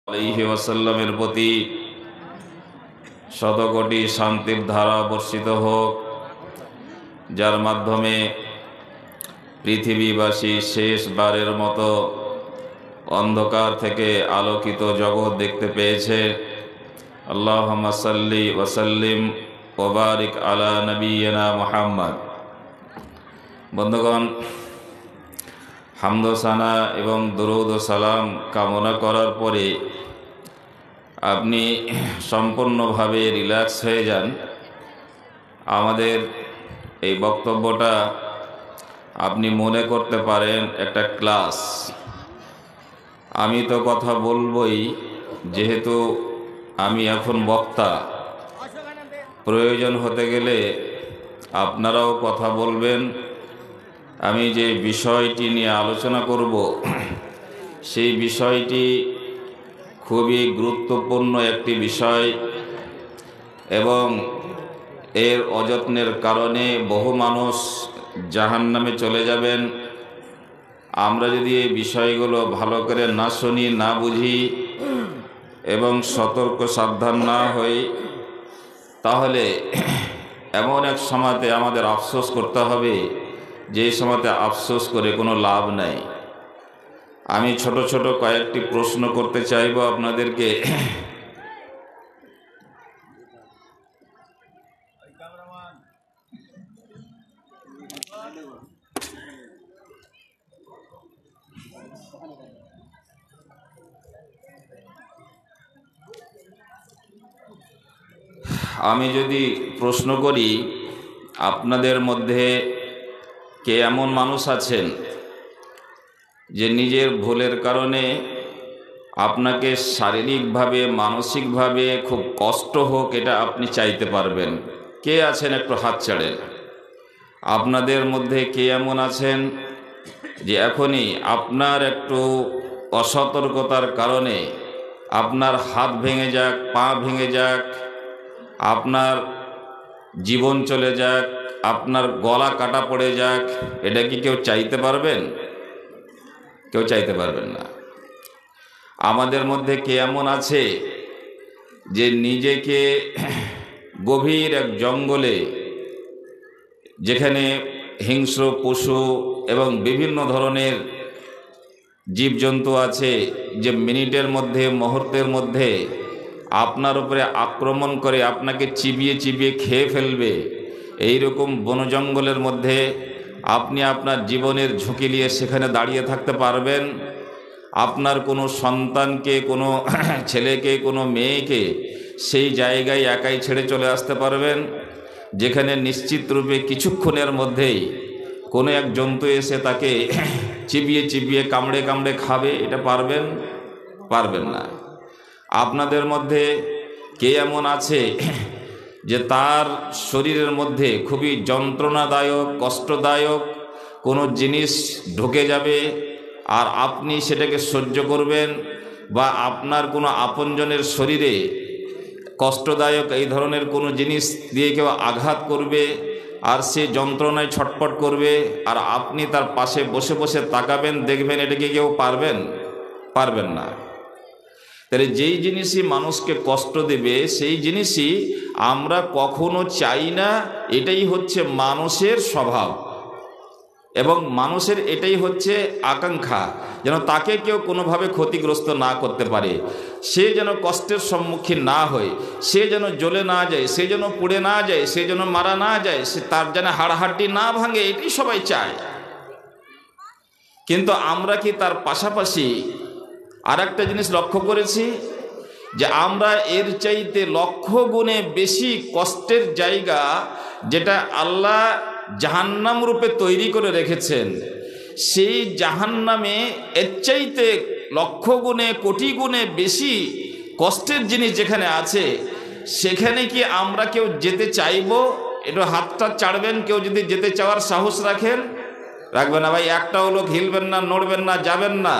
আলাইহি ওয়াসাল্লামের প্রতি শতকোটি শান্তির ধারা বর্ষিত হোক, যার মাধ্যমে পৃথিবীবাসী শেষবারের মতো অন্ধকার থেকে আলোকিত জগৎ দেখতে পেয়েছে। আল্লাহুম্মা সাল্লি ওয়া সাল্লিম ওয়া বারিক আলা নবিয়িনা মুহাম্মদ। বন্ধুগণ, হামদ ও সানা এবং দরুদ ও সালাম কামনা করার পরে আপনি সম্পূর্ণভাবে রিল্যাক্স হয়ে যান। আমাদের এই বক্তব্যটা আপনি মনে করতে পারেন একটা ক্লাস। আমি তো কথা বলবই, যেহেতু আমি এখন বক্তা, প্রয়োজন হতে গেলে আপনারাও কথা বলবেন। আমি যে বিষয়টি নিয়ে আলোচনা করব সেই বিষয়টি খুবই গুরুত্বপূর্ণ একটি বিষয় এবং এর অযত্নের কারণে বহু মানুষ জাহান্নামে চলে যাবেন। আমরা যদি এই বিষয়গুলো ভালো করে না শুনি, না বুঝি এবং সতর্ক সাবধান না হই, তাহলে এমন এক সময়তে আমাদের আফসোস করতে হবে, যে সময়তে আফসোস করে কোনো লাভ নাই। আমি ছোট ছোট কয়েকটি প্রশ্ন করতে চাইব আপনাদেরকে। আমি যদি প্রশ্ন করি, আপনাদের মধ্যে কে এমন মানুষ আছেন যে নিজের ভুলের কারণে আপনাকে শারীরিকভাবে মানসিকভাবে খুব কষ্ট হোক, এটা আপনি চাইতে পারবেন? কে আছেন? একটু হাত ছাড়েন। আপনাদের মধ্যে কে এমন আছেন যে এখনই আপনার একটু অসতর্কতার কারণে আপনার হাত ভেঙে যাক, পা ভেঙে যাক, আপনার জীবন চলে যাক, আপনার গলা কাটা পড়ে যাক? এটা কি কেউ চাইতে পারবেন? কেউ চাইতে পারবেন না। আমাদের মধ্যে কে এমন আছে যে নিজেকে গভীর এক জঙ্গলে, যেখানে হিংস্র পশু এবং বিভিন্ন ধরনের জীবজন্তু আছে, যে মিনিটের মধ্যে, মুহূর্তের মধ্যে আপনার উপরে আক্রমণ করে আপনাকে চিবিয়ে চিবিয়ে খেয়ে ফেলবে, এই রকম বন জঙ্গলের মধ্যে আপনি আপনার জীবনের ঝুঁকি নিয়ে সেখানে দাঁড়িয়ে থাকতে পারবেন? আপনার কোনো সন্তানকে, কোনো ছেলেকে, কোনো মেয়েকে সেই জায়গায় একাই ছেড়ে চলে আসতে পারবেন, যেখানে নিশ্চিত রূপে কিছুক্ষণের মধ্যেই কোনো এক জন্তু এসে তাকে চিবিয়ে চিবিয়ে কামড়ে কামড়ে খাবে? এটা পারবেন? পারবেন না। আপনাদের মধ্যে কে এমন আছে যে তার শরীরের মধ্যে খুবই যন্ত্রণাদায়ক, কষ্টদায়ক কোনো জিনিস ঢুকে যাবে আর আপনি সেটাকে সহ্য করবেন? বা আপনার কোনো আপনজনের শরীরে কষ্টদায়ক এই ধরনের কোনো জিনিস দিয়ে কেউ আঘাত করবে আর সে যন্ত্রণায় ছটফট করবে, আর আপনি তার পাশে বসে বসে তাকাবেন, দেখবেন? এটা কি কেউ পারবেন? পারবেন না। তাহলে যেই জিনিসই মানুষকে কষ্ট দেবে সেই জিনিসই আমরা কখনো চাই না। এটাই হচ্ছে মানুষের স্বভাব এবং মানুষের এটাই হচ্ছে আকাঙ্ক্ষা, যেন তাকে কেউ কোনোভাবে ক্ষতিগ্রস্ত না করতে পারে, সে যেন কষ্টের সম্মুখীন না হয়, সে যেন জ্বলে না যায়, সে যেন পুড়ে না যায়, সে যেন মারা না যায়, সে তার যেন হাড়হাড্ডি না ভাঙে, এটাই সবাই চায়। কিন্তু আমরা কি তার পাশাপাশি আর একটা জিনিস লক্ষ্য করেছি, যে আমরা এর চাইতে লক্ষ গুণে বেশি কষ্টের জায়গা, যেটা আল্লাহ জাহান্নাম রূপে তৈরি করে রেখেছেন, সেই জাহান্নামে এর চাইতে লক্ষ গুণে, কোটি গুণে বেশি কষ্টের জিনিস যেখানে আছে, সেখানে কি আমরা কেউ যেতে চাইব? একটু হাতটা চাড়বেন কেউ যদি যেতে চাওয়ার সাহস রাখেন। রাখবেন না ভাই, একটাও লোক হিলবেন না, নড়বেন না, যাবেন না।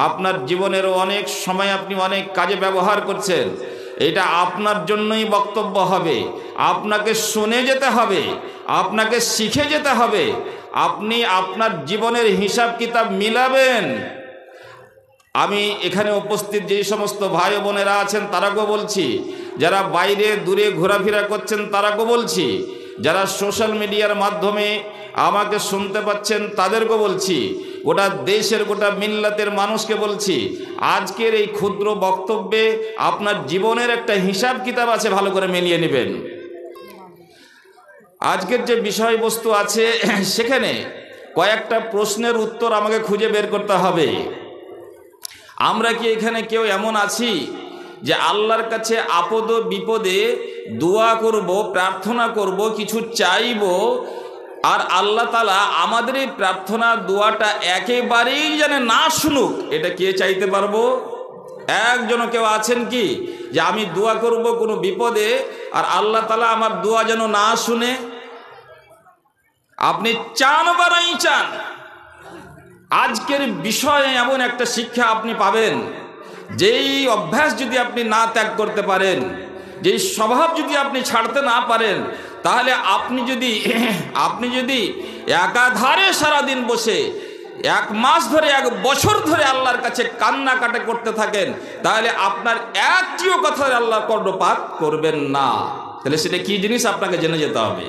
আপনার জীবনেরও অনেক সময় আপনি অনেক কাজে ব্যবহার করছেন, এটা আপনার জন্যই বক্তব্য হবে, আপনাকে শুনে যেতে হবে, আপনাকে শিখে যেতে হবে। আপনি আপনার জীবনের হিসাব কিতাব মিলাবেন, আমি এখানে উপস্থিত যেই সমস্ত ভাই বোনেরা আছেন তারাকেও বলছি, যারা বাইরে দূরে ঘোরাফেরা করছেন তারাকেও বলছি, যারা সোশ্যাল মিডিয়ার মাধ্যমে আমাকে শুনতে পাচ্ছেন তাদেরকেও বলছি, গোটা দেশের গোটা মিল্লাতের মানুষকে বলছি, আজকের এই ক্ষুদ্র বক্তব্যে আপনার জীবনের একটা হিসাব কিতাব আছে, ভালো করে মিলিয়ে নেবেন। আজকের যে বিষয়বস্তু আছে সেখানে কয়েকটা প্রশ্নের উত্তর আমাকে খুঁজে বের করতে হবে। আমরা কি এখানে কেউ এমন আছি যে আল্লাহর কাছে আপদ বিপদে দোয়া করব, প্রার্থনা করব, কিছু চাইব, আর আল্লাহ তাআলা আমাদের এই প্রার্থনা দোয়াটা একেবারেই যেন না শুনুক, এটা কে চাইতে পারবো? একজনও কেউ আছেন কি যে আমি দোয়া করব কোনো বিপদে আর আল্লাহ তাআলা আমার দোয়া যেন না শুনে? আপনি চান বা নাই চান, আজকের বিষয়ে এমন একটা শিক্ষা আপনি পাবেন, যেই অভ্যাস যদি আপনি না ত্যাগ করতে পারেন, যেই স্বভাব যদি আপনি ছাড়তে না পারেন, তাহলে আপনি যদি একাধারে সারাদিন বসে 1 মাস ধরে 1 বছর ধরে আল্লাহর কাছে কান্নাকাটি করতে থাকেন, তাহলে আপনার একটিও কথার আল্লাহ কর্ণপাত করবেন না। তাহলে সেটা কি জিনিস আপনাকে জেনে যেতে হবে।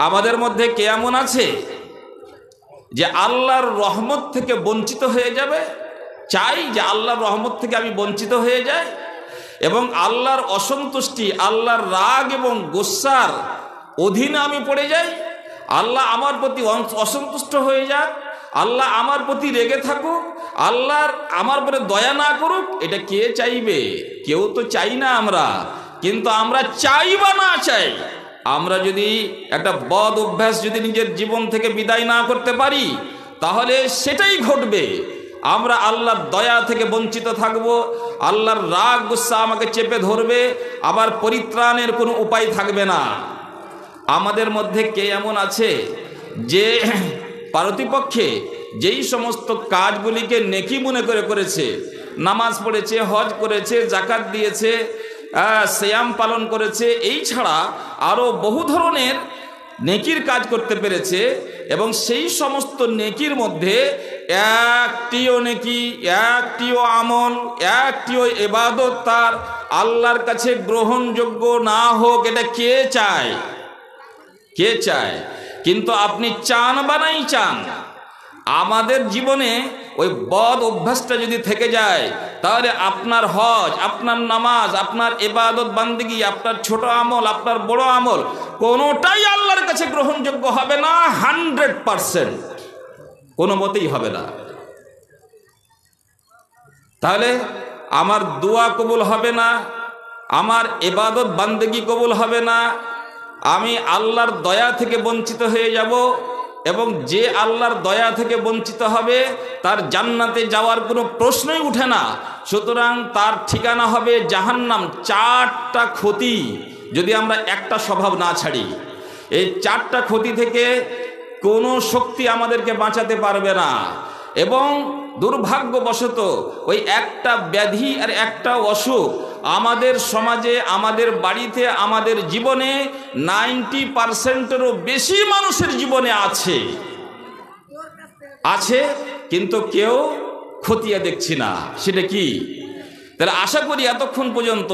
আমাদের মধ্যে কে এমন আছে যে আল্লাহর রহমত থেকে বঞ্চিত হয়ে যাবে? চাই যে আল্লাহর রহমত থেকে আমি বঞ্চিত হয়ে যাই এবং আল্লাহর অসন্তুষ্টি, আল্লাহর রাগ এবং গোসার অধীনে আমি পড়ে যাই, আল্লাহ আমার প্রতি অসন্তুষ্ট হয়ে যাক, আল্লাহ আমার প্রতি রেগে থাকুক, আল্লাহর আমার উপরে দয়া না করুক। এটা কে চাইবে? কেউ তো চাই না আমরা। কিন্তু আমরা চাই বা না চাই, আমরা যদি একটা বদ অভ্যাস যদি নিজের জীবন থেকে বিদায় না করতে পারি, তাহলে সেটাই ঘটবে। আমরা আল্লাহর দয়া থেকে বঞ্চিত থাকব, আল্লাহর রাগ গুসা আমাকে চেপে ধরবে, আবার পরিত্রাণের কোনো উপায় থাকবে না। আমাদের মধ্যে কে এমন আছে যে পারতিপক্ষে যেই সমস্ত কাজগুলিকে নেকি মনে করে করেছে, নামাজ পড়েছে, হজ করেছে, জাকাত দিয়েছে, সিয়াম পালন করেছে, এই ছাড়া আরও বহু ধরনের নেকির কাজ করতে পেরেছে, এবং সেই সমস্ত নেকির মধ্যে একটিও নেকি, একটিও আমল, একটিও ইবাদত তার আল্লাহর কাছে গ্রহণযোগ্য না হোক, এটা কে চায়? কে চায়? কিন্তু আপনি চান বা নাই চান, আমাদের জীবনে ওই বদ অভ্যাসটা যদি থেকে যায়, তাহলে আপনার হজ, আপনার নামাজ, আপনার ইবাদত বান্দেগি, আপনার ছোট আমল, আপনার বড় আমল, কোনোটাই আল্লাহর কাছে গ্রহণযোগ্য হবে না। 100% কোনো মতেই হবে না। তাহলে আমার দোয়া কবুল হবে না, আমার ইবাদত বান্দেগি কবুল হবে না, আমি আল্লাহর দয়া থেকে বঞ্চিত হয়ে যাব, এবং যে আল্লাহর দয়া থেকে বঞ্চিত হবে তার জান্নাতে যাওয়ার কোনো প্রশ্নই উঠে না। সুতরাং তার ঠিকানা হবে জাহান্নাম। 4টা ক্ষতি যদি আমরা একটা স্বভাব না ছাড়ি, এই 4টা ক্ষতি থেকে কোনো শক্তি আমাদেরকে বাঁচাতে পারবে না। এবং দুর্ভাগ্যবশত ওই একটা ব্যাধি আর একটা অসুখ আমাদের সমাজে, আমাদের বাড়িতে, আমাদের জীবনে 90%-এরও বেশি মানুষের জীবনে আছে, কিন্তু কেউ খতিয়ে দেখছি না। সেটা কি? তাহলে আশা করি এতক্ষণ পর্যন্ত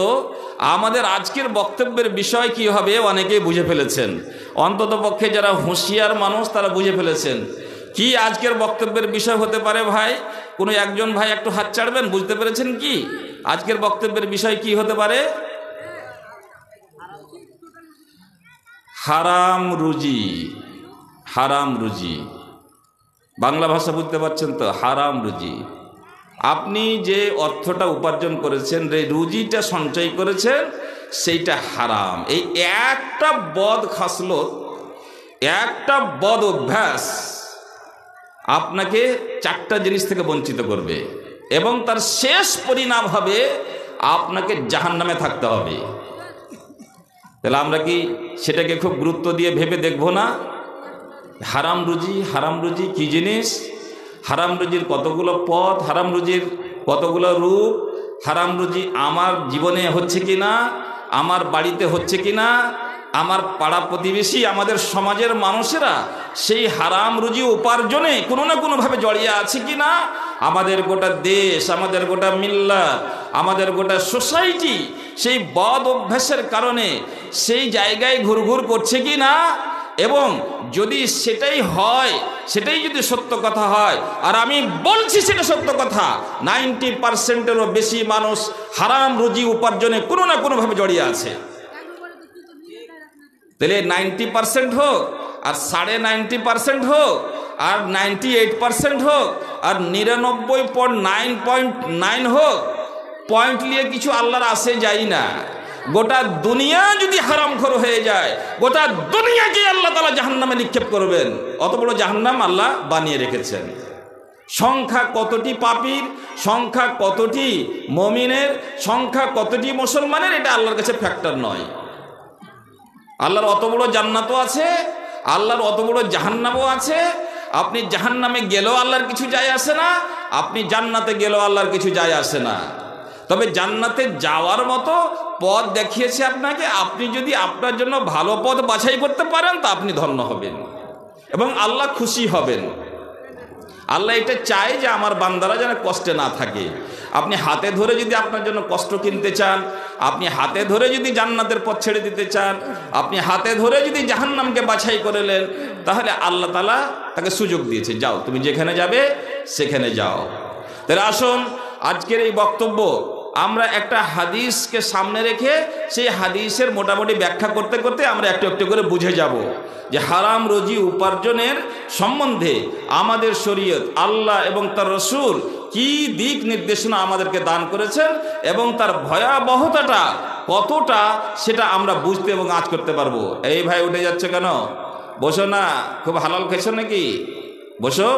আমাদের আজকের বক্তব্যের বিষয় কি হবে অনেকেই বুঝে ফেলেছেন। অন্তত পক্ষে যারা হুঁশিয়ার মানুষ তারা বুঝে ফেলেছেন কি আজকের বক্তব্যের বিষয় হতে পারে। ভাই, কোনো একজন ভাই একটু হাত ছাড়বেন, বুঝতে পেরেছেন কি আজকের বক্তব্যের বিষয় কি হতে পারে? হারাম রুজি। হারাম রুজি, বাংলা ভাষা বুঝতে পারছেন তো? হারাম রুজি। আপনি যে অর্থটা উপার্জন করেছেন, যে রুজিটা সঞ্চয় করেছেন, সেইটা হারাম। এই একটা বদ খাসলত, একটা বদ অভ্যাস আপনাকে 4টা জিনিস থেকে বঞ্চিত করবে, এবং তার শেষ পরিণাম হবে আপনাকে জাহান্নামে থাকতে হবে। তাহলে আমরা কি সেটাকে খুব গুরুত্ব দিয়ে ভেবে দেখব না? হারাম রুজি, হারাম রুজি কি জিনিস? হারাম রুজির কতগুলো পথ, হারাম রুজির কতগুলো রূপ, হারাম রুজি আমার জীবনে হচ্ছে কি না, আমার বাড়িতে হচ্ছে কি না, আমার পাড়া প্রতিবেশী, আমাদের সমাজের মানুষেরা সেই হারাম রুজি উপার্জনে কোনো না কোনোভাবে জড়িয়ে আছে কি না? আমাদের গোটা দেশ, আমাদের গোটা মিল্লাত, আমাদের গোটা সোসাইটি সেই বদ অভ্যাসের কারণে সেই জায়গায় ঘুরঘুর করছে কি না? এবং যদি সেটাই হয়, সেটাই যদি সত্য কথা হয়, আর আমি বলছি সেটা সত্য কথা, 90%-এরও বেশি মানুষ হারাম রুজি উপার্জনে কোনো না কোনোভাবে জড়িয়ে আছে। তাহলে 90% হোক, আর 90.5% হোক, আর 98% হোক, আর 99.9 হোক, পয়েন্ট নিয়ে কিছু আল্লাহর আসে যাই না। গোটা দুনিয়া যদি হারামখোর হয়ে যায়, গোটা দুনিয়াকে আল্লাহ তাআলা জাহান্নামে নিক্ষেপ করবেন। অত বড় জাহান্নাম আল্লাহ বানিয়ে রেখেছেন। সংখ্যা কতটি পাপীর, সংখ্যা কতটি মুমিনের, সংখ্যা কতটি মুসলমানের, এটা আল্লাহর কাছে ফ্যাক্টর নয়। আল্লাহর অত বড় জান্নাতও আছে, আল্লাহর অত বড় জাহান্নামও আছে। আপনি জাহান্নামে গেলেও আল্লাহর কিছু যায় আসে না, আপনি জান্নাতে গেলেও আল্লাহর কিছু যায় আসে না। তবে জান্নাতে যাওয়ার মতো পথ দেখিয়েছে আপনাকে। আপনি যদি আপনার জন্য ভালো পথ বাছাই করতে পারেন তা আপনি ধন্য হবেন এবং আল্লাহ খুশি হবেন। আল্লাহ এটা চায় যে আমার বান্দারা যেন কষ্টে না থাকে। আপনি হাতে ধরে যদি আপনার জন্য কষ্ট কিনতে চান, আপনি হাতে ধরে যদি জান্নাতের পথ ছেড়ে দিতে চান, আপনি হাতে ধরে যদি জাহান্নামকে বাছাই করে নেন, তাহলে আল্লাহ তাআলা তাকে সুযোগ দিয়েছে, যাও তুমি যেখানে যাবে সেখানে যাও। তাহলে আসুন আজকের এই বক্তব্য আমরা একটা হাদিসকে সামনে রেখে সেই হাদিসের মোটামুটি ব্যাখ্যা করতে করতে আমরা একটু একটু করে বুঝে যাব যে হারাম রুজি উপার্জনের সম্বন্ধে আমাদের শরীয়ত, আল্লাহ এবং তার রসুল কি দিক নির্দেশনা আমাদেরকে দান করেছেন এবং তার ভয়াবহতাটা কতটা, সেটা আমরা বুঝতে এবং আঁচ করতে পারবো। এই ভাই উঠে যাচ্ছে কেন? বসো না, খুব হালাল খেয়েছো নাকি? বসো।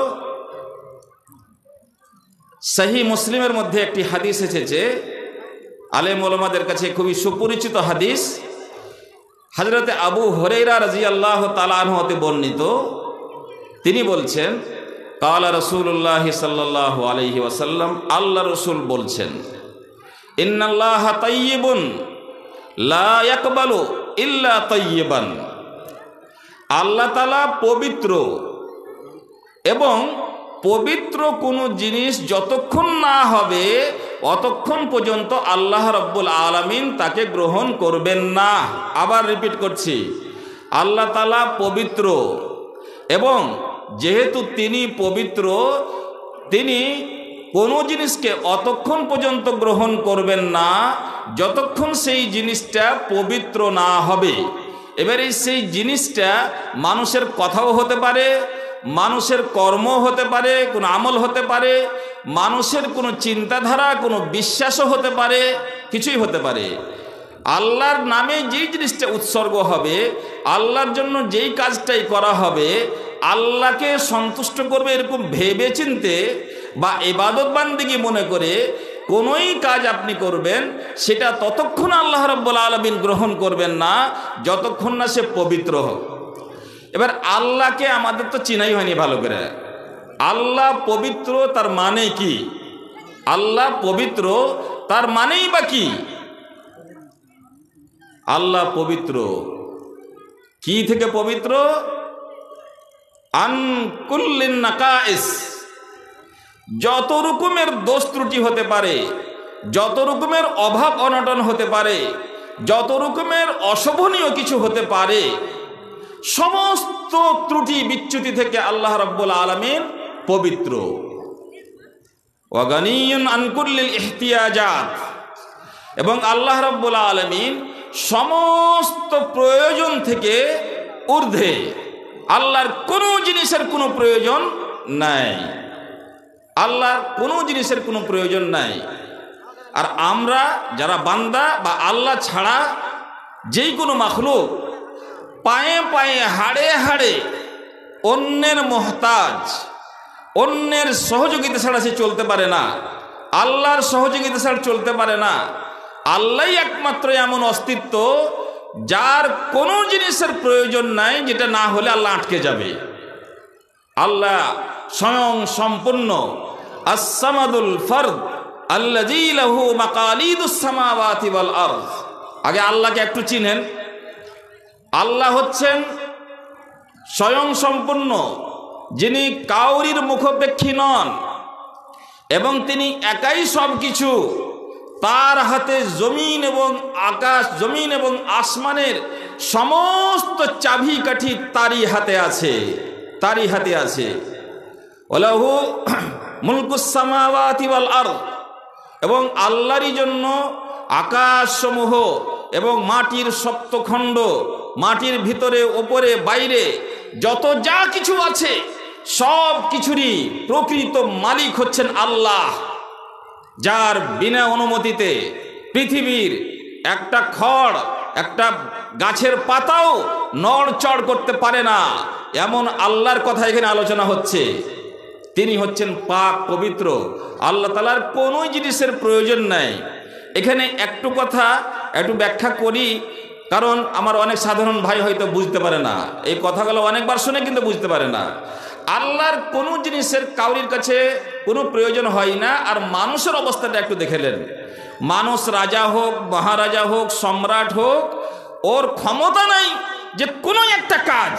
সহি মুসলিমের মধ্যে একটি হাদিস এসেছে, আলেম ওলামাদের কাছে খুবই সুপরিচিত হাদিস। হযরতে আবু হুরায়রা রাদিয়াল্লাহু তাআলা আনহু হতে বর্ণিত, তিনি বলছেন, কালা রাসূলুল্লাহ সাল্লাল্লাহু আলাইহি ওয়াসাল্লাম, আল্লাহ রসুল বলছেন, ইন্নাল্লাহা তাইয়্যিবুন লা ইয়াকবালু ইল্লা তাইয়্যিবান। আল্লাহ তাআলা পবিত্র এবং পবিত্র কোনো জিনিস যতক্ষণ না হবে অতক্ষণ পর্যন্ত আল্লাহ রাব্বুল আলামিন তাকে গ্রহণ করবেন না। আবার রিপিট করছি, আল্লাহ তাআলা পবিত্র এবং যেহেতু তিনি পবিত্র, তিনি কোনো জিনিসকে অতক্ষণ পর্যন্ত গ্রহণ করবেন না যতক্ষণ সেই জিনিসটা পবিত্র না হবে। এবারে সেই জিনিসটা মানুষের কথাও হতে পারে, মানুষের কর্ম হতে পারে, কোনো আমল হতে পারে, মানুষের কোনো চিন্তাধারা, কোনো বিশ্বাসও হতে পারে, কিছুই হতে পারে। আল্লাহর নামে যেই জিনিসটা উৎসর্গ হবে, আল্লাহর জন্য যেই কাজটাই করা হবে, আল্লাহকে সন্তুষ্ট করবে এরকম ভেবে চিনতে বা ইবাদত বান্দিগি মনে করে কোনোই কাজ আপনি করবেন, সেটা ততক্ষণ আল্লাহ রাব্বুল আলামিন গ্রহণ করবেন না যতক্ষণ না সে পবিত্র হোক। এবার আল্লাহকে আমাদের তো চিনাই হয়নি ভালো করে। আল্লাহ পবিত্র তার মানে কি? আল্লাহ পবিত্র তার মানেই বা কি? আল্লাহ পবিত্র কি থেকে পবিত্র? আন কুল্লিন নাকাইস, যত রকমের দোষ ত্রুটি হতে পারে, যত রকমের অভাব অনটন হতে পারে, যত রকমের অশোভনীয় কিছু হতে পারে, সমস্ত ত্রুটি বিচ্যুতি থেকে আল্লাহ রাব্বুল আলামিন পবিত্র। ওয়া গানিয়ুন আন কুল্লিল ইহতিয়াজাত, এবং আল্লাহ রাব্বুল আলামিন সমস্ত প্রয়োজন থেকে ঊর্ধ্বে। আল্লাহর কোনো জিনিসের কোনো প্রয়োজন নাই, আল্লাহর কোনো জিনিসের কোনো প্রয়োজন নাই। আর আমরা যারা বান্দা বা আল্লাহ ছাড়া যেই কোনো মাখলুক পায়ে পায়ে হাড়ে হাড়ে অন্যের মোহতাজ, অন্যের সহযোগিতা ছাড়া সে চলতে পারে না, আল্লাহর সহযোগিতা ছাড়া চলতে পারে না। আল্লাহই একমাত্র এমন অস্তিত্ব যার কোনো জিনিসের প্রয়োজন নাই, যেটা না হলে আল্লাহ আটকে যাবে। আল্লাহ স্বয়ং সম্পূর্ণ আস-সামাদুল ফরদ আল্লাযী লাহু মাকালিদুস সামাওয়াতি ওয়াল আরদ। আগে আল্লাহকে একটু চিনেন। আল্লাহ হচ্ছেন স্বয়ং সম্পূর্ণ, যিনি কাউরির মুখাপেক্ষী নন এবং তিনি একাই সব কিছু, তার হাতে জমিন এবং আকাশ, জমিন এবং আসমানের সমস্ত চাবিকাঠি তারই হাতে আছে, তারই হাতে আছে। ওয়ালাহু মুলকুস সামাওয়াতি ওয়াল আরদ, এবং আল্লাহরই জন্য আকাশসমূহ এবং মাটির সপ্তখণ্ড, মাটির ভিতরে ওপরে বাইরে যত যা কিছু আছে সব কিছুরই প্রকৃত মালিক হচ্ছেন আল্লাহ, যার বিনা অনুমতিতে পৃথিবীর একটা খড়, একটা গাছের পাতাও নড়চড় করতে পারে না, এমন আল্লাহর কথা এখানে আলোচনা হচ্ছে। তিনি হচ্ছেন পাক পবিত্র, আল্লাহ তাআলার কোনো জিনিসের প্রয়োজন নাই। এখানে একটু কথা একটু ব্যাখ্যা করি, কারণ আমার অনেক সাধারণ ভাই হয়তো বুঝতে পারে না, এই কথাগুলো অনেকবার শুনে কিন্তু বুঝতে পারে না। আল্লাহর কোনো জিনিসের কাউরির কাছে কোনো প্রয়োজন হয় না। আর মানুষের অবস্থাটা একটু দেখেলেন, মানুষ রাজা হোক, মহারাজা হোক, সম্রাট হোক, ওর ক্ষমতা নাই যে কোনো একটা কাজ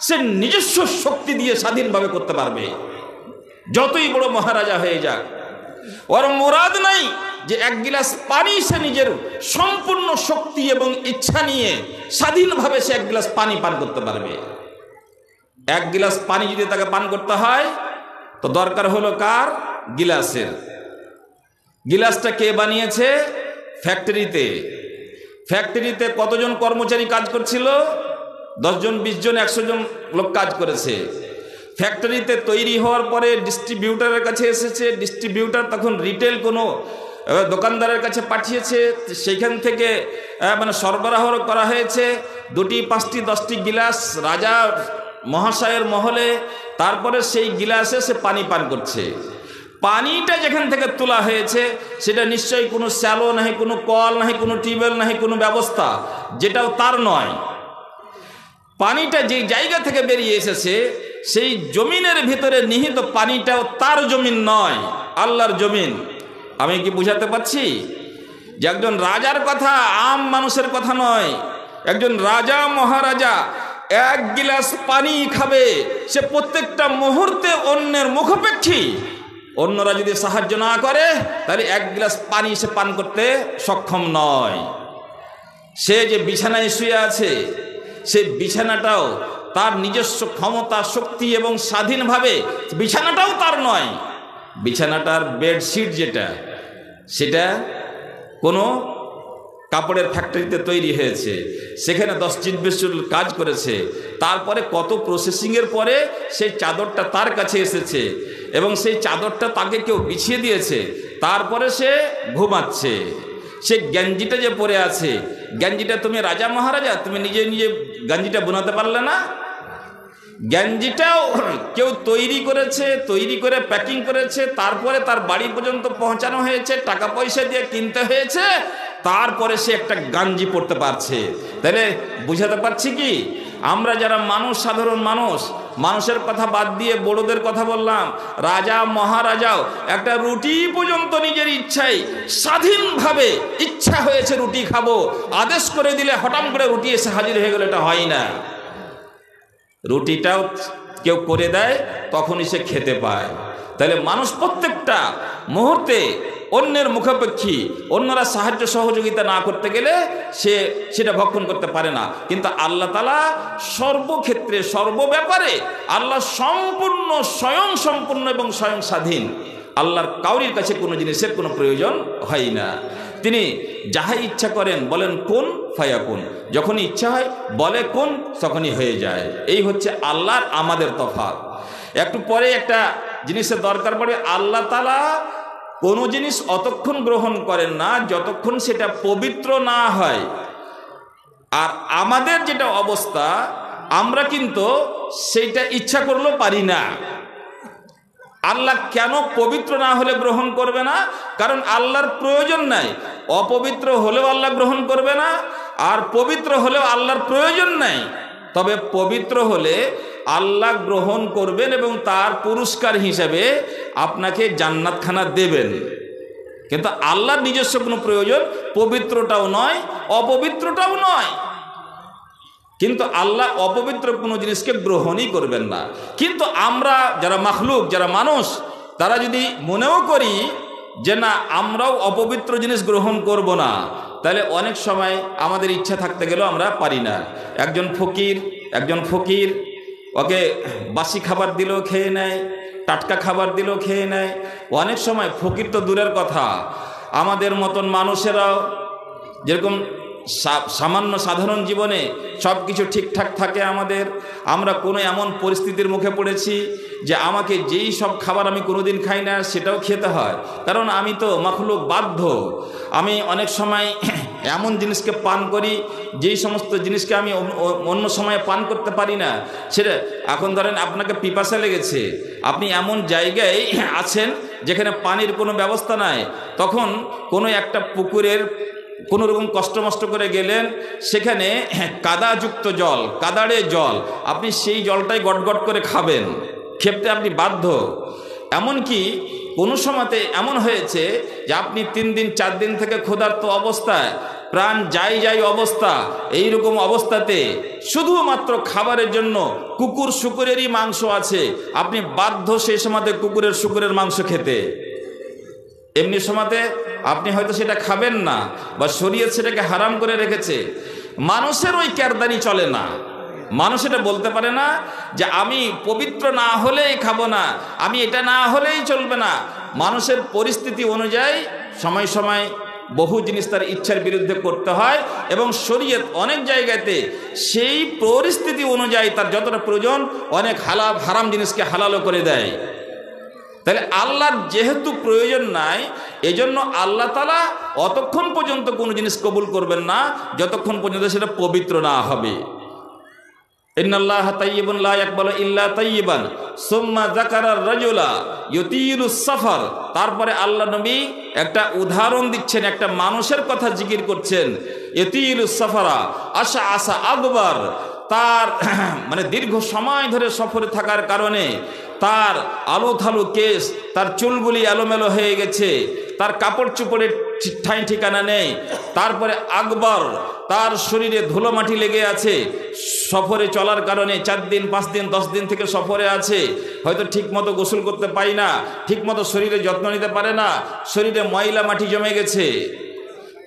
সে নিজস্ব শক্তি দিয়ে স্বাধীনভাবে করতে পারবে, যতই বড় মহারাজা হয়ে যাক। ওর মুরাদ নাই যে এক গিলাস পানি সে নিজের সম্পূর্ণ শক্তি এবং ইচ্ছা নিয়ে স্বাধীনভাবে সে এক গিলাস পানি পান করতে পারবে। এক গিলাস পানি যদি তাকে পান করতে হয় তো দরকার হলো কার? গিলাসের। গিলাসটা কে বানিয়েছে? ফ্যাক্টরিতে। ফ্যাক্টরিতে কতজন কর্মচারী কাজ করছিল? 10 জন, 20 জন, 100 জন লোক কাজ করেছে। ফ্যাক্টরিতে তৈরি হওয়ার পরে ডিস্ট্রিবিউটারের কাছে এসেছে, ডিস্ট্রিবিউটার তখন রিটেল কোনো দোকানদারের কাছে পাঠিয়েছে, সেইখান থেকে মানে সরবরাহ করা হয়েছে 2টি, 5টি, 10টি গিলাস রাজা মহাশয়ের মহলে। তারপরে সেই গিলাসে সে পানি পান করছে। পানিটা যেখান থেকে তোলা হয়েছে সেটা নিশ্চয়ই কোনো শ্যালো নাহি, কোনো কল নাহি, কোনো টিউবওয়েল নাহি, কোনো ব্যবস্থা যেটাও তার নয়। পানিটা যে জায়গা থেকে বেরিয়ে এসেছে সেই জমিনের ভিতরে নিহিত পানিটাও তার জমিন নয়, আল্লাহর জমিন। আমি কি বুঝাতে পারছি? যে একজন রাজার কথা আম মানুষের কথা নয়। একজন রাজা মহারাজা এক গিলাস পানি খাবে, সে প্রত্যেকটা মুহূর্তে অন্যের মুখাপেক্ষী। অন্যরা যদি সাহায্য না করে তাহলে এক গ্লাস পানি সে পান করতে সক্ষম নয়। সে যে বিছানায় শুয়ে আছে সেই বিছানাটাও তার নিজস্ব ক্ষমতা, শক্তি এবং স্বাধীনভাবে বিছানাটাও তার নয়। বিছানাটার বেডশিট যেটা, সেটা কোনো কাপড়ের ফ্যাক্টরিতে তৈরি হয়েছে, সেখানে 10-20 কাজ করেছে, তারপরে কত প্রসেসিংয়ের পরে সেই চাদরটা তার কাছে এসেছে এবং সেই চাদরটা তাকে কেউ বিছিয়ে দিয়েছে, তারপরে সে ঘুমাচ্ছে। সে গেঞ্জিটা যে পরে আছে, গেঞ্জিটা তুমি রাজা মহারাজা তুমি নিজে নিজে গেঞ্জিটা বোনাতে পারলে না? গেঞ্জিটাও কেউ তৈরি করেছে, তৈরি করে প্যাকিং করেছে, তারপরে তার বাড়ি পর্যন্ত পৌঁছানো হয়েছে, টাকা পয়সা দিয়ে কিনতে হয়েছে, তারপরে সে একটা গেঞ্জি পরতে পারছে। তাহলে বুঝাতে পারছি কি? আমরা যারা মানুষ, সাধারণ মানুষ, মানুষের কথা বাদ দিয়ে বড়দের কথা বললাম, রাজা মহারাজাও একটা রুটি পর্যন্ত নিজের ইচ্ছায় স্বাধীনভাবে ইচ্ছা হয়েছে রুটি খাবো, আদেশ করে দিলে হঠাৎ করে রুটি এসে হাজির হয়ে গেল, এটা হয় না। রুটিটাও কেউ করে দেয়, তখনই সে খেতে পায়। তাহলে মানুষ প্রত্যেকটা মুহূর্তে অন্যের মুখাপেক্ষী, অন্যরা সাহায্য সহযোগিতা না করতে গেলে সে সেটা ভক্ষণ করতে পারে না। কিন্তু আল্লাহ তাআলা সর্বক্ষেত্রে, সর্বব্যাপারে আল্লাহ সম্পূর্ণ, স্বয়ং সম্পূর্ণ এবং স্বয়ং স্বাধীন। আল্লাহর কাউরির কাছে কোনো জিনিসের কোনো প্রয়োজন হয় না। তিনি যাহাই ইচ্ছা করেন বলেন কুন ফায়াকুন, যখনই ইচ্ছা হয় বলে কুন, তখনই হয়ে যায়। এই হচ্ছে আল্লাহর আমাদের তফাৎ। একটু পরে একটা জিনিসের দরকার পড়ে। আল্লাহ তাআলা কোনো জিনিস অতক্ষণ গ্রহণ করেন না যতক্ষণ সেটা পবিত্র না হয়। আর আমাদের যেটা অবস্থা, আমরা কিন্তু সেইটা ইচ্ছা করলেও পারি না। আল্লাহ কেন পবিত্র না হলে গ্রহণ করবে না? কারণ আল্লাহর প্রয়োজন নাই। অপবিত্র হলেও আল্লাহ গ্রহণ করবে না, আর পবিত্র হলেও আল্লাহর প্রয়োজন নাই। তবে পবিত্র হলে আল্লাহ গ্রহণ করবেন এবং তার পুরস্কার হিসেবে আপনাকে জান্নাতখানা দেবেন। কিন্তু আল্লাহর নিজস্ব কোনো প্রয়োজন পবিত্রটাও নয়, অপবিত্রটাও নয়। কিন্তু আল্লাহ অপবিত্র কোনো জিনিসকে গ্রহণই করবেন না। কিন্তু আমরা যারা মাখলুক, যারা মানুষ, তারা যদি মনেও করি যে না আমরাও অপবিত্র জিনিস গ্রহণ করব না, তাহলে অনেক সময় আমাদের ইচ্ছা থাকতে গেলেও আমরা পারি না। একজন ফকির ওকে বাসি খাবার দিলেও খেয়ে নেয়, টাটকা খাবার দিলেও খেয়ে নেয়। অনেক সময় ফকির তো দূরের কথা, আমাদের মতন মানুষেরাও যেরকম সামান্য সাধারণ জীবনে সব কিছু ঠিকঠাক থাকে আমরা কোনো এমন পরিস্থিতির মুখে পড়েছি যে আমাকে যেই সব খাবার আমি কোনোদিন খাই না সেটাও খেতে হয়, কারণ আমি তো মাখলুক, বাধ্য। আমি অনেক সময় এমন জিনিসকে পান করি যেই সমস্ত জিনিসকে আমি অন্য সময়ে পান করতে পারি না। সেটা এখন ধরেন আপনাকে পিপাসা লেগেছে, আপনি এমন জায়গায় আছেন যেখানে পানির কোনো ব্যবস্থা নাই, তখন কোনো একটা পুকুরের কোনো রকম কষ্ট করে গেলেন, সেখানে কাদাযুক্ত জল, কাদাড়ে জল, আপনি সেই জলটাই গটগট করে খাবেন, খেতে আপনি বাধ্য। এমনকি কোনো সময়তে এমন হয়েছে যে আপনি 3 দিন 4 দিন থেকে ক্ষুধার্ত অবস্থায়, প্রাণ যাই অবস্থা, এইরকম অবস্থাতে শুধুমাত্র খাবারের জন্য কুকুর শুকুরেরই মাংস আছে, আপনি বাধ্য সেই সময়তে কুকুরের শুকুরের মাংস খেতে। এমনি সময়তে আপনি হয়তো সেটা খাবেন না, বা শরীয়ত সেটাকে হারাম করে রেখেছে। মানুষের ওই কেরদানি চলে না, মানুষ এটা বলতে পারে না যে আমি পবিত্র না হলেই খাবো না, আমি এটা না হলেই চলবে না। মানুষের পরিস্থিতি অনুযায়ী সময় সময় বহু জিনিস তার ইচ্ছার বিরুদ্ধে করতে হয়, এবং শরীয়ত অনেক জায়গাতে সেই পরিস্থিতি অনুযায়ী তার যতটা প্রয়োজন অনেক হারাম জিনিসকে হালালও করে দেয়। তাহলে আল্লাহর যেহেতু প্রয়োজন নাই, এজন্য আল্লাহ তাআলা অতক্ষণ পর্যন্ত কোনো জিনিস কবুল করবেন না যতক্ষণ পর্যন্ত সেটা পবিত্র না হবে। ইন্নাল্লাহা তাইয়্যিবুন লা ইয়াকবালু ইল্লা তাইয়্যিবান সুম্মা যাকারা রাজুলা ইউতিলুস সাফার। তারপরে আল্লাহ নবী একটা উদাহরণ দিচ্ছেন, একটা মানুষের কথা জিকির করছেন। ইউতিলুস সাফারা আশআসা আকবার, তার মানে দীর্ঘ সময় ধরে সফরে থাকার কারণে তার আলুথালু কেশ, তার চুলগুলি এলোমেলো হয়ে গেছে, তার কাপড় চোপড়ের ঠাঁই ঠিকানা নেই। তারপরে আকবর, তার শরীরে ধুলো মাটি লেগে আছে, সফরে চলার কারণে 4 দিন 5 দিন 10 দিন থেকে সফরে আছে, হয়তো ঠিকমতো গোসল করতে পারি না, ঠিকমতো শরীরে যত্ন নিতে পারে না, শরীরে ময়লা মাটি জমে গেছে।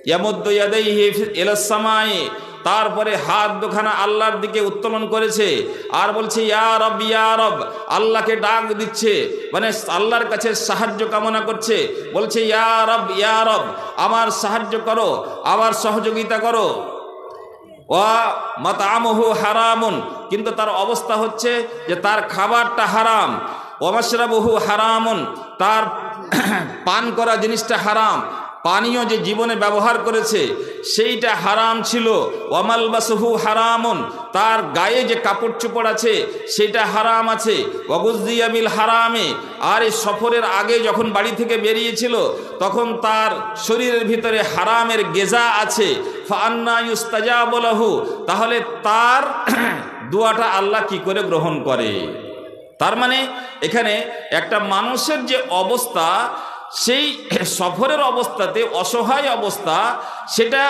ইয়ামুদ্দু ইয়াদাইহি ইলাস সামাই, তারপরে হাত দুখানা আল্লাহর দিকে উত্তোলন করেছে আর বলছে ইয়া রব ইয়া রব, আল্লাহকে ডাক দিচ্ছে, মানে আল্লাহর কাছে সাহায্য কামনা করছে, বলছে ইয়া রব আমার সাহায্য করো, আমার সহযোগিতা করো। ওয়া মাতআমুহু হারামুন, কিন্তু তার অবস্থা হচ্ছে যে তার খাবারটা হারাম। ওয়া মাশরাবুহু হারামুন, তার পান করা জিনিসটা হারাম, পানীয় যে জীবনে ব্যবহার করেছে সেইটা হারাম ছিল। ওয়ামালবাসুহু হারামুন, তার গায়ে যে কাপড় চোপড় আছে সেটা হারাম আছে। ওয়াগুযিয়া বিল হারামে, আর এই সফরের আগে যখন বাড়ি থেকে বেরিয়েছিল তখন তার শরীরের ভিতরে হারামের গেজা আছে। ফাআন্না ইউস্তাজাবু লাহু, তাহলে তার দোয়াটা আল্লাহ কি করে গ্রহণ করে? তার মানে এখানে একটা মানুষের যে অবস্থা, সেই সফরের অবস্থাতে অসহায় অবস্থা, সেটা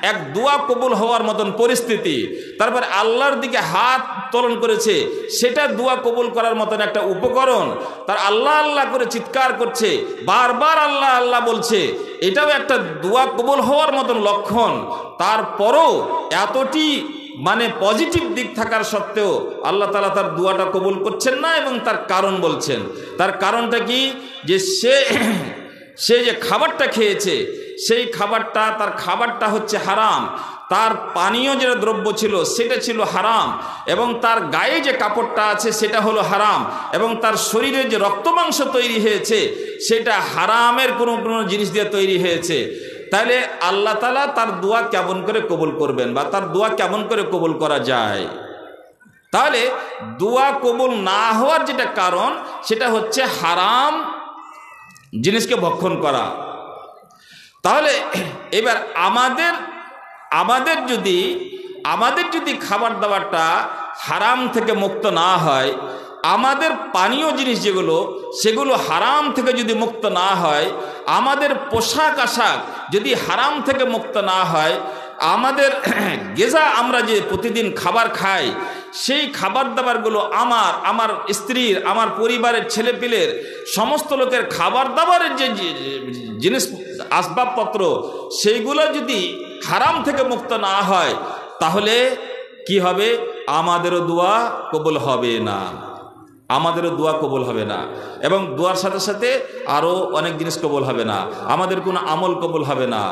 এক দোয়া কবুল হওয়ার মতন পরিস্থিতি। তারপর আল্লাহর দিকে হাত উত্তোলন করেছে, সেটা দোয়া কবুল করার মতন একটা উপকরণ। তার আল্লাহ আল্লাহ করে চিৎকার করছে, বারবার আল্লাহ আল্লাহ বলছে, এটাও একটা দোয়া কবুল হওয়ার মতন লক্ষণ। তারপরও এতটি মানে পজিটিভ দিক থাকার সত্ত্বেও আল্লাহ তাআলা তার দোয়াটা কবুল করছেন না, এবং তার কারণ বলছেন। তার কারণটা কি? যে সে যে খাবারটা খেয়েছে সেই খাবারটা, তার খাবারটা হচ্ছে হারাম, তার পানীয় যে দ্রব্য ছিল সেটা ছিল হারাম, এবং তার গায়ে যে কাপড়টা আছে সেটা হলো হারাম, এবং তার শরীরে যে রক্তমাংস তৈরি হয়েছে সেটা হারামের কোনো জিনিস দিয়ে তৈরি হয়েছে। তাহলে আল্লাহ তাআলা তার দোয়া কেমন করে কবুল করবেন, বা তার দোয়া কেমন করে কবুল করা যায়? তাহলে দোয়া কবুল না হওয়ার যেটা কারণ সেটা হচ্ছে হারাম জিনিসকে ভক্ষণ করা। তাহলে এবার আমাদের যদি খাবার দাবারটা হারাম থেকে মুক্ত না হয়, আমাদের পানীয় জিনিস যেগুলো সেগুলো হারাম থেকে যদি মুক্ত না হয়, আমাদের পোশাক আশাক যদি হারাম থেকে মুক্ত না হয়, আমাদের গেজা আমরা যে প্রতিদিন খাবার খাই, সেই খাবার দাবারগুলো আমার স্ত্রীর, আমার পরিবারের ছেলেপিলের সমস্ত লোকের খাবার দাবারের যে জিনিস আসবাবপত্র, সেইগুলো যদি হারাম থেকে মুক্ত না হয়, তাহলে কি হবে? আমাদেরও দোয়া কবুল হবে না, আমাদেরও দোয়া কবুল হবে না। এবং দোয়ার সাথে সাথে আরও অনেক জিনিস কবুল হবে না। আমাদের কোনো আমল কবুল হবে না,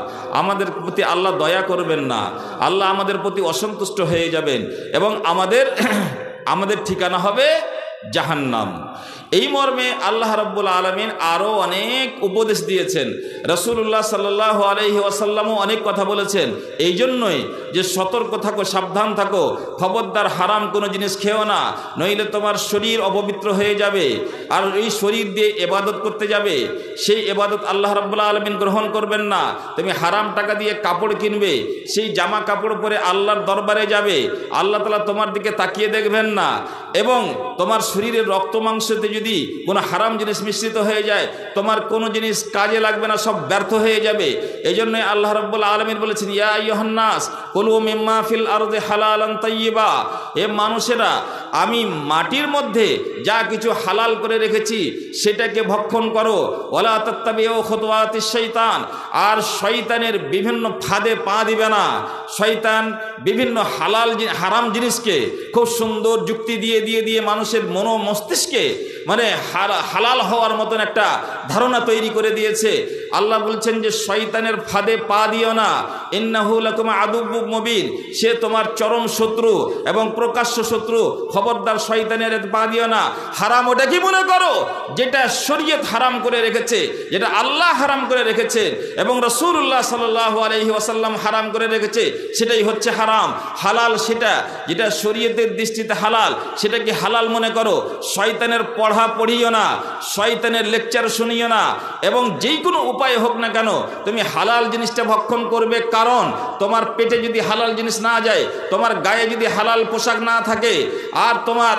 আমাদের প্রতি আল্লাহ দয়া করবেন না, আল্লাহ আমাদের প্রতি অসন্তুষ্ট হয়ে যাবেন, এবং আমাদের ঠিকানা হবে জাহান্নাম। এই মর্মে আল্লাহ রাব্বুল আলামিন আরও অনেক উপদেশ দিয়েছেন। রাসূলুল্লাহ সাল্লাল্লাহু আলাইহি ওয়াসাল্লামও অনেক কথা বলেছেন। এই জন্যই যে সতর্ক থাকো, সাবধান থাকো, খবরদার হারাম কোনো জিনিস খেও না, নইলে তোমার শরীর অপবিত্র হয়ে যাবে। আর এই শরীর দিয়ে ইবাদত করতে যাবে, সেই ইবাদত আল্লাহ রাব্বুল আলামিন গ্রহণ করবেন না। তুমি হারাম টাকা দিয়ে কাপড় কিনবে, সেই জামা কাপড় পরে আল্লাহর দরবারে যাবে, আল্লাহ তাআলা তোমার দিকে তাকিয়ে দেখবেন না। এবং তোমার শরীরের রক্ত মাংসতে যদি কোনো হারাম জিনিস মিশ্রিত হয়ে যায়, তোমার কোনো জিনিস কাজে লাগবে না, সব ব্যর্থ হয়ে যাবে। এই জন্যই আল্লাহ রাব্বুল আলামিন বলেছেন, ইয়া আইয়ুহান নাস কুলু মিম্মা ফিল আরদি হালালান তাইয়্যিবা, এ মানুষেরা, আমি মাটির মধ্যে যা কিছু হালাল করে রেখেছি সেটাকে ভক্ষণ করো। ওয়ালা তাত্তাবিউ খুতুওয়াতিশ শাইতান, আর শয়তানের বিভিন্ন ফাঁদে পা দিবে না। শয়তান বিভিন্ন হারাম জিনিসকে খুব সুন্দর যুক্তি দিয়ে মানুষের মস্তিষ্কে মানে হালাল হওয়ার মতন একটা ধারণা তৈরি করে দিয়েছে। আল্লাহ বলছেন যে শয়তানের ফাঁদে পা দিও না, ইন্নাহু লাকুম আদুউম মুবিন, সে তোমার চরম শত্রু এবং প্রকাশ্য শত্রু। খবরদার শয়তানের পা দিও না। হারাম ওটা কি মনে করো? যেটা শরীয়ত হারাম করে রেখেছে, যেটা আল্লাহ হারাম করে রেখেছে এবং রাসূলুল্লাহ সাল্লাল্লাহু আলাইহি ওয়াসাল্লাম হারাম করে রেখেছে, সেটাই হচ্ছে হারাম। হালাল সেটা যেটা শরীয়তের দৃষ্টিতে হালাল, সেটাকে হালাল মনে করো। শয়তানের পড়া পড়িও না, শয়তানের লেকচার শুনিও না, এবং যেই কোনো উপায় হোক না কেন তুমি হালাল জিনিসটা ভক্ষণ করবে। কারণ তোমার পেটে যদি হালাল জিনিস না যায়, তোমার গায়ে যদি হালাল পোশাক না থাকে, আর তোমার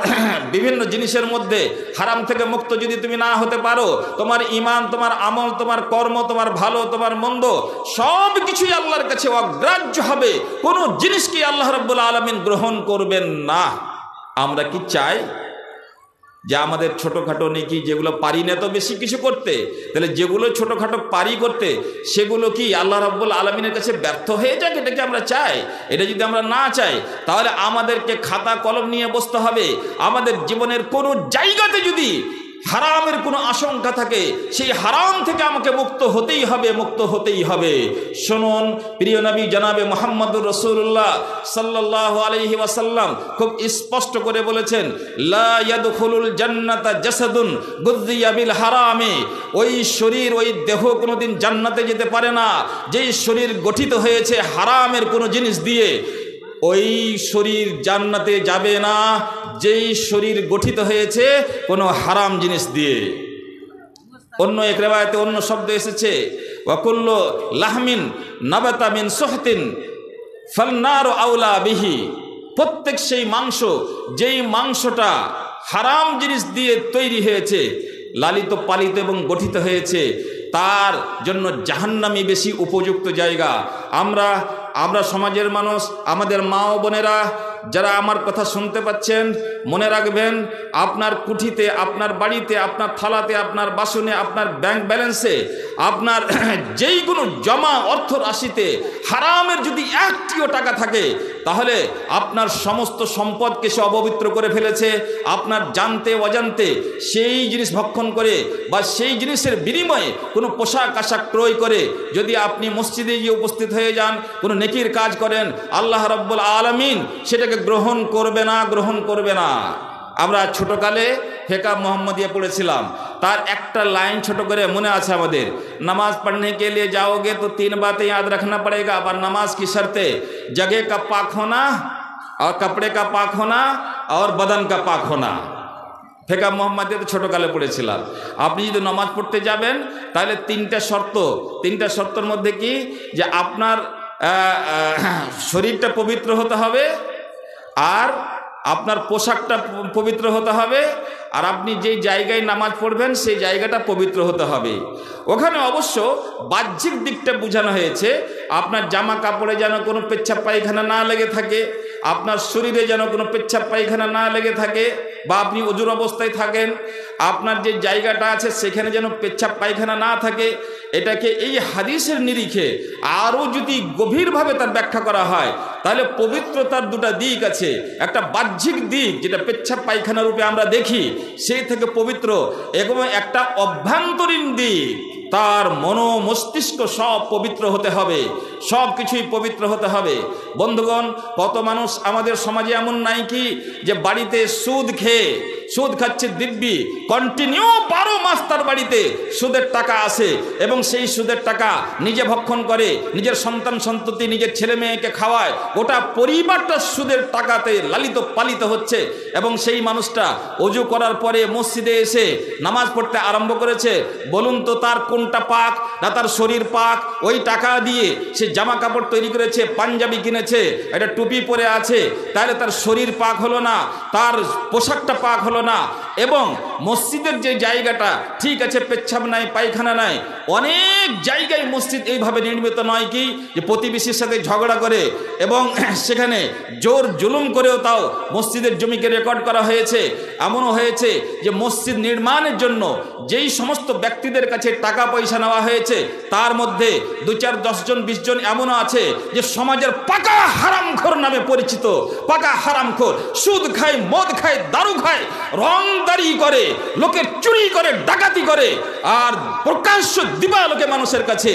বিভিন্ন জিনিসের মধ্যে হারাম থেকে মুক্ত যদি তুমি না হতে পারো, তোমার ঈমান, তোমার আমল, তোমার কর্ম, তোমার ভালো, তোমার মন্দ সব কিছুই আল্লাহর কাছে অগ্রাহ্য হবে। কোনো জিনিসকে আল্লাহ রাব্বুল আলামিন গ্রহণ করবেন না। আমরা কি চাই যে আমাদের ছোটোখাটো নেকি যেগুলো পারি না তো বেশি কিছু করতে, তাহলে যেগুলো ছোটোখাটো পারি করতে সেগুলো কি আল্লাহ রাব্বুল আলামিনের কাছে ব্যর্থ হয়ে যাক? এটা কি আমরা চাই? এটা যদি আমরা না চাই, তাহলে আমাদেরকে খাতা কলম নিয়ে বসতে হবে। আমাদের জীবনের কোনো জায়গাতে যদি হারামের কোনো আশঙ্কা থাকে, সেই হারাম থেকে আমাকে মুক্ত হতেই হবে, মুক্ত হতেই হবে। শুনুন, প্রিয় নবী জনাবে মুহাম্মদুর রাসূলুল্লাহ সাল্লাল্লাহু আলাইহি ওয়াসাল্লাম খুব স্পষ্ট করে বলেছেন, লা ইয়াদখুলুল জান্নাতা জাসাদুন গুযিয়া বিল হারামে, ওই শরীর, ওই দেহ কোনোদিন জান্নাতে যেতে পারে না যেই শরীর গঠিত হয়েছে হারামের কোনো জিনিস দিয়ে। ওই শরীর জান্নাতে যাবে না যেই শরীর গঠিত হয়েছে কোনো হারাম জিনিস দিয়ে। অন্য এক রিওয়ায়াতে অন্য শব্দ এসেছে, ওয়াকুল্লু লাহমিন নাবাতা মিন সুহতিন ফান্নারু আউলা বিহি, প্রত্যেক সেই মাংস যেই মাংসটা হারাম জিনিস দিয়ে তৈরি হয়েছে, লালিত পালিত এবং গঠিত হয়েছে, তার জন্য জাহান্নামই বেশি উপযুক্ত জায়গা। আমরা সমাজের মানুষ, আমাদের মা ও বোনেরা যারা আমার কথা শুনতে পাচ্ছেন, মনে রাখবেন, আপনার কুঠিতে, আপনার বাড়িতে, আপনার থালাতে, আপনার বাসনে, আপনার ব্যাংক ব্যালেন্সে, আপনার যেই কোনো জমা অর্থ রাশিতে হারামের যদি একটিও টাকা থাকে, তাহলে আপনার সমস্ত সম্পদকে সে অপবিত্র করে ফেলেছে। আপনার জানতে অজান্তে সেই জিনিস ভক্ষণ করে বা সেই জিনিসের বিনিময়ে কোনো পোশাক আশাক ক্রয় করে যদি আপনি মসজিদে গিয়ে উপস্থিত হয়ে যান, কোনো নেকির কাজ করেন, আল্লাহ রাব্বুল আলামিন সেটাকে গ্রহণ করবে না, গ্রহণ করবে না। আমরা ছোটকালে ফেকা মোহাম্মদিয়া পড়েছিলাম, তার একটা লাইন ছোট করে মনে আছে আমাদের, नमाज पढ़ने के लिए जाओगे तो 3 बातें याद रखना पड़ेगा। पर नमाज की शर्तें जगह का पाक होना और कपड़े का पाक होना और बदन का पाक होना। ফেকা মোহাম্মদিয়াতে ছোটকালে পড়েছিলাম। আপনি যদি নামাজ পড়তে যাবেন তাহলে 3টা শর্ত, 3টা শর্তের মধ্যে কি, যে আপনার শরীরটা পবিত্র হতে হবে, আর আপনার পোশাকটা পবিত্র হতে হবে, আর আপনি যেই জায়গায় নামাজ পড়বেন সেই জায়গাটা পবিত্র হতে হবে। ওখানে অবশ্য বাহ্যিক দিকটা বোঝানো হয়েছে, আপনার জামা কাপড়ে যেন কোনো পেচ্ছাপ পায়খানা না লেগে থাকে, আপনার শরীরে যেন কোনো পেচ্ছাপ পায়খানা না লেগে থাকে, বা আপনি অজুর অবস্থায় থাকেন, আপনার যে জায়গাটা আছে সেখানে যেন পেচ্ছাপ পায়খানা না থাকে। এটাকে এই হাদিসের নিরিখে আরও যদি গভীরভাবে তার ব্যাখ্যা করা হয়, তাহলে পবিত্রতার দুটা দিক আছে। একটা বাহ্যিক দিক যেটা পেচ্ছাপ পায়খানা রূপে আমরা দেখি, সেই থেকে পবিত্র, এবং একটা অভ্যন্তরীণ দিক, তার মস্তিষ্ক সব পবিত্র হতে হবে, সব কিছুই পবিত্র হতে হবে। বন্ধুগণ, কত মানুষ আমাদের সমাজে এমন নাই কি যে বাড়িতে সুদ খাচ্ছে দিব্যি, কন্টিনিউ 12 মাস তার বাড়িতে সুদের টাকা আসে, এবং সেই সুদের টাকা নিজে ভক্ষণ করে, নিজের সন্তান সন্ততি, নিজের ছেলে মেয়েকে খাওয়ায়, গোটা পরিবারটা সুদের টাকাতে লালিত পালিত হচ্ছে। এবং সেই মানুষটা অজু করার পরে মসজিদে এসে নামাজ পড়তে আরম্ভ করেছে। বলুন তো তার কোনটা পাক? না তার শরীর পাক। ওই টাকা দিয়ে সে জামা কাপড় তৈরি করেছে, পাঞ্জাবি কিনেছে, একটা টুপি পরে আছে, তাহলে তার শরীর পাক হলো না, তার পোশাকটা পাক হলো না। এবং মসজিদের যে জায়গাটা ঠিক আছে, পেচ্ছাপ নাই, পায়খানা নাই, অনেক জায়গায় মসজিদ এইভাবে নির্মিত নয় কি যে প্রতিবেশীর সাথে ঝগড়া করে এবং সেখানে জোর জুলুম করেও তাও মসজিদের জমিকে রেকর্ড করা হয়েছে। এমনও হয়েছে যে মসজিদ নির্মাণের জন্য যেই সমস্ত ব্যক্তিদের কাছে টাকা পয়সা নেওয়া হয়েছে, তার মধ্যে 2, 4, 10 জন 20 জন এমনও আছে যে সমাজের পাকা হারামখোর নামে পরিচিত, পাকা হারামখোর, সুদ খায়, মদ খায়, দারু খায়, রংদারি করে, লোকের চুরি করে, ডাকাতি করে, আর প্রকাশ্য দিবালোকে মানুষের কাছে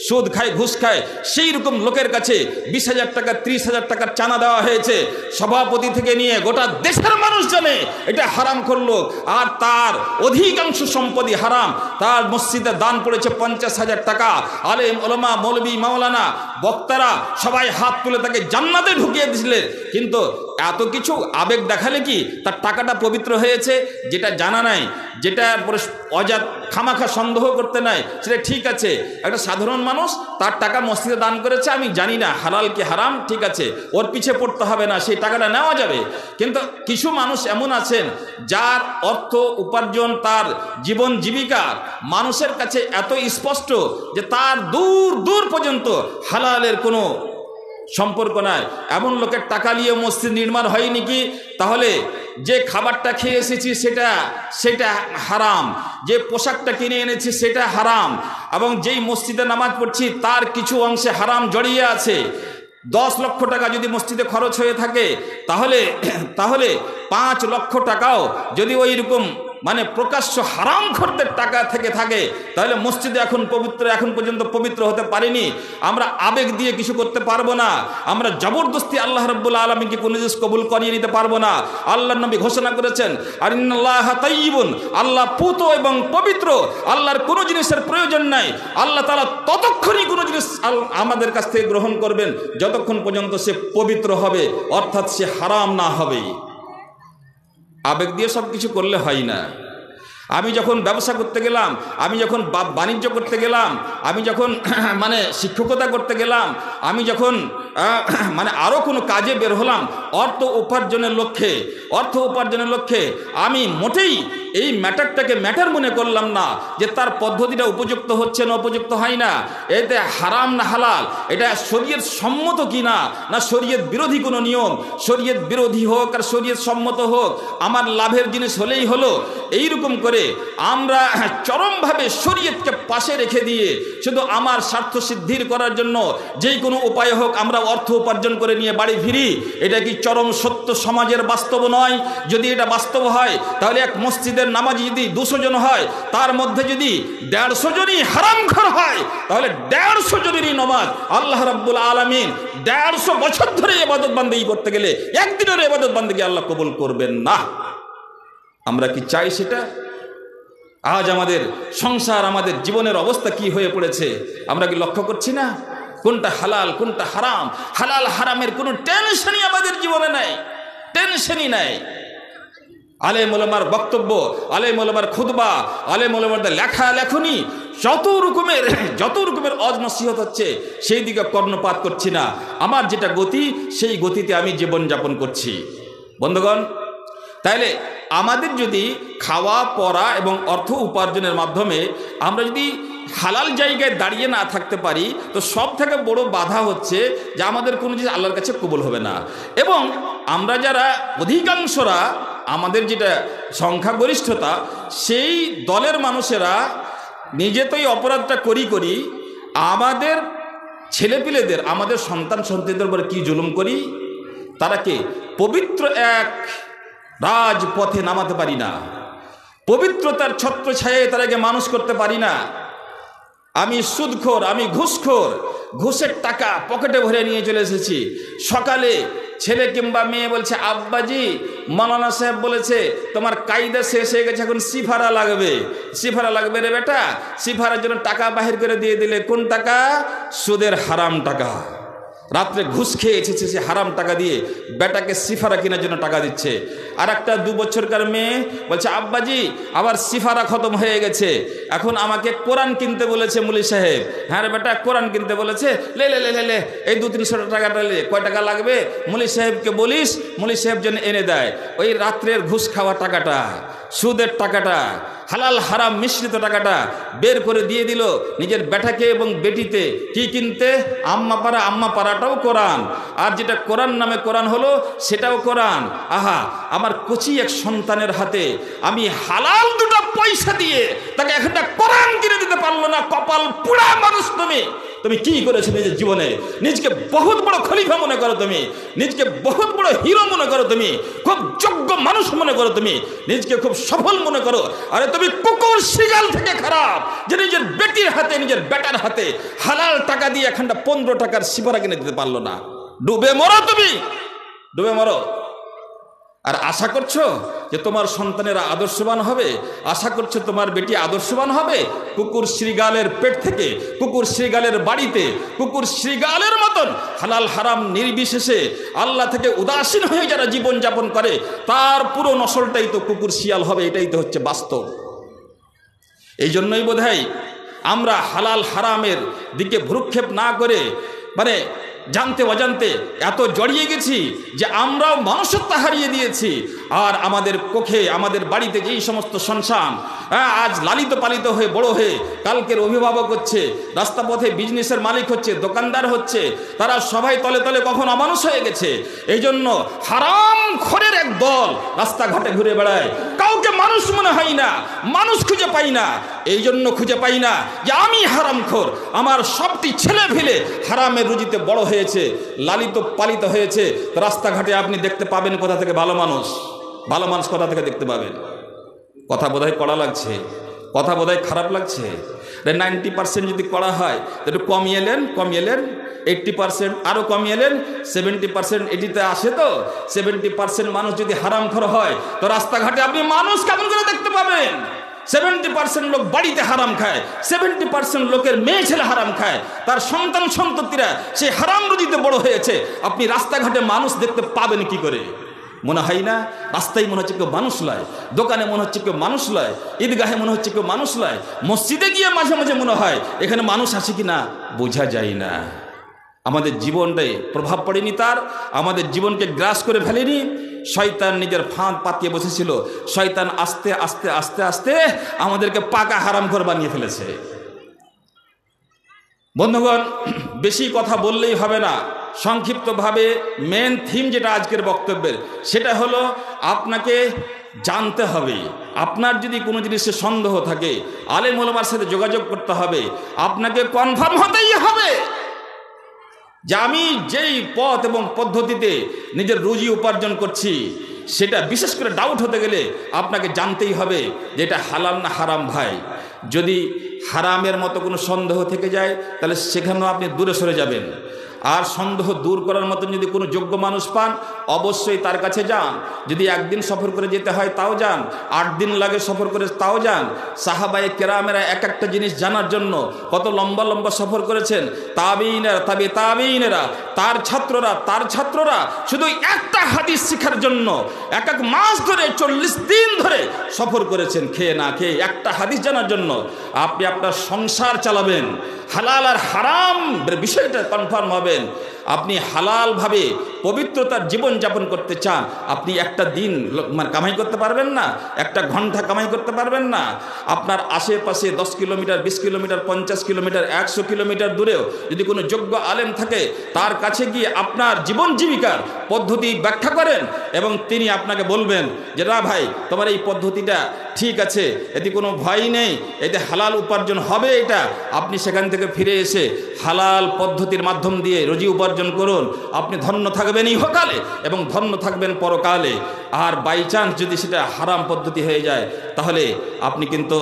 সুদ খায়, ঘুষ খায়। সেই রকম লোকের কাছে 20,000 টাকা, 30,000 টাকার চাঁদা দেওয়া হয়েছে। সভাপতি থেকে নিয়ে গোটা দেশের মানুষ জানে এটা হারামখোর লোক, আর তার অধিকাংশ সম্পত্তি হারাম। তার মসজিদে দান পড়েছে 50,000 টাকা। আলেম ওলামা, মৌলবী, মাওলানা, বক্তারা সবাই হাত তুলে তাকে জান্নাতে ঢুকিয়ে দিয়েছিলেন। কিন্তু এত কিছু আবেগ দেখালে কি তার টাকাটা পবিত্র হয়েছে? যেটা জানা নাই, যেটা খামাখা সন্দেহ করতে নাই, সেটা ঠিক আছে। একটা সাধারণ মানুষ তার টাকা মসজিদে দান করেছে, আমি জানি না হালাল কি হারাম, ঠিক আছে, ওর পিছে পড়তে হবে না, সেই টাকাটা নেওয়া যাবে। কিন্তু কিছু মানুষ এমন আছেন যার অর্থ উপার্জন, তার জীবন জীবিকা মানুষের কাছে এত স্পষ্ট যে তার দূর দূর পর্যন্ত হালালের কোনো সম্পর্ক নাই। এমন লোকের টাকা নিয়ে মসজিদ নির্মাণ হয়নি কি? তাহলে যে খাবারটা খেয়ে এসেছি সেটা হারাম, যে পোশাকটা কিনে এনেছি সেটা হারাম, এবং যেই মসজিদে নামাজ পড়ছি তার কিছু অংশে হারাম জড়িয়ে আছে। 10 লক্ষ টাকা যদি মসজিদে খরচ হয়ে থাকে, তাহলে 5 লক্ষ টাকাও যদি ওই রকম প্রকাশ্য হারামখোরদের টাকা থেকে থাকে, তাহলে মসজিদে এখন পর্যন্ত পবিত্র হতে পারেনি। আমরা আবেগ দিয়ে কিছু করতে পারবো না, আমরা জবরদস্তি আল্লাহ রাব্বুল আলামিনকে কোনো জিনিস কবুল করিয়ে নিতে পারবো না। আল্লাহর নবী ঘোষণা করেছেন, আর ইন্নাল্লাহা তাইয়্যিবুন, আল্লাহ পুত এবং পবিত্র, আল্লাহর কোনো জিনিসের প্রয়োজন নাই। আল্লাহ তাআলা ততক্ষণই কোনো জিনিস আমাদের কাছ থেকে গ্রহণ করবেন যতক্ষণ পর্যন্ত সে পবিত্র হবে, অর্থাৎ সে হারাম না হবে। আবেগ দিয়ে সব কিছু করলে হয় না। আমি যখন ব্যবসা করতে গেলাম, আমি যখন বাণিজ্য করতে গেলাম, আমি যখন শিক্ষকতা করতে গেলাম, আমি যখন আরও কোনো কাজে বের হলাম অর্থ উপার্জনের লক্ষ্যে, আমি মোটেই এই ম্যাটারটাকে ম্যাটার মনে করলাম না যে তার পদ্ধতিটা উপযুক্ত হচ্ছে না, উপযুক্ত হয় না, এতে হারাম না হালাল, এটা শরীয়ত সম্মত কি না, না শরীয়ত বিরোধী কোনো নিয়ম, শরীয়ত বিরোধী হোক আর শরীয়ত সম্মত হোক, আমার লাভের জিনিস হলেই হলো। এইরকম করে আমরা চরমভাবে শরীয়তকে পাশে রেখে দিয়ে শুধু আমার স্বার্থ সিদ্ধির করার জন্য যেই কোনো উপায় হোক আমরা অর্থ উপার্জন করে নিয়ে বাড়ি ফিরি। এটা কি চরম সত্য সমাজের বাস্তব নয়? যদি এটা বাস্তব হয়, তাহলে এক মসজিদের নামাজি যদি 200 জন হয়, তার মধ্যে যদি 150 জনই হারামখোর হয়, তাহলে 150 জনেরই নামাজ আল্লাহ রাব্বুল আলামিন 150 বছর ধরে ইবাদত বান্দেগি করতে গেলে একদিনের ইবাদত বান্দেগি আল্লাহ কবুল করবেন না। আমরা কি চাই সেটা? আজ আমাদের সংসার, আমাদের জীবনের অবস্থা কি হয়ে পড়েছে আমরা কি লক্ষ্য করছি না? কোনটা হালাল, কোনটা হারাম, হালাল হারামের কোনো টেনশনই আমাদের জীবনে নাই, টেনশনই নাই। আলেম ওলামার বক্তব্য, আলেম ওলামার খুতবা, আলেম ওলামাদের লেখনি, যত রকমের অজ নসিহত হচ্ছে, সেই দিকে কর্ণপাত করছি না। আমার যেটা গতি, সেই গতিতে আমি জীবনযাপন করছি। বন্ধুগণ, তাইলে আমাদের যদি খাওয়া পরা এবং অর্থ উপার্জনের মাধ্যমে আমরা যদি হালাল জায়গায় দাঁড়িয়ে না থাকতে পারি, তো সব থেকে বড় বাধা হচ্ছে যে আমাদের কোনো জিনিস আল্লাহর কাছে কবুল হবে না। এবং আমরা যারা অধিকাংশরা, আমাদের যেটা সংখ্যাগরিষ্ঠতা, সেই দলের মানুষেরা নিজে তো এই অপরাধটা করি আমাদের ছেলেপিলেদের, আমাদের সন্তান সন্ততিদের উপরে কি জুলুম করি। তারাকে পবিত্র এক রাজপথে নামাতে পারি না, পবিত্রতার ছত্র ছায়ায় তারাকে মানুষ করতে পারি না। আমি সুদখোর, আমি ঘুষখোর, ঘুষের টাকা পকেটে ভরে নিয়ে চলে এসেছি। সকালে ছেলে কিংবা মেয়ে বলছে, আব্বাজি মাওলানা সাহেব বলেছে তোমার কায়দা শেষ হয়ে গেছে, এখন সিফারা লাগবে। সিফারা লাগবে রে বেটা, সিফারার জন্য টাকা বাহির করে দিয়ে দিলে। কোন টাকা? সুদের হারাম টাকা। রাত্রে ঘুষ খেয়ে এসেছে সে হারাম টাকা দিয়ে বেটাকে সিফারা কেনার জন্য টাকা দিচ্ছে। আর একটা 2 বছরকার মেয়ে বলছে, আব্বাজি আবার সিফারা খতম হয়ে গেছে, এখন আমাকে কোরআন কিনতে বলেছে মুলি সাহেব। হ্যাঁ রে বেটা, কোরআন কিনতে বলেছে, লে লে লে লে লে এই 200-300 টাকাটা লে। কয় টাকা লাগবে? মুলি সাহেবকে বলিস, মুলি সাহেব যেন এনে দেয়। ওই রাত্রের ঘুষ খাওয়া টাকাটা, সুদের টাকাটা, হালাল হারাম মিশ্রিত টাকাটা বের করে দিয়ে দিল নিজের বেটাকে এবং বেটিতে। কি কিনতে? আম্মা পাড়াটাও কোরআন, আর যেটা কোরআন নামে কোরআন হলো সেটাও কোরআন। আহা, আমার কচি এক সন্তানের হাতে আমি হালাল 2টা পয়সা দিয়ে তাকে একটা কোরআন কিনে দিতে পারলো না। কপাল পোড়া মানুষ তুমি। তুমি কি করেছো নিজের জীবনে? নিজকে বহুত বড় খলিফা মনে করো তুমি, নিজকে বহুত বড় হিরো মনে করো তুমি, খুব যোগ্য মানুষ মনে করো তুমি, নিজকে খুব সফল মনে করো। আরে তুমি কুকুর শিগাল থেকে খারাপ যে নিজের বেটির হাতে, নিজের বেটার হাতে হালাল টাকা দিয়ে এখানটা 15 টাকার সিফারা কিনে দিতে পারলো না। ডুবে মরো তুমি, ডুবে মরো। আর আশা করছো যে তোমার সন্তানেরা আদর্শবান হবে, আশা করছো তোমার বেটি আদর্শবান হবে? কুকুর শ্রীগালের পেট থেকে, কুকুর শ্রীগালের বাড়িতে, কুকুর শ্রীগালের মতন হালাল হারাম নির্বিশেষে আল্লাহ থেকে উদাসীন হয়ে যারা জীবন যাপন করে, তার পুরো নসলটাই তো কুকুর শিয়াল হবে। এটাই তো হচ্ছে বাস্তব। এই জন্যই বোধহয় আমরা হালাল হারামের দিকে ভ্রুক্ষেপ না করে, মানে জানতে অজান্তে এত জড়িয়ে গেছি যে আমরাও মানুষত্ব হারিয়ে দিয়েছি। আর আমাদের কোখে, আমাদের বাড়িতে যেই সমস্ত সন্তান আজ লালিত পালিত হয়ে বড় হয়ে কালকের অভিভাবক হচ্ছে, রাস্তা পথে বিজনেসের মালিক হচ্ছে, দোকানদার হচ্ছে, তারা সবাই তলে তলে কখন অমানুষ হয়ে গেছে। এই জন্য হারাম খোরের এক দল রাস্তাঘাটে ঘুরে বেড়ায়, কাউকে মানুষ মনে হয় না, মানুষ খুঁজে পাই না। এই জন্য খুঁজে পাই না যে আমি হারামখোর, আমার সবটি ছেলে ফেলে হারামের রুজিতে বড় হয়েছে, লালিত পালিত হয়েছে। রাস্তাঘাটে আপনি দেখতে পাবেন কোথা থেকে ভালো মানুষ, ভালো মানুষ কোথা থেকে দেখতে পাবেন? কথা বোধহয় কড়া লাগছে, কথা বোধহয় খারাপ লাগছে। 90% যদি কড়া হয় তো একটু কমিয়ে এলেন, 80% আরও কমিয়ে এলেন, 70% এটিতে আসে। তো 70% মানুষ যদি হারামখোর হয় তো রাস্তাঘাটে আপনি মানুষ কেমন করে দেখতে পাবেন? 70% লোক বাড়িতে হারাম খায়, 70% লোকের মেয়ে ছেলে হারাম খায়, তার সন্তান সন্ততিরা সেই হারাম রুজিতে বড় হয়েছে। আপনি রাস্তাঘাটে মানুষ দেখতে পাবেন কি করে? মনে হয় না? রাস্তায় মনে হচ্ছে কেউ মানুষ লয়, দোকানে মনে হচ্ছে কেউ মানুষ লয়, ঈদগাহে মনে হচ্ছে কেউ মানুষ লয়, মসজিদে গিয়ে মাঝে মাঝে মনে হয় এখানে মানুষ আসে কি না বোঝা যায় না। আমাদের জীবনটাই প্রভাব পড়েনি তার, আমাদের জীবনকে গ্রাস করে ফেলেনি। শয়তান নিজের ফাঁদ পাতিয়ে বসেছিল, শয়তান আস্তে আস্তে আস্তে আস্তে আমাদেরকে পাকা হারামখোর বানিয়ে ফেলেছে। বন্ধুগণ, বেশি কথা বললেই হবে না, সংক্ষিপ্তভাবে মেন থিম যেটা আজকের বক্তব্যের সেটা হলো আপনাকে জানতে হবে। আপনার যদি কোনো জিনিসে সন্দেহ থাকে আলেম ওলামার সাথে যোগাযোগ করতে হবে, আপনাকে কনফার্ম হতেই হবে যে আমি যেই পথ এবং পদ্ধতিতে নিজের রুজি উপার্জন করছি সেটা বিশেষ করে ডাউট হতে গেলে আপনাকে জানতেই হবে যে এটা হালাল না হারাম। ভাই, যদি হারামের মতো কোনো সন্দেহ থেকে যায় তাহলে সেখানেও আপনি দূরে সরে যাবেন। আর সন্দেহ দূর করার মতন যদি কোনো যোগ্য মানুষ পান অবশ্যই তার কাছে যান। যদি একদিন সফর করে যেতে হয় তাও যান, 8 দিন লাগে সফর করে তাও যান। সাহাবায়ে কেরামেরা এক একটা জিনিস জানার জন্য কত লম্বা লম্বা সফর করেছেন। তাবিঈনেরা, তাবিঈনেরা, তার ছাত্ররা শুধু একটা হাদিস শেখার জন্য এক মাস ধরে 40 দিন ধরে সফর করেছেন, খেয়ে না খেয়ে একটা হাদিস জানার জন্য। আপনি আপনার সংসার চালাবেন, হালাল আর হারাম বিষয়টা কনফার্ম হবেন। আপনি হালালভাবে পবিত্রতার জীবন যাপন করতে চান, আপনি একটা দিন মানে কামাই করতে পারবেন না, একটা ঘন্টা কামাই করতে পারবেন না। আপনার আশেপাশে 10 কিলোমিটার, 20 কিলোমিটার, 50 কিলোমিটার, 100 কিলোমিটার দূরেও যদি কোনো যোগ্য আলেম থাকে, তার কাছে গিয়ে আপনার জীবন জীবিকার পদ্ধতি ব্যাখ্যা করেন এবং তিনি আপনাকে বলবেন যে না ভাই, তোমার এই পদ্ধতিটা ঠিক আছে, এতে কোনো ভয় নেই, এতে হালাল উপার্জন হবে। এটা আপনি সেখান থেকে ফিরে এসে হালাল পদ্ধতির মাধ্যম দিয়ে রুজি উপার্জন করুন। আপনি ধন্য থাকবেন ইহকালে এবং ধন্য থাকবেন পরকালে। আর বাই চান্স যদি সেটা হারাম পদ্ধতি হয়ে যায়, তাহলে আপনি কিন্তু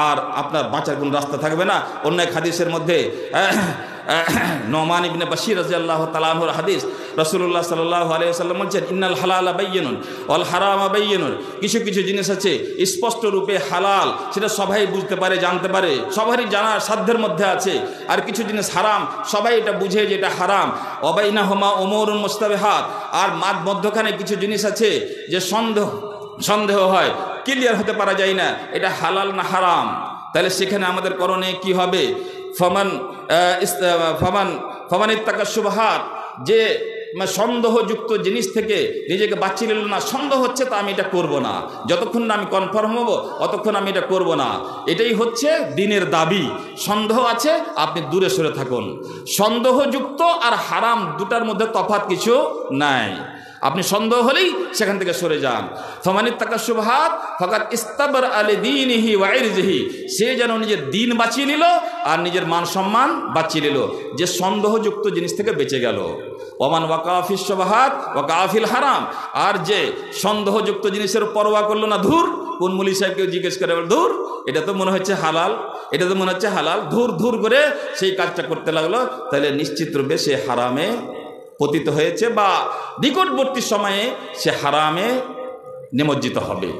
আর আপনার বাঁচার কোনো রাস্তা থাকবে না। অন্য এক হাদিসের মধ্যে নোমান ইবনে বাশির রাদিয়াল্লাহু তাআলা আনহুর হাদিস, রাসূলুল্লাহ সাল্লাল্লাহু আলাইহি ওয়াসাল্লাম বলেছেন, ইন্নাল হালালা বায়্যিনুন ওয়াল হারামা বায়্যিনুন। কিছু কিছু জিনিস আছে স্পষ্ট রূপে হালাল, সেটা সবাই বুঝতে পারে, জানতে পারে, সবারই জানার সাধ্যের মধ্যে আছে। আর কিছু জিনিস হারাম, সবাই এটা বুঝে যে এটা হারাম। ওয়া বাইনাহুমা উমুরুন মুস্তাবিহাত। আর মধ্যখানে কিছু জিনিস আছে যে সন্দেহ হয়, ক্লিয়ার হতে পারা যায় না এটা হালাল না হারাম। তাহলে সেখানে আমাদের করণে কি হবে? ফমান ইত্তাকা শুবহাত, যে সন্দেহযুক্ত জিনিস থেকে নিজেকে বাঁচিয়ে নিল না, সন্দেহ হচ্ছে তা আমি এটা করব না, যতক্ষণ না আমি কনফার্ম হব অতক্ষণ আমি এটা করব না। এটাই হচ্ছে দিনের দাবি। সন্দেহ আছে, আপনি দূরে সরে থাকুন। সন্দেহযুক্ত আর হারাম দুটার মধ্যে তফাৎ কিছু নাই। আপনি সন্দেহ হলেই সেখান থেকে সরে যান। ফামানিত্তাকা শুবহাত ফাকাদ ইস্তাবরা লিদীনিহি ওয়া ইরজিহি। সে যেন নিজের দিন বাঁচিয়ে নিল আর নিজের মান সম্মান বাঁচিয়ে নিল, যে সন্দেহযুক্ত জিনিস থেকে বেঁচে গেল। ওমান ওয়াকা ফিশ শুবহাত ওয়াকা ফিল হারাম। আর যে সন্দেহযুক্ত জিনিসের পরোয়া করলো না, ধুর, কোন মুলি সাহেবকে জিজ্ঞেস করে, ধুর এটা তো মনে হচ্ছে হালাল, এটা তো মনে হচ্ছে হালাল, ধুর ধুর করে সেই কাজটা করতে লাগলো, তাহলে নিশ্চিত রূপে সে হারামে পতিত হয়েছে বা নিকটবর্তী সময়ে সে হারামে নিমজ্জিত হবে।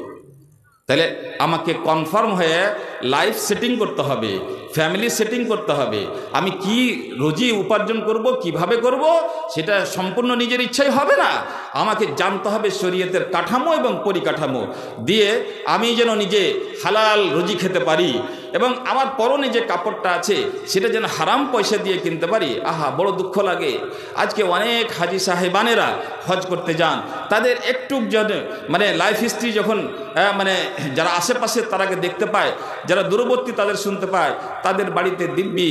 তাহলে আমাকে কনফার্ম হয়ে লাইফ সেটিং করতে হবে, ফ্যামিলি সেটিং করতে হবে। আমি কি রুজি উপার্জন করব, কিভাবে করব, সেটা সম্পূর্ণ নিজের ইচ্ছাই হবে না। আমাকে জানতে হবে শরীয়তের কাঠামো এবং পরিকাঠামো দিয়ে আমি যেন নিজে হালাল রুজি খেতে পারি এবং আমার পরনে যে কাপড়টা আছে সেটা যেন হারাম পয়সা দিয়ে কিনতে পারি। আহা, বড় দুঃখ লাগে। আজকে অনেক হাজি সাহেবানেরা হজ করতে যান, তাদের একটু মানে লাইফ হিস্ট্রি যখন মানে যারা আশেপাশে তারাকে দেখতে পায়, যারা দূরবর্তী তাদের শুনতে পায়, তাদের বাড়িতে দিব্যি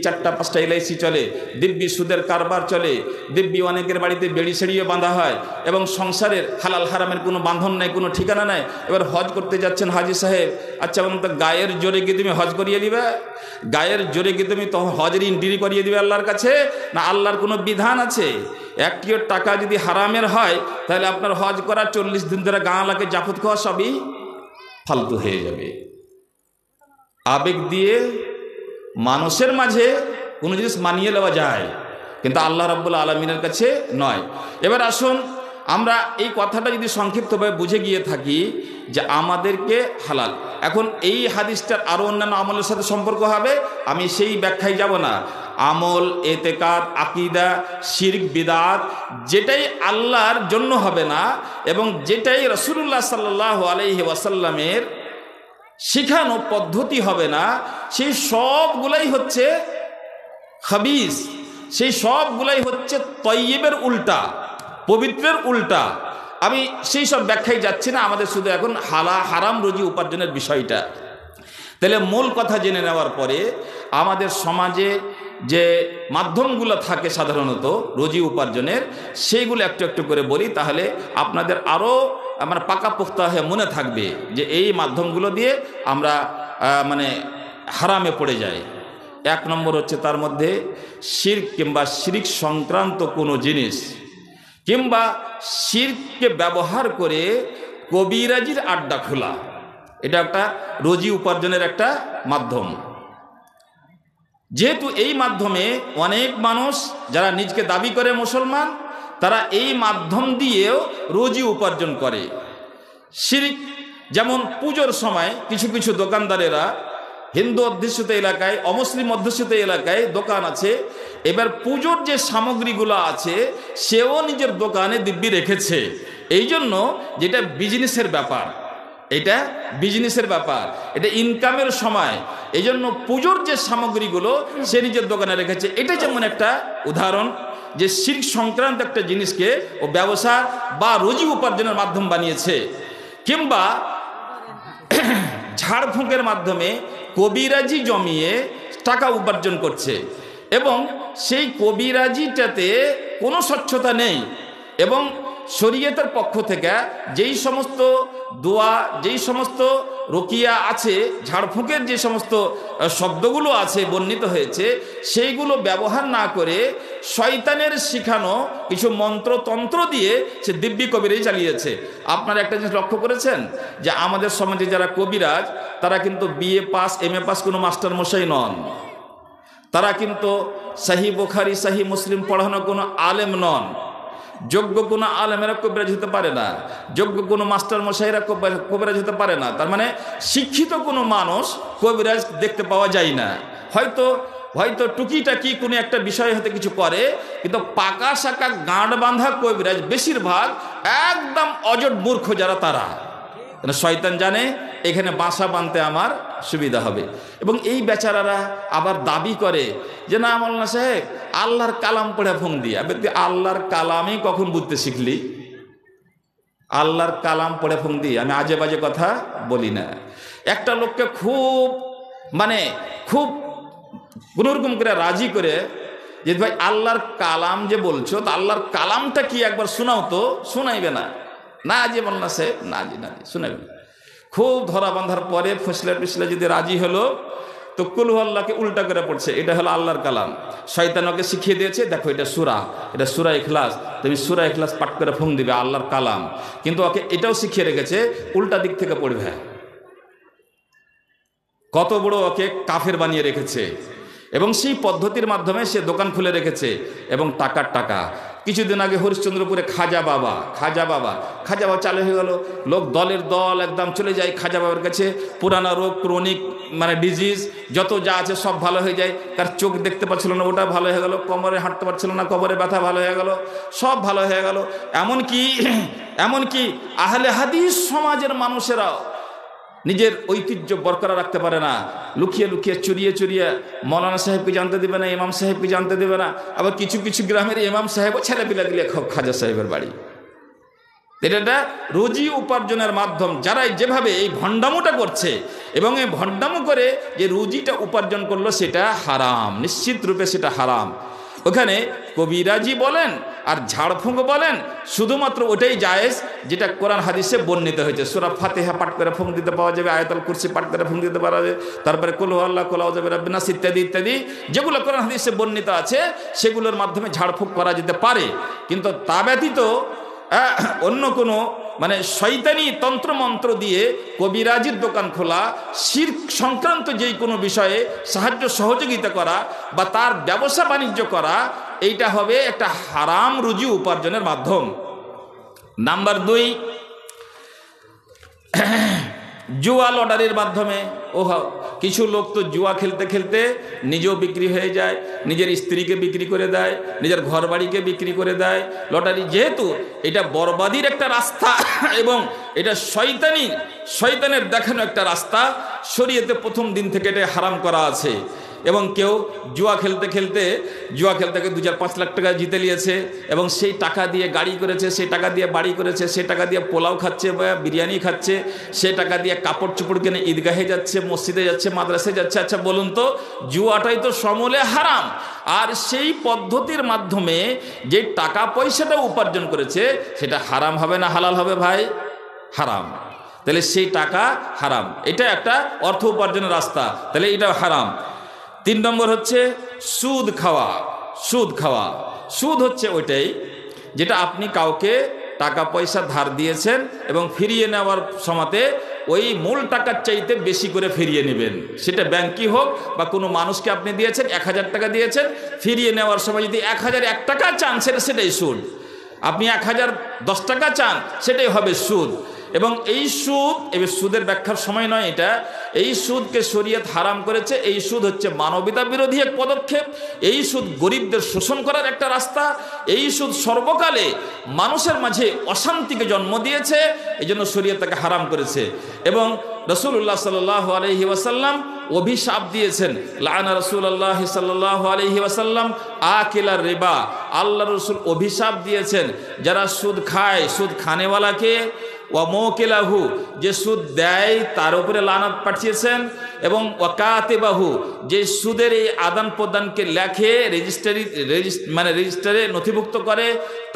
4-5টা এলআইসি চলে, দিব্যি সুদের কারবার চলে, দিব্যি অনেকের বাড়িতে বেড়ি সেড়িয়ে বাঁধা হয় এবং সংসারের হালাল হারামের কোনো বাঁধন নাই, কোনো ঠিকানা নাই। এবার হজ করতে যাচ্ছেন হাজি সাহেব, আচ্ছা বলুন তো, গায়ের জোরে কি তুমি হজ করিয়ে দিবে? গায়ের জোরে কি তুমি তখন হজের ইন্ট্রি করিয়ে দিবে আল্লাহর কাছে? না আল্লাহর কোনো বিধান আছে? একটিও টাকা যদি হারামের হয় তাহলে আপনার হজ করা 40 দিন ধরে গাঁলাকে জাফত খাওয়া সবই ফালতু হয়ে যাবে। আবেগ দিয়ে মানুষের মাঝে কোনো জিনিস মানিয়ে নেওয়া যায়, কিন্তু আল্লাহ রাব্বুল আলামিনের কাছে নয়। এবার আসুন আমরা এই কথাটা যদি সংক্ষিপ্তভাবে বুঝে গিয়ে থাকি যে আমাদেরকে হালাল, এখন এই হাদিসটার আরও অন্যান্য আমলের সাথে সম্পর্ক হবে, আমি সেই ব্যাখ্যায় যাব না। আমল, এতেকাদ, আকিদা, শিরক, বিদআত যেটাই আল্লাহর জন্য হবে না এবং যেটাই রাসূলুল্লাহ সাল্লাল্লাহু আলাইহি ওয়াসাল্লামের শিখানো পদ্ধতি হবে না, সেই সবগুলাই হচ্ছে খাবিস, সেই সবগুলাই হচ্ছে তয়্যিবের উল্টা, পবিত্রের উল্টা। আমি সেই সব ব্যাখ্যায় যাচ্ছি না, আমাদের শুধু এখন হারাম রুজি উপার্জনের বিষয়টা। তাহলে মূল কথা জেনে নেওয়ার পরে আমাদের সমাজে যে মাধ্যমগুলো থাকে সাধারণত রুজি উপার্জনের, সেইগুলো একটু একটু করে বলি, তাহলে আপনাদের আরও আমার পাকাপোক্ত হয়ে মনে থাকবে যে এই মাধ্যমগুলো দিয়ে আমরা মানে হারামে পড়ে যাই। 1 নম্বর হচ্ছে তার মধ্যে শিরক কিংবা শিরক সংক্রান্ত কোনো জিনিস কিংবা শিরককে ব্যবহার করে কবিরাজির আড্ডা খোলা, এটা একটা রুজি উপার্জনের একটা মাধ্যম। যেহেতু এই মাধ্যমে অনেক মানুষ যারা নিজকে দাবি করে মুসলমান, তারা এই মাধ্যম দিয়েও রুজি উপার্জন করে। শিরক যেমন পুজোর সময় কিছু কিছু দোকানদারেরা হিন্দু অধ্যুষিত এলাকায়, অমুসলিম অধ্যুষিত এলাকায় দোকান আছে, এবার পুজোর যে সামগ্রীগুলো আছে সেও নিজের দোকানে দিব্যি রেখেছে। এই জন্য যেটা বিজনেসের ব্যাপার, এটা বিজনেসের ব্যাপার, এটা ইনকামের সময়, এই জন্য পুজোর যে সামগ্রীগুলো সে নিজের দোকানে রেখেছে। এটা যেমন একটা উদাহরণ যে শিরক সংক্রান্ত একটা জিনিসকে ও ব্যবসা বা রুজি উপার্জনের মাধ্যম বানিয়েছে, কিংবা ঝাড়ফুঁকের মাধ্যমে কবিরাজি জমিয়ে টাকা উপার্জন করছে এবং সেই কবিরাজিটাতে কোনো স্বচ্ছতা নেই, এবং শরীয়তের পক্ষ থেকে যেই সমস্ত দোয়া, যেই সমস্ত রকিয়া আছে, ঝাড়ফুঁকের যে সমস্ত শব্দগুলো আছে বর্ণিত হয়েছে, সেইগুলো ব্যবহার না করে শয়তানের শিখানো কিছু মন্ত্রতন্ত্র দিয়ে সে দিব্যি কবিরাজি চালিয়েছে। আপনারা একটা জিনিস লক্ষ্য করেছেন যে আমাদের সমাজে যারা কবিরাজ তারা কিন্তু বিএ পাস, এমএ পাস কোনো মাস্টার মশাই নন, তারা কিন্তু সহি বুখারী, সহি মুসলিম পড়ানো কোনো আলেম নন। যোগ্য কোনো আলেমেরা কবিরাজ হতে পারে না, যোগ্য কোনো মাস্টার মশাইরা কবিরাজ হতে পারে না। তার মানে শিক্ষিত কোনো মানুষ কবিরাজ দেখতে পাওয়া যায় না। হয়তো টুকিটাকি কোনো একটা বিষয় হতে কিছু করে, কিন্তু পাকা সাকা গাঁট বাঁধা কবিরাজ বেশিরভাগ একদম অজট মূর্খ যারা, তারা শয়তান জানে এখানে বাসা বাঁধতে আমার সুবিধা হবে। এবং এই বেচারারা আবার দাবি করে যে না মাওলানা সাহেব আল্লাহর কালাম পড়ে ফোন দিয়া, তুই আল্লাহর কালামই কখন বুঝতে শিখলি? আল্লাহর কালাম পড়ে ফোন দিয়ে আমি আজে বাজে কথা বলি না। একটা লোককে খুব কোনোরকম করে রাজি করে যে ভাই আল্লাহর কালাম যে বলছো, তো আল্লাহর কালামটা কি একবার শোনাও তো, শোনাইবে না। না যে মাওলানা সাহেব না জি শোনাইবে না। খুব ধরা বাঁধার পরে ফসলে যদি রাজি হলো, তো কুল হু আল্লাহকে উল্টা করে পড়ছে, এটা হলো আল্লাহর কালাম। শয়তান ওকে শিখিয়ে দিয়েছে, দেখো এটা সূরা ইখলাস, তুমি সূরা ইখলাস পাঠ করে ফোন দিবে, আল্লাহর কালাম। কিন্তু ওকে এটাও শিখিয়ে রেখেছে উল্টা দিক থেকে পড়বে। কত বড় ওকে কাফের বানিয়ে রেখেছে। এবং সেই পদ্ধতির মাধ্যমে সে দোকান খুলে রেখেছে এবং টাকা। কিছুদিন আগে হরিশ্চন্দ্রপুরে খাজা বাবা চালু হয়ে গেল। লোক দলের দল একদম চলে যায় খাজা বাবার কাছে। পুরানো রোগ, ক্রনিক ডিজিজ যত যা আছে সব ভালো হয়ে যায়। তার চোখ দেখতে পাচ্ছিল না, ওটা ভালো হয়ে গেল। কোমরে হাঁটতে পারছিল না, কোমরে ব্যথা ভালো হয়ে গেল, সব ভালো হয়ে গেল। এমনকি আহলে হাদিস সমাজের মানুষেরাও নিজের ঐতিহ্য বরকরার রাখতে পারে না, লুকিয়ে চুরিয়ে মৌলানা সাহেবকে জানতে দেবে না, ইমাম সাহেবকে জানতে দেবে না। আবার কিছু গ্রামের ইমাম সাহেবও ছেলেপিলা দিলে খাজা সাহেবের বাড়ি। এটা রুজি উপার্জনের মাধ্যম। যারা যেভাবে এই ভণ্ডামোটা করছে এবং এই ভণ্ডামো করে যে রুজিটা উপার্জন করলো, সেটা হারাম, নিশ্চিত রূপে সেটা হারাম। ওখানে কবিরাজি বলেন আর ঝাড়ফুঁক বলেন, শুধুমাত্র ওটাই জায়েজ যেটা কোরআন হাদিসে বর্ণিত হয়েছে। সূরা ফাতিহা পাঠ করে ফুঁক দিতে পাওয়া যাবে, আয়াতুল কুরসি পাঠ করে ফুঁক দিতে পাওয়া যাবে, তারপরে কুল হু আল্লাহ, কুল আউযু বিরাব্বিন নাস ইত্যাদি যেগুলো কোরআন হাদিসে বর্ণিত আছে, সেগুলোর মাধ্যমে ঝাড়ফুঁক করা যেতে পারে। কিন্তু তা ব্যতীত অন্য কোনো শয়তানি তন্ত্রমন্ত্র দিয়ে কবিরাজির দোকান খোলা, শিরক সংক্রান্ত যেই কোনো বিষয়ে সাহায্য সহযোগিতা করা বা তার ব্যবসা বাণিজ্য করা, এইটা হবে একটা হারাম রুজি উপার্জনের মাধ্যম। নাম্বার 2, জুয়া লটারির মাধ্যমে। কিছু লোক তো জুয়া খেলতে নিজেও বিক্রি হয়ে যায়, নিজের স্ত্রীকে বিক্রি করে দেয়, নিজের ঘরবাড়িকে বিক্রি করে দেয়। লটারি যেহেতু এটা বরবাদির একটা রাস্তা এবং এটা শয়তানের দেখানো একটা রাস্তা, শরীয়তে প্রথম দিন থেকে এটা হারাম করা আছে। এবং কেউ জুয়া খেলতে 2-4-5 লাখ টাকা জিতে নিয়েছে এবং সেই টাকা দিয়ে গাড়ি করেছে, সেই টাকা দিয়ে বাড়ি করেছে, সেই টাকা দিয়ে পোলাও খাচ্ছে বা বিরিয়ানি খাচ্ছে, সেই টাকা দিয়ে কাপড় চোপড় কিনে ঈদগাহে যাচ্ছে, মসজিদে যাচ্ছে, মাদ্রাসায় যাচ্ছে। আচ্ছা বলুন তো, জুয়াটাই তো সমূলে হারাম। আর সেই পদ্ধতির মাধ্যমে যে টাকা পয়সাটা উপার্জন করেছে, সেটা হারাম হবে না হালাল হবে ভাই? হারাম। তাহলে সেই টাকা হারাম, এটা একটা অর্থ উপার্জনের রাস্তা, তাহলে এটা হারাম। 3 নম্বর হচ্ছে সুদ খাওয়া। সুদ হচ্ছে ওইটাই যেটা আপনি কাউকে টাকা পয়সা ধার দিয়েছেন এবং ফিরিয়ে নেওয়ার সময়তে ওই মূল টাকার চাইতে বেশি করে ফিরিয়ে নেবেন। সেটা ব্যাংকই হোক বা কোনো মানুষকে আপনি দিয়েছেন, 1000 টাকা দিয়েছেন, ফিরিয়ে নেওয়ার সময় যদি 1001 টাকা চান, সেটাই সুদ। আপনি 1010 টাকা চান, সেটাই হবে সুদ। এবং এই সুদের ব্যাখ্যার সময় নয় এটা, এই সুদকে শরীয়ত হারাম করেছে। এই সুদ হচ্ছে মানবতা বিরোধী এক পদক্ষেপ। এই সুদ গরিবদের শোষণ করার একটা রাস্তা। এই সুদ সর্বকালে মানুষের মাঝে অশান্তিকে জন্ম দিয়েছে, এই জন্য শরীয়ত তাকে হারাম করেছে। এবং রাসূলুল্লাহ সাল্লাল্লাহু আলাইহি ওয়াসাল্লাম অভিশাপ দিয়েছেন। লাআনা রাসূলুল্লাহ সাল্লাল্লাহু আলাইহি ওয়াসাল্লাম আকিলার রিবা, আল্লাহ রসুল অভিশাপ দিয়েছেন যারা সুদ খায়, সুদ খানেওয়ালাকে, ওয়া মুকিলাহু, যে সুদ দেয় তার উপরে লানত পাঠিয়েছেন, এবং ওয়া কাতিবাহু, যে সুদের এই আদান প্রদানকে লেখে রেজিস্টারে নথিভুক্ত করে,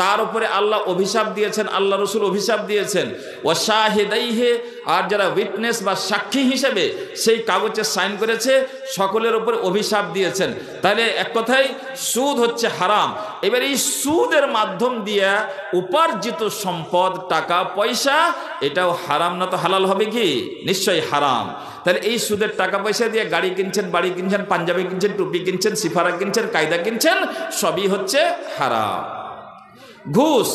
তার উপরে আল্লাহ অভিশাপ দিয়েছেন, আল্লাহ রসুল অভিশাপ দিয়েছেন। ওয়া শাহিদাইহি, আর যারা উইটনেস বা সাক্ষী হিসেবে সেই কাগজে সাইন করেছে সকলের উপরে অভিশাপ দিয়েছেন। তাহলে এক কথায় সুদ হচ্ছে হারাম। এবার এই সুদের মাধ্যম দিয়ে উপার্জিত সম্পদ, টাকা পয়সা, এটাও হারাম না তো হালাল হবে কি? নিশ্চয়ই হারাম। তাহলে এই সুদের টাকা পয়সা দিয়ে গাড়ি কিনছেন, বাড়ি কিনছেন, পাঞ্জাবি কিনছেন, টুপি কিনছেন, সিফারা কিনছেন, কায়দা কিনছেন, সবই হচ্ছে হারাম। ঘুষ,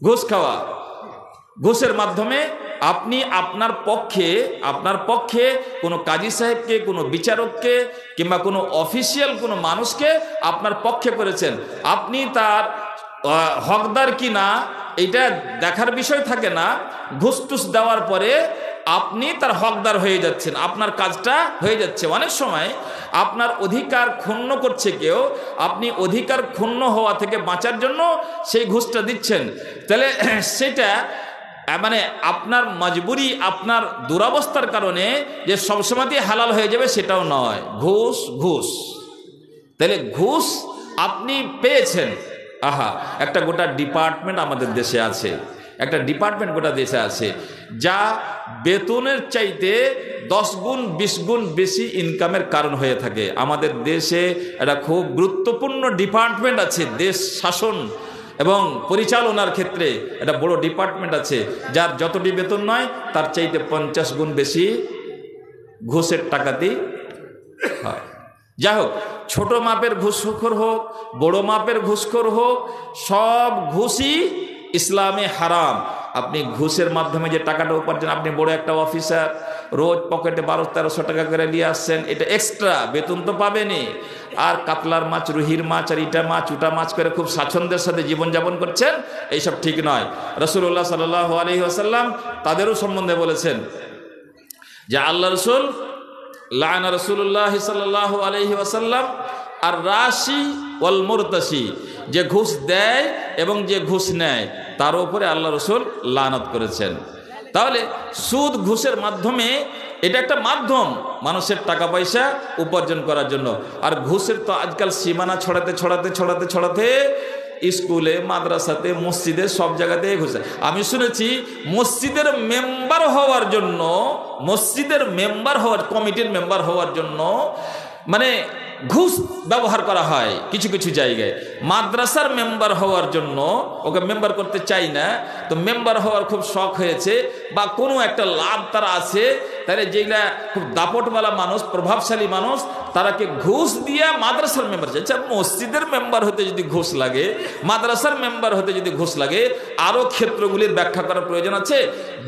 ঘুষ খাওয়া, ঘুষের মাধ্যমে আপনি আপনার পক্ষে কোনো কাজী সাহেবকে, কোনো বিচারককে কিংবা কোনো অফিসিয়াল কোনো মানুষকে আপনার পক্ষে করেছেন, আপনি তার হকদার কি না এটা দেখার বিষয় থাকে না। ঘুষ টুস দেওয়ার পরে আপনি তার হকদার হয়ে যাচ্ছেন, আপনার কাজটা হয়ে যাচ্ছে। অনেক সময় আপনার অধিকার ক্ষুণ্ণ করছে কেউ, আপনি অধিকার ক্ষুণ্ণ হওয়া থেকে বাঁচার জন্য সেই ঘুষটা দিচ্ছেন। তাহলে সেটা মানে আপনার মজবুরি, আপনার দুরবস্থার কারণে যে সবসময়তেই হালাল হয়ে যাবে সেটাও নয়। ঘুষ, ঘুষ। তাহলে ঘুষ আপনি পেয়েছেন, আহা, একটা গোটা ডিপার্টমেন্ট আমাদের দেশে আছে, একটা ডিপার্টমেন্ট গোটা দেশে আছে যা বেতনের চাইতে 10 গুণ 20 গুণ বেশি ইনকামের কারণ হয়ে থাকে। আমাদের দেশে একটা খুব গুরুত্বপূর্ণ ডিপার্টমেন্ট আছে, দেশ শাসন এবং পরিচালনার ক্ষেত্রে একটা বড় ডিপার্টমেন্ট আছে, যার যতটি বেতন নয় তার চাইতে 50 গুণ বেশি ঘুষের টাকাতেই হয়। যাই হোক, ছোট মাপের ঘুষখোর হোক, বড় মাপের ঘুষখোর হোক, সব ঘুষই ইসলামে হারাম। আপনি ঘুষের মাধ্যমে যে টাকাটা উপার্জন, আপনি বড় একটা অফিসার, রোজ পকেটে 1200-1300 টাকা করে নিয়ে আসছেন, এটা এক্সট্রা বেতন তো পাবেনই। আর কাতলার মাছ, রুহির মাছ, আর ইটা মাছ, উটা মাছ করে খুব স্বাচ্ছন্দ্যের সাথে জীবনযাপন করছেন, এইসব ঠিক নয়। রাসূলুল্লাহ সাল্লাল্লাহু আলাইহি ওয়াসাল্লাম তাদেরও সম্বন্ধে বলেছেন যে আল্লাহ রসুল, লাআনা রাসূলুল্লাহ সাল্লাল্লাহু আলাইহি ওয়াসাল্লাম আর রাশি ওয়াল মুরতাশি, যে ঘুষ দেয় এবং যে ঘুষ নেয় তার উপরে আল্লাহ রসুল লানত করেছেন। তাহলে সুদ ঘুষের মাধ্যমে এটা একটা মাধ্যম মানুষের টাকা পয়সা উপার্জন করার জন্য। আর ঘুষের তো আজকাল সীমানা ছড়াতে স্কুলে, মাদ্রাসাতে, মসজিদে, সব জায়গাতে ঘুষ। আমি শুনেছি মসজিদের মেম্বার হওয়ার জন্য, কমিটির মেম্বার হওয়ার জন্য মানে ঘুষ ব্যবহার করা হয় কিছু কিছু জায়গায়। মাদ্রাসার মেম্বার হওয়ার জন্য, ওকে মেম্বার করতে চাই না, তো মেম্বার হওয়ার খুব শখ হয়েছে বা কোনো একটা লাভ তারা আছে, তাহলে যেগুলা খুব দাপটওয়ালা মানুষ, প্রভাবশালী মানুষ, তারাকে ঘুষ দিয়ে মাদ্রাসার মেম্বার চাইছে। মসজিদের মেম্বার হতে যদি ঘুষ লাগে, মাদ্রাসার মেম্বার হতে যদি ঘুষ লাগে, আরও ক্ষেত্রগুলির ব্যাখ্যা করার প্রয়োজন আছে।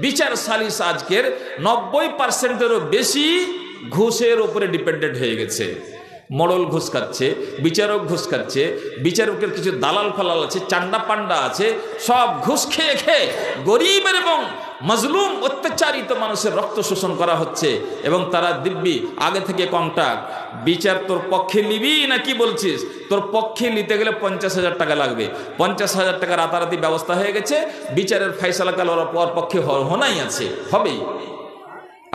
বিচার সালিস আজকের 90%-এরও বেশি ঘুষের উপরে ডিপেন্ডেন্ট হয়ে গেছে। মডল ঘুষ খাচ্ছে, বিচারক ঘুষ খাচ্ছে, বিচারকের কিছু দালাল ফালাল আছে, চান্ডা পান্ডা আছে, সব ঘুষ খেয়ে খেয়ে গরিবের এবং মজলুম অত্যাচারিত মানুষের রক্ত শোষণ করা হচ্ছে। এবং তারা দিব্যি আগে থেকে কন্ট্যাক্ট, বিচার তোর পক্ষে নিবি না কি বলছিস, তোর পক্ষে নিতে গেলে 50,000 টাকা লাগবে। 50,000 টাকা রাতারাতি ব্যবস্থা হয়ে গেছে, বিচারের ফয়সালা কাল ওরা পর পক্ষে হনাই আছে, হবেই।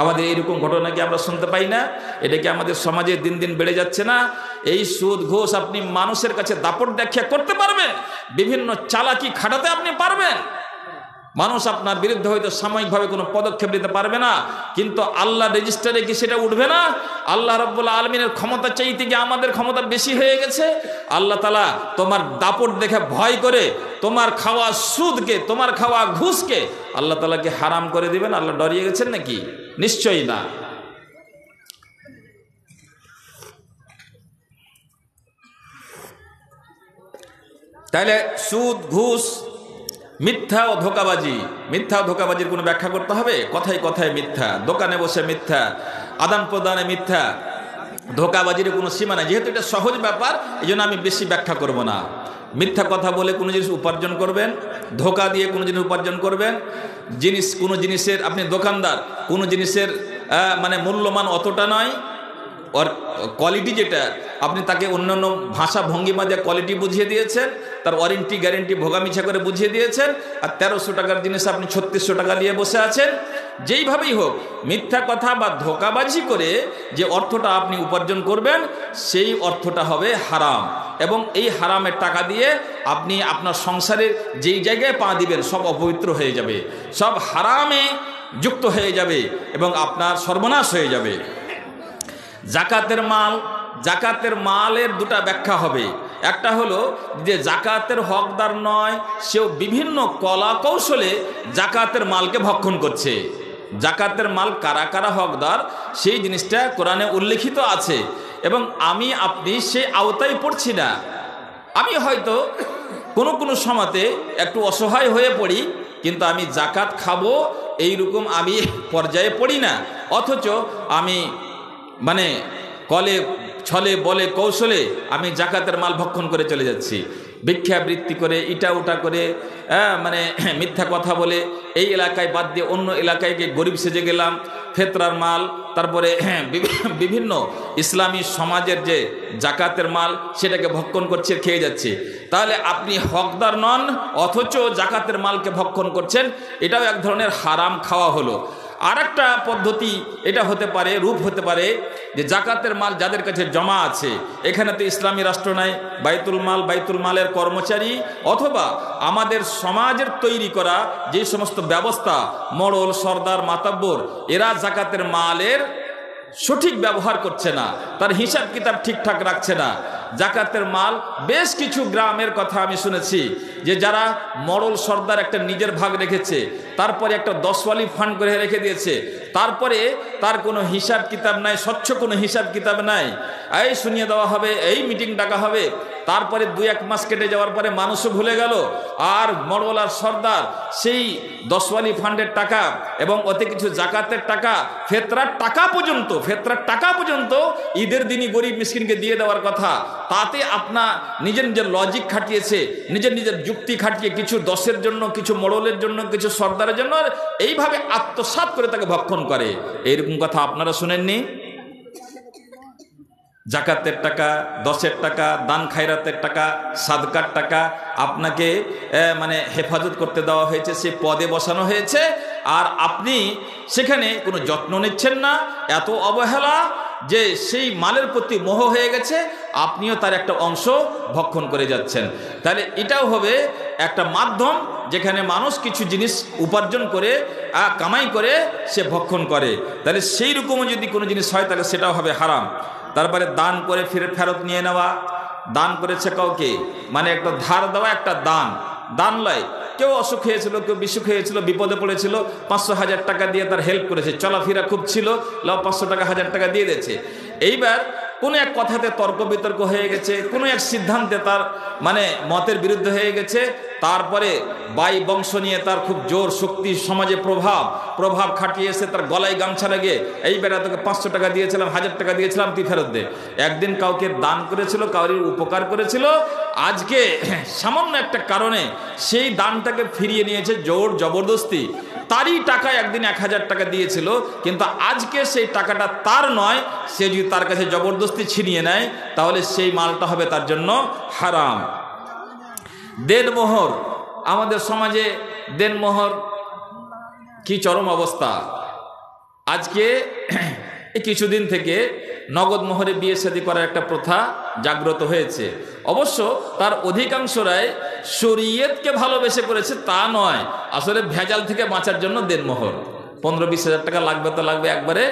আমাদের এইরকম ঘটনা কি আমরা শুনতে পাই না? এটা কি আমাদের সমাজে দিন দিন বেড়ে যাচ্ছে না? এই সুদ ঘুষ আপনি মানুষের কাছে দাপট দেখিয়ে করতে পারবেন, বিভিন্ন চালাকি খাটাতে আপনি পারবেন। মানুষ আপনার বিরুদ্ধে হয়তো সাময়িকভাবে কোনো পদক্ষেপ নিতে পারবে না, কিন্তু আল্লাহ রেজিস্টারে কি সেটা উঠবে না? আল্লাহ রাব্বুল আলামিনের ক্ষমতা চাইতে গিয়ে আমাদের ক্ষমতা বেশি হয়ে গেছে। আল্লাহ তাআলা তোমার দাপট দেখে ভয় করে তোমার খাওয়া সুদকে, তোমার খাওয়া ঘুষকে আল্লাহ তাআলাকে হারাম করে দিবেন? আল্লাহ ডরিয়ে গেছেন নাকি? নিশ্চয়ই না। তাহলে সুদ, ঘুষ, মিথ্যা ও ধোঁকাবাজি, মিথ্যা ও ধোঁকাবাজির কোনো ব্যাখ্যা করতে হবে? কথায় কথায় মিথ্যা, দোকানে বসে মিথ্যা, আদান প্রদানে মিথ্যা, ধোঁকাবাজির কোনো সীমা নাই। যেহেতু এটা সহজ ব্যাপার, এই জন্য আমি বেশি ব্যাখ্যা করব না। মিথ্যা কথা বলে কোনো জিনিস উপার্জন করবেন, ধোঁকা দিয়ে কোনো জিনিস উপার্জন করবেন, কোনো জিনিসের আপনি দোকানদার, কোনো জিনিসের মানে মূল্যমান অতটা নয়, ওর কোয়ালিটি যেটা আপনি তাকে অন্যান্য ভাষা ভঙ্গিমা দিয়ে কোয়ালিটি বুঝিয়ে দিয়েছেন, তার ওয়ারেন্টি গ্যারেন্টি ভোগামিছা করে বুঝিয়ে দিয়েছেন, আর 1300 টাকার জিনিস আপনি 3600 টাকা নিয়ে বসে আছেন। যেইভাবেই হোক মিথ্যা কথা বা ধোঁকাবাজি করে যে অর্থটা আপনি উপার্জন করবেন সেই অর্থটা হবে হারাম, এবং এই হারামের টাকা দিয়ে আপনি আপনার সংসারের যেই জায়গায় পা দিবেন সব অপবিত্র হয়ে যাবে, সব হারামে যুক্ত হয়ে যাবে এবং আপনার সর্বনাশ হয়ে যাবে। জাকাতের মালের দুটা ব্যাখ্যা হবে। একটা হলো যে জাকাতের হকদার নয়, সেও বিভিন্ন কলা কৌশলে জাকাতের মালকে ভক্ষণ করছে। জাকাতের মাল কারা কারা হকদার সেই জিনিসটা কোরআনে উল্লেখিত আছে, এবং আমি আপনি সেই আওতায় পড়ছি না। আমি হয়তো কোনো সময়তে একটু অসহায় হয়ে পড়ি, কিন্তু আমি জাকাত খাবো এইরকম আমি পর্যায়ে পড়ি না, অথচ আমি মানে কলে ছলে বলে কৌশলে আমি জাকাতের মাল ভক্ষণ করে চলে যাচ্ছি, ভিক্ষাবৃত্তি করে ইটা উটা করে মানে মিথ্যা কথা বলে এই এলাকায় বাদ দিয়ে অন্য এলাকায় গিয়ে গরিব সেজে গেলাম, ফেতরার মাল, তারপরে বিভিন্ন ইসলামী সমাজের যে জাকাতের মাল সেটাকে ভক্ষণ করছে, খেয়ে যাচ্ছে। তাহলে আপনি হকদার নন অথচ জাকাতের মালকে ভক্ষণ করছেন, এটাও এক ধরনের হারাম খাওয়া হলো। আর একটা পদ্ধতি এটা হতে পারে, রূপ হতে পারে যে জাকাতের মাল যাদের কাছে জমা আছে, এখানে তো ইসলামী রাষ্ট্র নাই, বাইতুল মালের কর্মচারী অথবা আমাদের সমাজের তৈরি করা যে সমস্ত ব্যবস্থা, মোড়ল, সর্দার, মাতাব্বর, এরা জাকাতের মালের সঠিক ব্যবহার করছে না, তার হিসাব কিতাব ঠিকঠাক রাখছে না। জাকাতের মাল বেশ কিছু গ্রামের কথা আমি শুনেছি যে যারা মোড়ল সর্দার একটা নিজের ভাগ রেখেছে, তারপরে একটা 10ওয়ালি ফান্ড করে রেখে দিয়েছে, তারপরে তার কোনো হিসাব কিতাব নাই, স্বচ্ছ কোনো হিসাব কিতাব নাই, এই শুনিয়ে দেওয়া হবে, এই মিটিং ডাকা হবে, তারপরে 2-1 মাস কেটে যাওয়ার পরে মানুষও ভুলে গেল, আর মোড়ল আর সর্দার সেই 10ওয়ালি ফান্ডের টাকা এবং ওতে কিছু জাকাতের টাকা, ফেতরার টাকা পর্যন্ত ঈদের দিনই গরিব মিসকিনকে দিয়ে দেওয়ার কথা, তাতে আপনার নিজের লজিক খাটিয়েছে, নিজের যুক্তি খাটিয়ে কিছু 10-এর জন্য, কিছু মোড়লের জন্য, কিছু সর্দারের জন্য এইভাবে আত্মসাৎ করে তাকে ভক্ষণ করে। এইরকম কথা আপনারা শুনেননি? জাকাতের টাকা, 10-এর টাকা, দান খায়রাতের টাকা, সাদকার টাকা আপনাকে মানে হেফাজত করতে দেওয়া হয়েছে, সে পদে বসানো হয়েছে, আর আপনি সেখানে কোনো যত্ন নিচ্ছেন না, এত অবহেলা যে সেই মালের প্রতি মোহ হয়ে গেছে, আপনিও তার একটা অংশ ভক্ষণ করে যাচ্ছেন। তাহলে এটাও হবে একটা মাধ্যম যেখানে মানুষ কিছু জিনিস উপার্জন করে কামাই করে সে ভক্ষণ করে। তাহলে সেই রকমও যদি কোনো জিনিস হয় তাহলে সেটাও হবে হারাম। তারপরে দান করে ফেরত নিয়ে নেওয়া, দান করেছে কাউকে মানে একটা ধার দেওয়া, একটা দান লয়। কেউ অসুখ হয়েছিল, কেউ বিসুখ হয়েছিল, বিপদে পড়েছিল, 500-1000 টাকা দিয়ে তার হেল্প করেছে, চলাফেরা খুব ছিল, 500 টাকা 1000 টাকা দিয়ে দিয়েছে। এইবার কোনো এক কথাতে তর্ক বিতর্ক হয়ে গেছে, কোনো এক সিদ্ধান্তে তার মানে মতের বিরুদ্ধে হয়ে গেছে, তারপরে বাই বংশ নিয়ে তার খুব জোর শক্তি, সমাজে প্রভাব খাটিয়ে এসে তার গলায় গামছা লাগে, এই বেটা তোকে 500 টাকা দিয়েছিলাম, 1000 টাকা দিয়েছিলাম, তুই ফেরত দে। একদিন কাউকে দান করেছিল, কাউরির উপকার করেছিল, আজকে সামান্য একটা কারণে সেই দানটাকে ফিরিয়ে নিয়েছে জোর জবরদস্তি। তারই টাকা একদিন 1000 টাকা দিয়েছিল, কিন্তু আজকে সেই টাকাটা তার নয়, সে যদি তার কাছে জবরদস্তি ছিনিয়ে নেয় তাহলে সেই মালটা হবে তার জন্য হারাম। দেনমোহর, আমাদের সমাজে দেনমোহর কি চরম অবস্থা। আজকে কিছুদিন থেকে নগদ মোহরে বিয়ে শাদী করার একটা প্রথা জাগ্রত হয়েছে। অবশ্য তার অধিকাংশরাই শরীয়তকে ভালোবেসে করেছে তা নয়, আসলে ভেজাল থেকে বাঁচার জন্য দেনমোহর। 15-20 হাজার টাকা লাগবে তো লাগবে, একবারে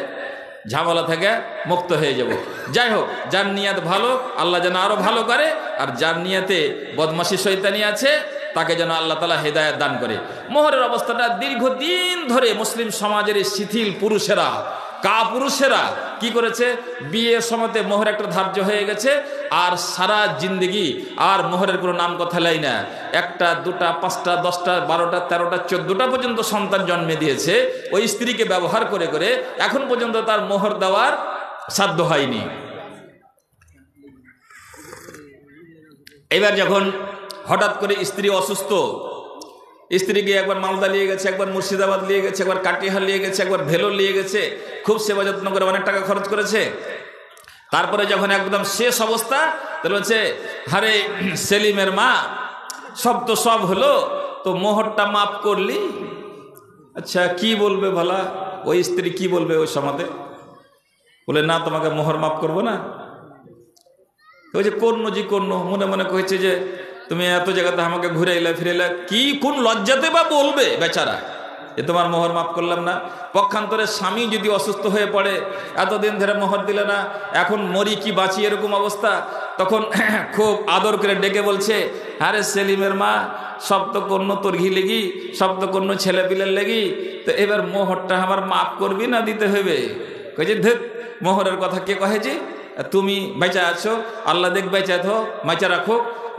ঝামেলা থেকে মুক্ত হয়ে যাব। যাই হোক, যার নিয়াত ভালো আল্লাহ যেন আরো ভালো করে, আর যার নিয়াতে বদমাশি শয়তানি আছে তাকে যেন আল্লাহ তাআলা হেদায়েত দান করে। মোহরের অবস্থাটা দীর্ঘদিন ধরে মুসলিম সমাজের শিথিল পুরুষেরা কি করেছে, বিয়ের সময়তে মোহর একটা ধার্য হয়ে গেছে, আর সারা জিন্দগি আর মোহরের কোনো নাম কথা লাই না। 1টা 2টা 5টা 10টা 12টা 13টা 14টা পর্যন্ত সন্তান জন্মে দিয়েছে ওই স্ত্রীকে ব্যবহার করে করে, এখন পর্যন্ত তার মোহর দেওয়ার সাধ্য হয়নি। এবার যখন হঠাৎ করে স্ত্রী অসুস্থ, স্ত্রীকে একবার মালদা নিয়ে গেছে, একবার মুর্শিদাবাদ নিয়ে গেছে, একবার কাটিহার নিয়ে গেছে, একবার ভেলোর নিয়ে গেছে, খুব সেবা যত্ন করে অনেক টাকা খরচ করেছে। তারপরে যখন একদম শেষ অবস্থা, তাহলে বলছে আরে সেলিমের মা, সব তো সব হলো, তো মোহরটা মাফ করলি। আচ্ছা কি বলবে ভালা ওই স্ত্রী, কি বলবে ওই সমাজে? বলে না, তোমাকে মোহর মাফ করবো না। ওই যে কর্ণ জি কর্ণ মনে মনে কইছে যে তুমি এত জায়গাতে আমাকে ঘুরে এলা ফিরে এলা, কি কোন লজ্জাতে বা বলবে বেচারা যে তোমার মোহর মাফ করলাম না। পক্ষান্তরে স্বামী যদি অসুস্থ হয়ে পড়ে, এতদিন ধরে মোহর দিলে না, এখন মরি কি বাঁচি এরকম অবস্থা, তখন খুব আদর করে ডেকে বলছে আরে সেলিমের মা, সব তো কর্ণ তোর ঘি লেগি, সব তো কর্ণ ছেলে পিলের লেগি, তো এবার মোহরটা আমার মাফ করবি না দিতে হবে? কইছে ধুত, মোহরের কথা কে কহেছি, তুমি বেঁচা আছো, আল্লাহ দেখ বেঁচা থো, বেঁচা রাখো,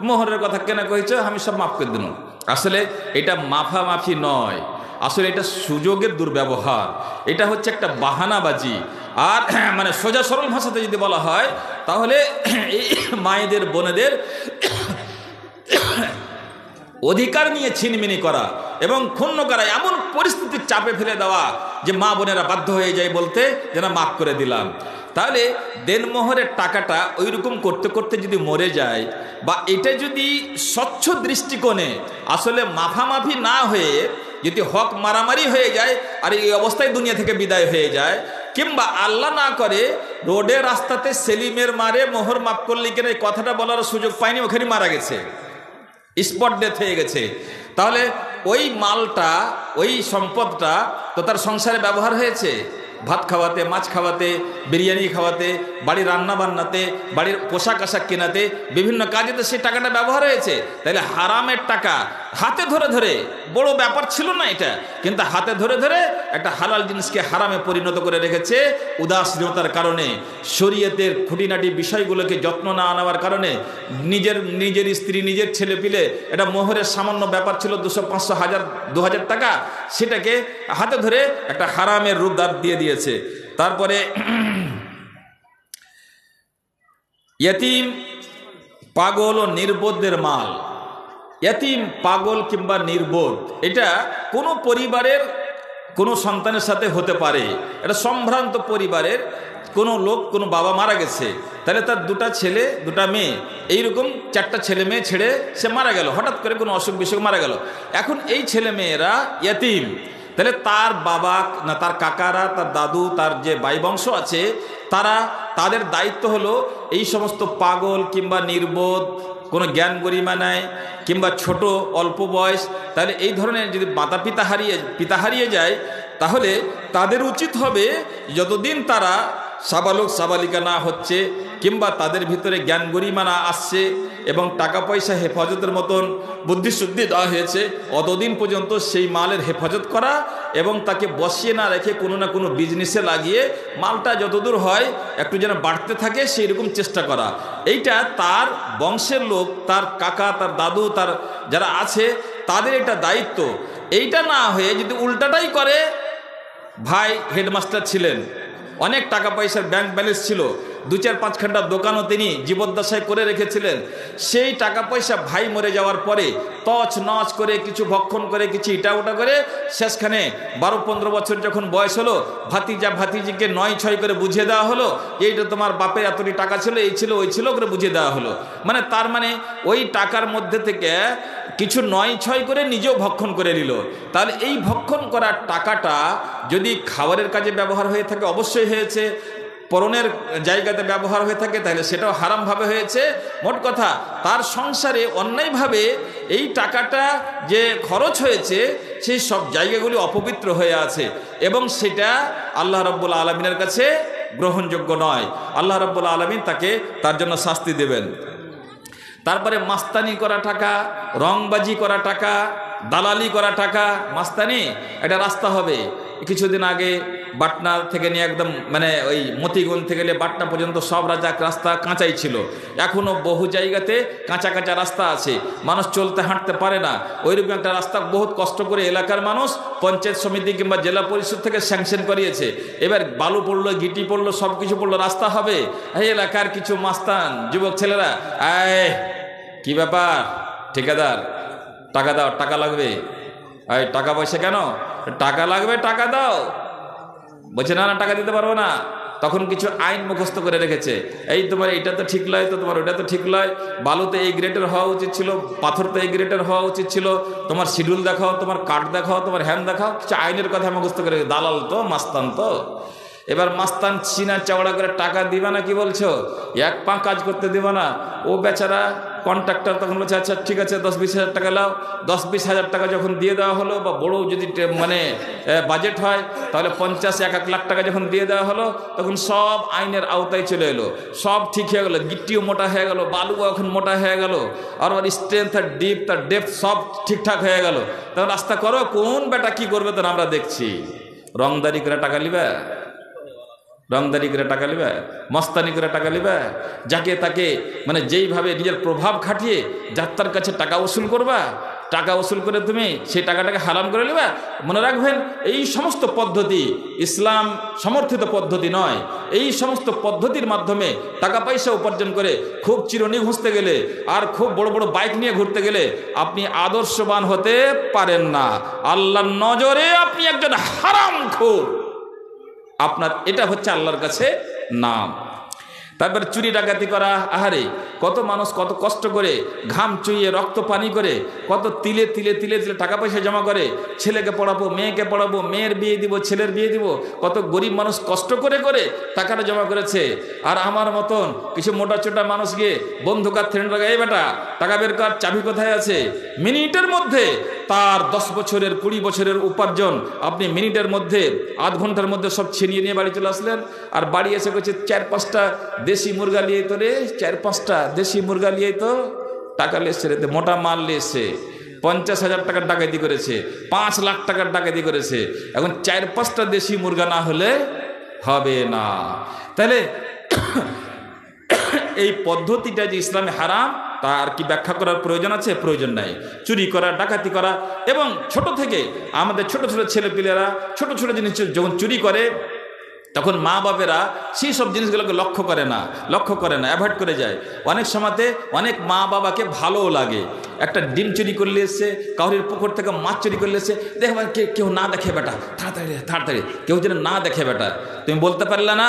মোহরের কথা কেন কইছো, আমি সব মাফ করে দিন। আসলে এটা মাফামাফি নয়, আসলে এটা সুযোগের দুর্ব্যবহার, এটা হচ্ছে একটা বাহানাবাজি। আর মানে সোজা সরল ভাষাতে যদি বলা হয়, তাহলে এই মায়েদের বোনেদের অধিকার নিয়ে ছিনমিনি করা এবং ক্ষুণ্ণ করা, এমন পরিস্থিতির চাপে ফেলে দেওয়া যে মা বোনেরা বাধ্য হয়ে যায় বলতে যে না মাফ করে দিলাম। তাহলে দেনমোহরের টাকাটা ওই রকম করতে করতে যদি মরে যায়, বা এটা যদি স্বচ্ছ দৃষ্টিকোণে আসলে মাফামাফি না হয়ে যদি হক মারামারি হয়ে যায় আর এই অবস্থায় দুনিয়া থেকে বিদায় হয়ে যায়, কিংবা আল্লাহ না করে রোডে রাস্তাতে সেলিমের মারে মোহর মাফ করলে কিনা এই কথাটা বলার সুযোগ পায়নি, ওখানে মারা গেছে, স্পট ডেথ হয়ে গেছে, তাহলে ওই মালটা ওই সম্পদটা তো তার সংসারে ব্যবহার হয়েছে, ভাত খাওয়াতে, মাছ খাওয়াতে, বিরিয়ানি খাওয়াতে, বাড়ির রান্না বান্নাতে, বাড়ির পোশাক আশাক কেনাতে, বিভিন্ন কাজেতে সেই টাকাটা ব্যবহার হয়েছে। তাইলে হারামের টাকা হাতে ধরে ধরে, বড় ব্যাপার ছিল না এটা, কিন্তু হাতে ধরে ধরে একটা হালাল জিনিসকে হারামে পরিণত করে রেখেছে উদাসীনতার কারণে, শরীয়তের খুঁটিনাটি বিষয়গুলোকে যত্ন না নেওয়ার কারণে। নিজের স্ত্রী, নিজের ছেলে পিলে, এটা মোহরের সামান্য ব্যাপার ছিল, 200, 500, 1000, 2000 টাকা, সেটাকে হাতে ধরে একটা হারামের রূপ দিয়ে দিয়েছে। তারপরে ইয়তীম, পাগল ও নির্বোধদের মাল। ইয়তীম, পাগল কিংবা নির্বোধ, এটা কোনো পরিবারের কোনো সন্তানের সাথে হতে পারে। এটা সম্ভ্রান্ত পরিবারের কোনো লোক, কোনো বাবা মারা গেছে, তাহলে তার 2টা ছেলে 2টা মেয়ে, এইরকম 4টা ছেলে মেয়ে ছেড়ে সে মারা গেল, হঠাৎ করে কোনো অসুখ বিসুখ মারা গেল। এখন এই ছেলে মেয়েরা ইয়তীম, তাহলে তার বাবা না, তার কাকারা, তার দাদু, তার যে ভাই বংশ আছে, তাদের দায়িত্ব হলো এই সমস্ত পাগল কিংবা নির্বোধ, কোনো জ্ঞান গরিমা নাই, কিংবা ছোট অল্প বয়স, তাহলে এই ধরনের যদি পিতা হারিয়ে যায়, তাহলে তাদের উচিত হবে যতদিন তারা সাবালক সাবালিকা না হচ্ছে, কিংবা তাদের ভিতরে জ্ঞান গরিমা না আসছে এবং টাকা পয়সা হেফাজতের মতন বুদ্ধিশুদ্ধি দেওয়া হয়েছে, অতদিন পর্যন্ত সেই মালের হেফাজত করা এবং তাকে বসিয়ে না রেখে কোনো না কোনো বিজনেসে লাগিয়ে মালটা যতদূর হয় একটু যেন বাড়তে থাকে সেই রকম চেষ্টা করা। এইটা তার বংশের লোক, তার কাকা, তার দাদু, তার যারা আছে, তাদের এটা দায়িত্ব। এইটা না হয়ে যদি উল্টাটাই করে, ভাই হেডমাস্টার ছিলেন, অনেক টাকা পয়সার ব্যাংক ব্যালেন্স ছিল, 2-4-5 খানটা দোকানও তিনি জীবদ্দশায় করে রেখেছিলেন, সেই টাকা পয়সা ভাই মরে যাওয়ার পরে তছ নচ করে, কিছু ভক্ষণ করে, কিছু ইটা ওটা করে, শেষখানে 12-15 বছর যখন বয়স হলো, ভাতিজা ভাতিজিকে 9-6 করে বুঝিয়ে দেওয়া হলো, এইটা তোমার বাপের এতটি টাকা ছিল, এই ছিল ওই ছিল করে বুঝিয়ে দেওয়া হলো। মানে তার মানে ওই টাকার মধ্যে থেকে কিছু 9-6 করে নিজেও ভক্ষণ করে নিল। তাহলে এই ভক্ষণ করার টাকাটা যদি খাবারের কাজে ব্যবহার হয়ে থাকে, অবশ্যই হয়েছে, পরনের জায়গাতে ব্যবহার হয়ে থাকে তাহলে সেটাও হারামভাবে হয়েছে। মোট কথা, তার সংসারে অন্যায়ভাবে এই টাকাটা যে খরচ হয়েছে সেই সব জায়গাগুলি অপবিত্র হয়ে আছে এবং সেটা আল্লাহ রাব্বুল আলামিনের কাছে গ্রহণযোগ্য নয়। আল্লাহ রাব্বুল আলামিন তাকে তার জন্য শাস্তি দেবেন। তারপরে মাস্তানি করা টাকা, রংবাজি করা টাকা, দালালি করা টাকা। মাস্তানি, একটা রাস্তা হবে, কিছুদিন আগে পাটনা থেকে নিয়ে একদম মানে ওই মতিগঞ্জ থেকে নিয়ে পাটনা পর্যন্ত সব রাস্তা কাঁচাই ছিল, এখনও বহু জায়গাতে কাঁচা কাঁচা রাস্তা আছে, মানুষ চলতে হাঁটতে পারে না। ওইরকম একটা রাস্তা বহুত কষ্ট করে এলাকার মানুষ পঞ্চায়েত সমিতি কিংবা জেলা পরিষদ থেকে স্যাংশন করিয়েছে। এবার বালু পড়লো, গিটি পড়লো, সব কিছু পড়লো, রাস্তা হবে। এই এলাকার কিছু মাস্তান যুবক ছেলেরা, কি ব্যাপার ঠিকাদার, টাকা দাও, টাকা লাগবে, এই টাকা পয়সা কেন? টাকা লাগবে, টাকা দাও। বলছে না না, টাকা দিতে পারবো না। তখন কিছু আইন মুখস্থ করে রেখেছে, এই তোমার এটা তো ঠিক নয়, তো তোমার ওটা তো ঠিক নয়, বালুতে এই গ্রেডের হওয়া উচিত ছিল, পাথর তো এই গ্রেডের হওয়া উচিত ছিল, তোমার শিডিউল দেখাও, তোমার কার্ড দেখাও, তোমার হ্যান দেখাও, কিছু আইনের কথা মুখস্থ করে। দালাল তো, মাস্তান তো। এবার মাস্তান চিনা চাওড়া করে টাকা দিবা না, কি বলছো, এক পা কাজ করতে দিবা না। ও বেচারা কন্ট্রাক্টর তখন বলছে আচ্ছা ঠিক আছে 10-20 হাজার টাকা লাও। 10-20 হাজার টাকা যখন দিয়ে দেওয়া হলো, বা বড় যদি মানে বাজেট হয় তাহলে 50-1 লাখ টাকা যখন দিয়ে দেওয়া হলো, তখন সব আইনের আওতায় চলে এলো, সব ঠিক হয়ে গেলো, গিট্টিও মোটা হয়ে গেল, বালুও এখন মোটা হয়ে গেল, আর স্ট্রেংথ আর ডিপ তার ডেপথ সব ঠিকঠাক হয়ে গেল। তখন রাস্তা করো, কোন বেটা কি করবে তখন আমরা দেখছি। রংদারি করে টাকা লিবে, রংদারি করে টাকা লিবে, মস্তানি করে টাকা লিবে, যাকে তাকে মানে যেইভাবে নিজের প্রভাব খাটিয়ে যাত্রার কাছে টাকা উসুল করবা, টাকা উসুল করে তুমি সেই টাকাটাকে হারাম করে নেবা। মনে রাখবেন, এই সমস্ত পদ্ধতি ইসলাম সমর্থিত পদ্ধতি নয়। এই সমস্ত পদ্ধতির মাধ্যমে টাকা পয়সা উপার্জন করে খুব চিরুনি ঘুষতে গেলে আর খুব বড় বড় বাইক নিয়ে ঘুরতে গেলে আপনি আদর্শবান হতে পারেন না। আল্লাহর নজরে আপনি একজন হারামখোর, আপনার এটা হচ্ছে আল্লাহর কাছে নাম। তারপরে চুরি ডাকাতি করা, আহারে কত মানুষ কত কষ্ট করে ঘাম চুইয়ে রক্ত পানি করে কত তিলে তিলে তিলে তিলে টাকা পয়সা জমা করে, ছেলেকে পড়াবো, মেয়েকে পড়াবো, মেয়ের বিয়ে দিব, ছেলের বিয়ে দিব, কত গরিব মানুষ কষ্ট করে করে টাকাটা জমা করেছে। আর আমার মতন কিছু মোটা চোটা মানুষ গিয়ে বন্ধুকার থ্রেন্ড লাগাই, বেটা টাকা বের কর, চাবি কোথায় আছে। মিনিটের মধ্যে তার 10 বছরের 20 বছরের উপার্জন আপনি মিনিটের মধ্যে, আধ ঘন্টার মধ্যে সব ছিনিয়ে নিয়ে বাড়ি চলে আসলেন। আর বাড়ি এসে করছে 4-5টা দেশি মুরগা লিয়ে তো রে, 4-5টা দেশি মুরগা লিয়ে তো টাকা লিয়েছে রে, মোটা মাল লিয়েছে, 50,000 টাকার ডাকাতি করেছে, 5 লাখ টাকার ডাকাতি করেছে। এখন 4-5টা দেশি মুরগা না হলে হবে না। তাহলে এই পদ্ধতিটা যে ইসলামে হারাম, তার কি ব্যাখ্যা করার প্রয়োজন আছে? প্রয়োজন নাই। চুরি করা, ডাকাতি করা, এবং ছোট থেকে আমাদের ছোট ছোট ছেলেপিলেরা ছোট ছোট জিনিস যখন চুরি করে, তখন মা বাবেরা সেই সব জিনিসগুলোকে লক্ষ্য করে না, অ্যাভয়েড করে যায়। অনেক সময়তে অনেক মা বাবাকে ভালোও লাগে, একটা ডিম চুরি করলে এসছে, কাউরির পুকুর থেকে মাছ চুরি করলে এসছে, দেখবে কেউ না দেখে বেটা, তাড়াতাড়ি তাড়াতাড়ি কেউ যেন না দেখে বেটা। তুমি বলতে পারলে না,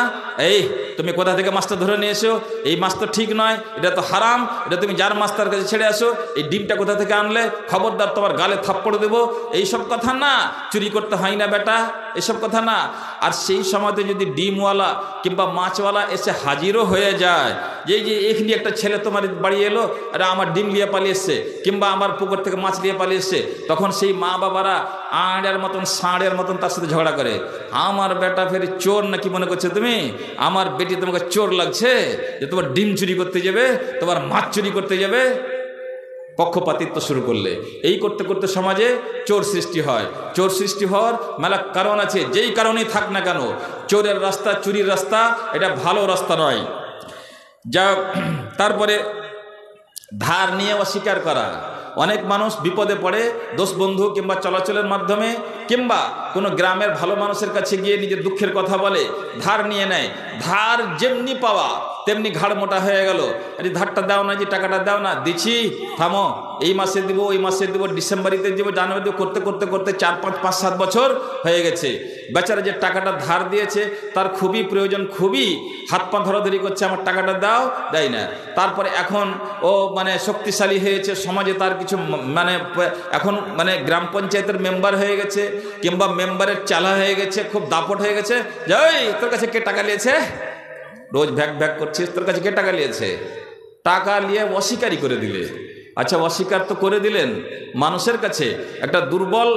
এই তুমি কোথা থেকে মাছটা ধরে নিয়ে এসো, এই মাছ তো ঠিক নয়, এটা তো হারাম, এটা তুমি যার মাছ তার কাছে ছেড়ে আসো, এই ডিমটা কোথা থেকে আনলে, খবরদার তোমার গালে থাপ্পড় দেবো, এইসব কথা না। চুরি করতে হয় না বেটা, এসব কথা না। আর সেই সময়তে যদি ডিমওয়ালা কিংবা মাছওয়ালা এসে হাজিরও হয়ে যায়, যে এখানে একটা ছেলে তোমার বাড়ি এলো, আরে আমার ডিম নিয়ে পালিয়ে এসছে, কিংবা আমার পুকুর থেকে মাছ নিয়ে পালিয়ে এসছে, তখন সেই মা বাবারা আড়ের মতন ষাঁড়ের মতন তার সাথে ঝগড়া করে। আমার বেটা ফের চোর নাকি মনে করছে তুমি, আমার বেটি তোমাকে চোর লাগছে যে তোমার ডিম চুরি করতে যাবে, তোমার মাছ চুরি করতে যাবে। পক্ষপাতিত্ব শুরু করলে এই করতে করতে সমাজে চোর সৃষ্টি হয়। চোর সৃষ্টি হওয়ার মেলা কারণ আছে, যেই কারণেই থাক না কেন, চোরের রাস্তা, চুরির রাস্তা এটা ভালো রাস্তা নয়। যা তারপরে ধার নিয়ে অস্বীকার করা। অনেক মানুষ বিপদে পড়ে দোষ বন্ধু কিংবা চলাচলের মাধ্যমে কিংবা কোনো গ্রামের ভালো মানুষের কাছে গিয়ে নিজের দুঃখের কথা বলে, ধার নিয়ে নেয়। ধার যেমনি পাওয়া তেমনি ঘাড় মোটা হয়ে গেল। আরে ধারটা দাও না, যে টাকাটা দাও না, দিচ্ছি, থামো, এই মাসে দিব, ওই মাসে দিব, ডিসেম্বরিতে দিব, জানুয়ারিতে, করতে করতে করতে 4-5-7 বছর হয়ে গেছে। বেচারা যে টাকাটা ধার দিয়েছে তার খুবই প্রয়োজন, খুবই হাত পা ধরাধরি করছে, আমার টাকাটা দাও, দেয় না। তারপরে এখন ও মানে শক্তিশালী হয়েছে সমাজে, তার কিছু মানে এখন মানে গ্রাম পঞ্চায়েতের মেম্বার হয়ে গেছে কিংবা মেম্বারের চালা হয়ে গেছে, খুব দাপট হয়ে গেছে। যে ওই তোর কাছে কে টাকা নিয়েছে, রোজ ভ্যাক করছিস, তোর কাছে কে টাকা নিয়েছে? টাকা নিয়ে অস্বীকারই করে দিলে। আচ্ছা, অস্বীকার তো করে দিলেন, মানুষের কাছে, একটা দুর্বল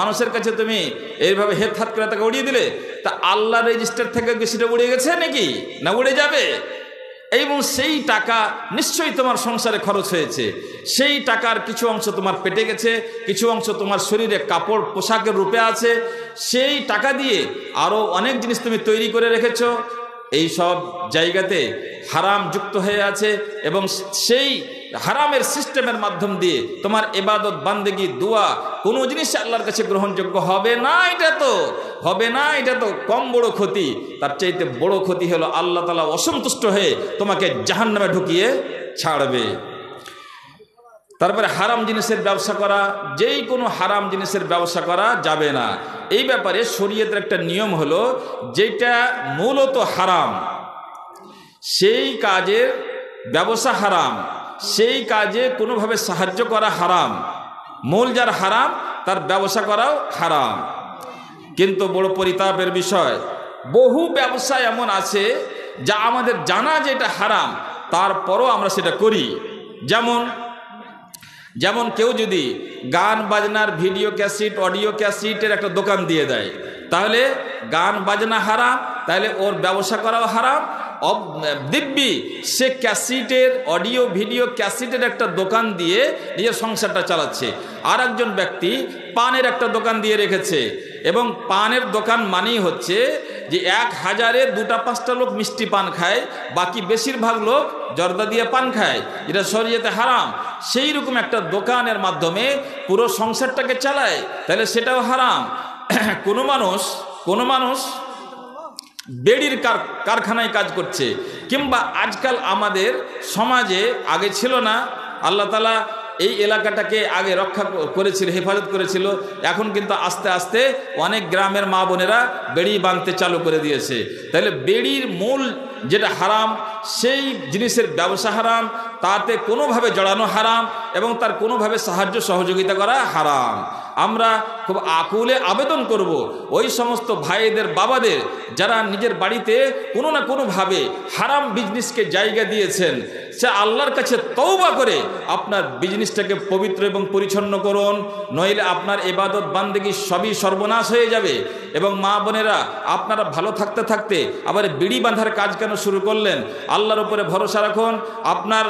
মানুষের কাছে তুমি এইভাবে হেত হাত করে তাকে উড়িয়ে দিলে, তা আল্লাহ রেজিস্টার থেকে বেশিটা উড়ে গেছে নাকি, না উড়ে যাবে? এবং সেই টাকা নিশ্চয়ই তোমার সংসারে খরচ হয়েছে, সেই টাকার কিছু অংশ তোমার পেটে গেছে, কিছু অংশ তোমার শরীরে কাপড় পোশাকের রূপে আছে, সেই টাকা দিয়ে আরও অনেক জিনিস তুমি তৈরি করে রেখেছো। এই সব জায়গাতে হারাম যুক্ত হয়ে আছে, এবং সেই হারামের সিস্টেমের মাধ্যম দিয়ে তোমার ইবাদত, বান্দেগি, দোয়া কোনো জিনিস আল্লাহর কাছে গ্রহণযোগ্য হবে না। এটা তো হবে না, এটা তো কম বড় ক্ষতি। তার চাইতে বড় ক্ষতি হলো আল্লাহ তাআলা অসন্তুষ্ট হয়ে তোমাকে জাহান্নামে ঢুকিয়ে ছাড়বে। তারপরে হারাম জিনিসের ব্যবসা করা, যেই কোনো হারাম জিনিসের ব্যবসা করা যাবে না। এই ব্যাপারে শরীয়তের একটা নিয়ম হলো, যেটা মূলত হারাম সেই কাজের ব্যবসা হারাম, সেই কাজে কোনোভাবে সাহায্য করা হারাম। মূল যার হারাম তার ব্যবসা করাও হারাম। কিন্তু বড় পরিতাপের বিষয়, বহু ব্যবসা এমন আছে যা আমাদের জানা যেটা হারাম, তারপরও আমরা সেটা করি। যেমন কেউ যদি গান বাজনার ভিডিও ক্যাসেট, অডিও ক্যাসেটের একটা দোকান দিয়ে দেয়, তাহলে গান বাজনা হারাম, তাহলে ওর ব্যবসা করাও হারাম। দিব্যি সে ক্যাসেটের, অডিও ভিডিও ক্যাসেটের একটা দোকান দিয়ে নিজের সংসারটা চালাচ্ছে। আর একজন ব্যক্তি পানের একটা দোকান দিয়ে রেখেছে, এবং পানের দোকান মানেই হচ্ছে যে 1000-এ 2-5টা লোক মিষ্টি পান খায়, বাকি বেশিরভাগ লোক জর্দা দিয়ে পান খায়, যেটা শরীয়তে হারাম। সেই রকম একটা দোকানের মাধ্যমে পুরো সংসারটাকে চালায়, তাহলে সেটাও হারাম। কোনো মানুষ বেড়ির কারখানায় কাজ করছে, কিংবা আজকাল আমাদের সমাজে, আগে ছিল না, আল্লাহ তাআলা এই এলাকাটাকে আগে রক্ষা করেছিল, হেফাজত করেছিল, এখন কিন্তু আস্তে আস্তে অনেক গ্রামের মা বোনেরা বেড়ি বাঁধতে চালু করে দিয়েছে। তাহলে বেড়ির মূল যেটা হারাম, সেই জিনিসের ব্যবসা হারাম, তাতে কোনোভাবে জড়ানো হারাম, এবং তার কোনোভাবে সাহায্য সহযোগিতা করা হারাম। আমরা খুব আকুলে আবেদন করব ওই সমস্ত ভাইদের, বাবাদের, যারা নিজের বাড়িতে কোনো না কোনোভাবে হারাম বিজনেসকে জায়গা দিয়েছেন, সে আল্লাহর কাছে তওবা করে আপনার বিজনেসটাকে পবিত্র এবং পরিচ্ছন্ন করুন, নইলে আপনার ইবাদত বান্দেগী সবই সর্বনাশ হয়ে যাবে। এবং মা বোনেরা, আপনারা ভালো থাকতে থাকতে আবার বিড়ি বাঁধার কাজ কেন শুরু করলেন? আল্লাহর উপরে ভরসা রাখুন। আপনার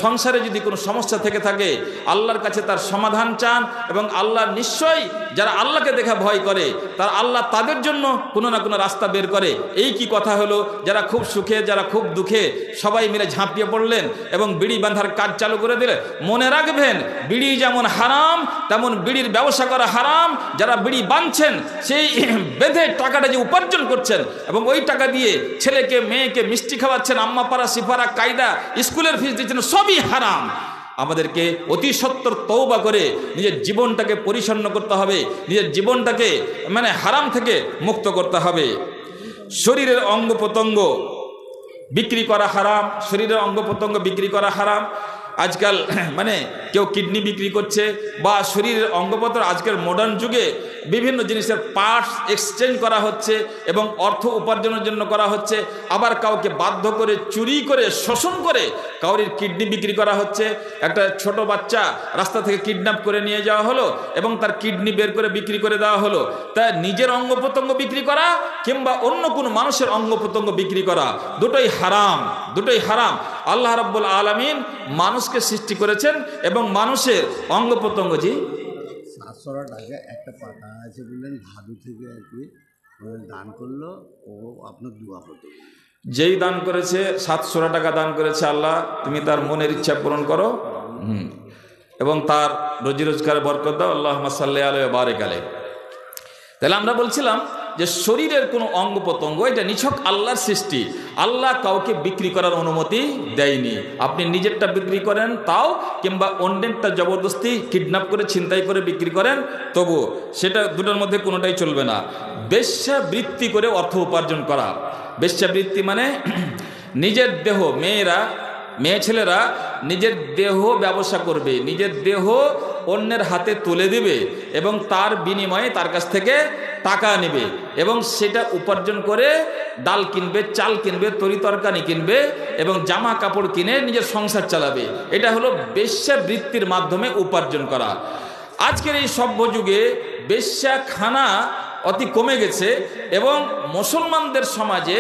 সংসারে যদি কোনো সমস্যা থেকে থাকে, আল্লাহর কাছে তার সমাধান চান, এবং আল্লাহ নিশ্চয়ই যারা আল্লাহকে দেখা ভয় করে, তার আল্লাহ তাদের জন্য কোনো না কোনো রাস্তা বের করে। এই কি কথা হলো? যারা খুব সুখে, যারা খুব দুঃখে, সবাই মিলে ঝাঁপিয়ে পড়লেন এবং বিড়ি বাঁধার কাজ চালু করে দিলেন। মনে রাখবেন, বিড়ি যেমন হারাম, তেমন বিড়ির ব্যবসা করা হারাম। যারা বিড়ি বাঁধছেন, সেই বেঁধে টাকাটা যে উপার্জন করছেন, এবং ওই টাকা দিয়ে ছেলেকে মেয়েকে মিষ্টি খাওয়াচ্ছেন, আম্মা পাড়া, সিফারা, কায়দা, স্কুলের ফিস দিচ্ছেন, সবই হারাম। আমাদেরকে অতি সত্বর তওবা করে নিজের জীবনটাকে পরিচ্ছন্ন করতে হবে, নিজের জীবনটাকে হারাম থেকে মুক্ত করতে হবে। শরীরের অঙ্গ প্রত্যঙ্গ বিক্রি করা হারাম, শরীরের অঙ্গ প্রত্যঙ্গ বিক্রি করা হারাম। আজকাল কেউ কিডনি বিক্রি করছে, বা শরীরের অঙ্গপত্র, আজকের মডার্ন যুগে বিভিন্ন জিনিসের পার্টস এক্সচেঞ্জ করা হচ্ছে এবং অর্থ উপার্জনের জন্য করা হচ্ছে। আবার কাউকে বাধ্য করে, চুরি করে, শোষণ করে কাউরির কিডনি বিক্রি করা হচ্ছে। একটা ছোট বাচ্চা রাস্তা থেকে কিডন্যাপ করে নিয়ে যাওয়া হলো, এবং তার কিডনি বের করে বিক্রি করে দেওয়া হলো। তাই নিজের অঙ্গ প্রত্যঙ্গ বিক্রি করা কিংবা অন্য কোনো মানুষের অঙ্গ প্রত্যঙ্গ বিক্রি করা, দুটোই হারাম, দুটোই হারাম। আল্লাহ রাব্বুল আলামিন মানুষকে সৃষ্টি করেছেন, এবং মানুষের অঙ্গ প্রত্যঙ্গ, 700 টাকা একটা পাতা আছে বললেন, ভাদু থেকে আর কি দান করলো, ও আপনার দোয়া করতে, যেই দান করেছে 700 টাকা দান করেছে, আল্লাহ তুমি তার মনের ইচ্ছা পূরণ করো, এবং তার রোজি রোজগার বরকত দাও, আল্লাহুম্মা সাল্লি আলাইহি ওয়া বারিক আলাইহি। তাহলে আমরা বলছিলাম যে শরীরের কোনো অঙ্গ প্রত্যঙ্গ এটা নিছক আল্লাহর সৃষ্টি। আল্লাহ কাউকে বিক্রি করার অনুমতি দেয়নি। আপনি নিজেরটা বিক্রি করেন তাও, কিংবা অন্যেরটা জবরদস্তি কিডন্যাপ করে, ছিনতাই করে বিক্রি করেন, তবু সেটা দুটোর মধ্যে কোনোটাই চলবে না। বেশ্যাবৃত্তি করে অর্থ উপার্জন করা, বেশ্যাবৃত্তি নিজের দেহ, মেয়ে ছেলেরা নিজের দেহ ব্যবসা করবে, নিজের দেহ অন্যের হাতে তুলে দিবে, এবং তার বিনিময়ে তার কাছ থেকে টাকা নেবে, এবং সেটা উপার্জন করে ডাল কিনবে, চাল কিনবে, তরি তরকারি কিনবে, এবং জামা কাপড় কিনে নিজের সংসার চালাবে। এটা হলো বেশ্যাবৃত্তির মাধ্যমে উপার্জন করা। আজকের এই সভ্য যুগে বেশ্যাখানা অতি কমে গেছে, এবং মুসলমানদের সমাজে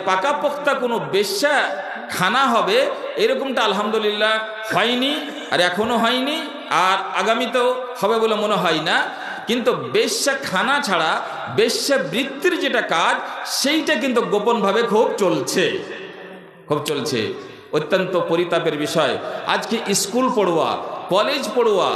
পাকাপোক্তা কোনো বেশ্যাখানা হবে এরকমটা আলহামদুলিল্লাহ হয়নি, আর এখনো হয়নি, আর আগামীতেও হবে বলে মনে হয় না। কিন্তু বেশ্যাখানা ছাড়া বেশ্যাবৃত্তির যেটা কাজ, সেইটা কিন্তু গোপনভাবে খুব চলছে। অত্যন্ত পরিতাপের বিষয়, আজকে স্কুল পড়ুয়া, কলেজ পড়ুয়া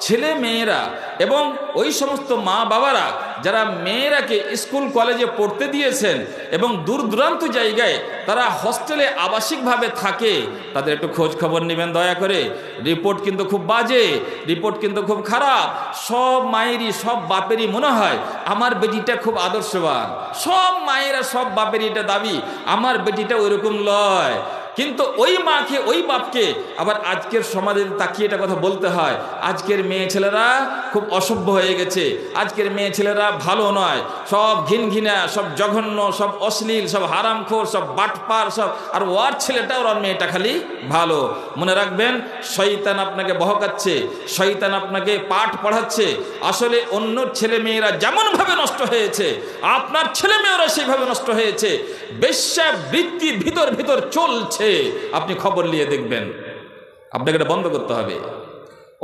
ছেলে মেয়েরা এবং ওই সমস্ত মা বাবারা যারা মেয়েরাকে স্কুল কলেজে পড়তে দিয়েছেন এবং দূর দূরান্ত জায়গায় তারা হস্টেলে আবাসিকভাবে থাকে, তাদের একটু খোঁজ খবর নেবেন দয়া করে। রিপোর্ট কিন্তু খুব বাজে, রিপোর্ট কিন্তু খুব খারাপ। সব মায়েরই সব বাপেরই মনে হয় আমার বেটিটা খুব আদর্শবান, সব মায়েরা সব বাপেরই এটা দাবি আমার বেটিটা ওইরকম লয়। কিন্তু ওই মাকে ওই বাপকে আবার আজকের সমাজে তাকিয়ে এটা কথা বলতে হয়, আজকের মেয়ে ছেলেরা খুব অসভ্য হয়ে গেছে, আজকের মেয়ে ছেলেরা ভালো নয়, সব ঘিনঘিনা, সব জঘন্য, সব অশ্লীল, সব হারামখোর, সব বাটপার, সব। আর ওর ছেলেটা ওর মেয়েটা খালি ভালো। মনে রাখবেন, শয়তান আপনাকে বহকাচ্ছে, শয়তান আপনাকে পাঠ পড়াচ্ছে। আসলে অন্য ছেলে মেয়েরা যেমনভাবে নষ্ট হয়েছে আপনার ছেলে মেয়েরা সেইভাবে নষ্ট হয়েছে। বেশ্যাবৃত্তি ভিতর ভিতর চলছে, আপনি খবর নিয়ে দেখবেন। আপনাকে এটা বন্ধ করতে হবে।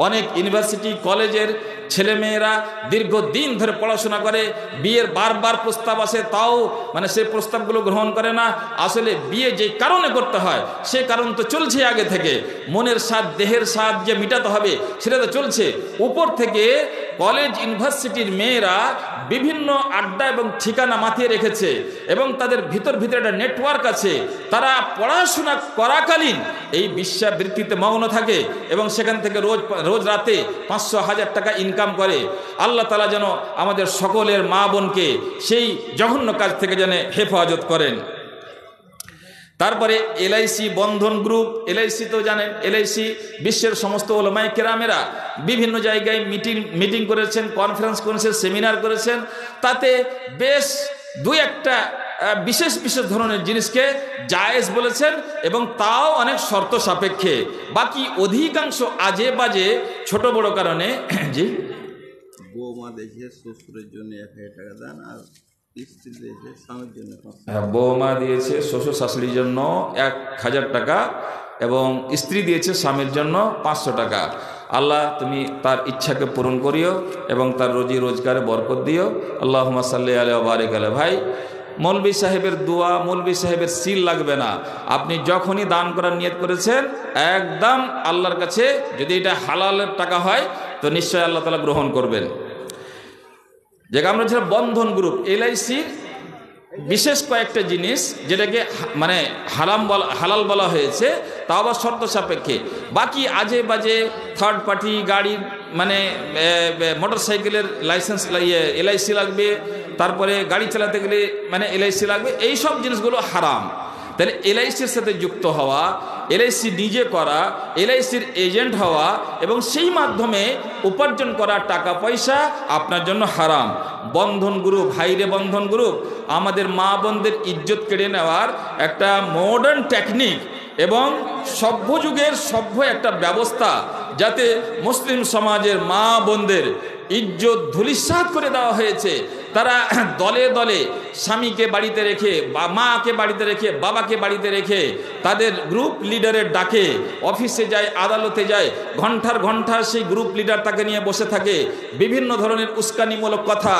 অনেক ইউনিভার্সিটি কলেজের ছেলেমেয়েরা দীর্ঘদিন ধরে পড়াশোনা করে, বিয়ের বারবার প্রস্তাব আসে, তাও সেই প্রস্তাবগুলো গ্রহণ করে না। আসলে বিয়ে যে কারণে করতে হয় সে কারণ তো চলছে আগে থেকে, মনের স্বাদ দেহের স্বাদ যে মিটাতে হবে সেটা তো চলছে। উপর থেকে কলেজ ইউনিভার্সিটির মেয়েরা বিভিন্ন আড্ডা এবং ঠিকানা মাতিয়ে রেখেছে এবং তাদের ভিতর ভিতরে একটা নেটওয়ার্ক আছে। তারা পড়াশোনা করাকালীন এই বেশ্যাবৃত্তিতে মগ্ন থাকে এবং সেখান থেকে রোজ রাতে 500-1000 টাকা ইনকাম করে। আল্লাহ তাআলা যেন আমাদের সকলের মা বোনকে সেই জঘন্য কাজ থেকে যেন হেফাজত করেন। তারপরে এলআইসি বন্ধন গ্রুপ, এলআইসি তো জানেন, এলআইসি বিশ্বের সমস্ত ওলামায়ে কেরামেরা বিভিন্ন জায়গায় মিটিং করেছেন, কনফারেন্স করেছেন, সেমিনার করেছেন। তাতে বেশ দুই একটা বিশেষ বিশেষ ধরনের জিনিসকে জায়েজ বলেছেন এবং তাও অনেক শর্ত সাপেক্ষে। বাকি অধিকাংশ আজে বাজে ছোট বড় কারণে জি বৌমা দেখে শ্বশুরের জন্য 1000 টাকা দেন, আর স্ত্রী দিয়েছে স্বামীর জন্য 500। বৌমা দিয়েছে শ্বশুর শাশুড়ির জন্য 1000 টাকা এবং স্ত্রী দিয়েছে স্বামীর জন্য 500 টাকা। আল্লাহ তুমি তার ইচ্ছাকে পূরণ করিও এবং তার রোজি রোজগারে বরকত দিও। আল্লাহুম্মা সাল্লি আলা ওয়া বারিক আলা। ভাই, মৌলভী সাহেবের দোয়া, মৌলভী সাহেবের সিল লাগবে না। আপনি যখনই দান করার নিয়ত করেছেন একদম আল্লাহর কাছে, যদি এটা হালালের টাকা হয় তো নিশ্চয়ই আল্লাহ তাআলা গ্রহণ করবেন। যে আমরা যেটা বন্ধন গ্রুপ, এলআইসি বিশেষ কয়েকটা জিনিস যেটাকে হালাল বলা হয়েছে, তা আবার শর্ত সাপেক্ষে। বাকি আজে বাজে থার্ড পার্টি গাড়ির মোটর সাইকেলের লাইসেন্স এলআইসি লাগবে, তারপরে গাড়ি চালাতে গেলে এলআইসি লাগবে, এই সব জিনিসগুলো হারাম। তাহলে এলআইসির সাথে যুক্ত হওয়া, এলআইসি নিজে করা, এলআইসির এজেন্ট হওয়া এবং সেই মাধ্যমে উপার্জন করা টাকা পয়সা আপনার জন্য হারাম। বন্ধন গ্রুপ, হাইরে বন্ধন গ্রুপ আমাদের মা বোনদের ইজ্জত কেড়ে নেওয়ার একটা মডার্ন টেকনিক এবং সভ্য যুগের সভ্য একটা ব্যবস্থা, যাতে মুসলিম সমাজের মা বোনদের ইজ্জত ধূলিসাৎ করে দেওয়া হয়েছে। তারা দলে দলে স্বামীকে বাড়িতে রেখে বা মাকে বাড়িতে রেখে বাবাকে বাড়িতে রেখে তাদের গ্রুপ লিডারের ডাকে অফিসে যায়, আদালতে যায়, ঘন্টার ঘন্টা সেই গ্রুপ লিডার তাকে নিয়ে বসে থাকে। বিভিন্ন ধরনের উস্কানিমূলক কথা,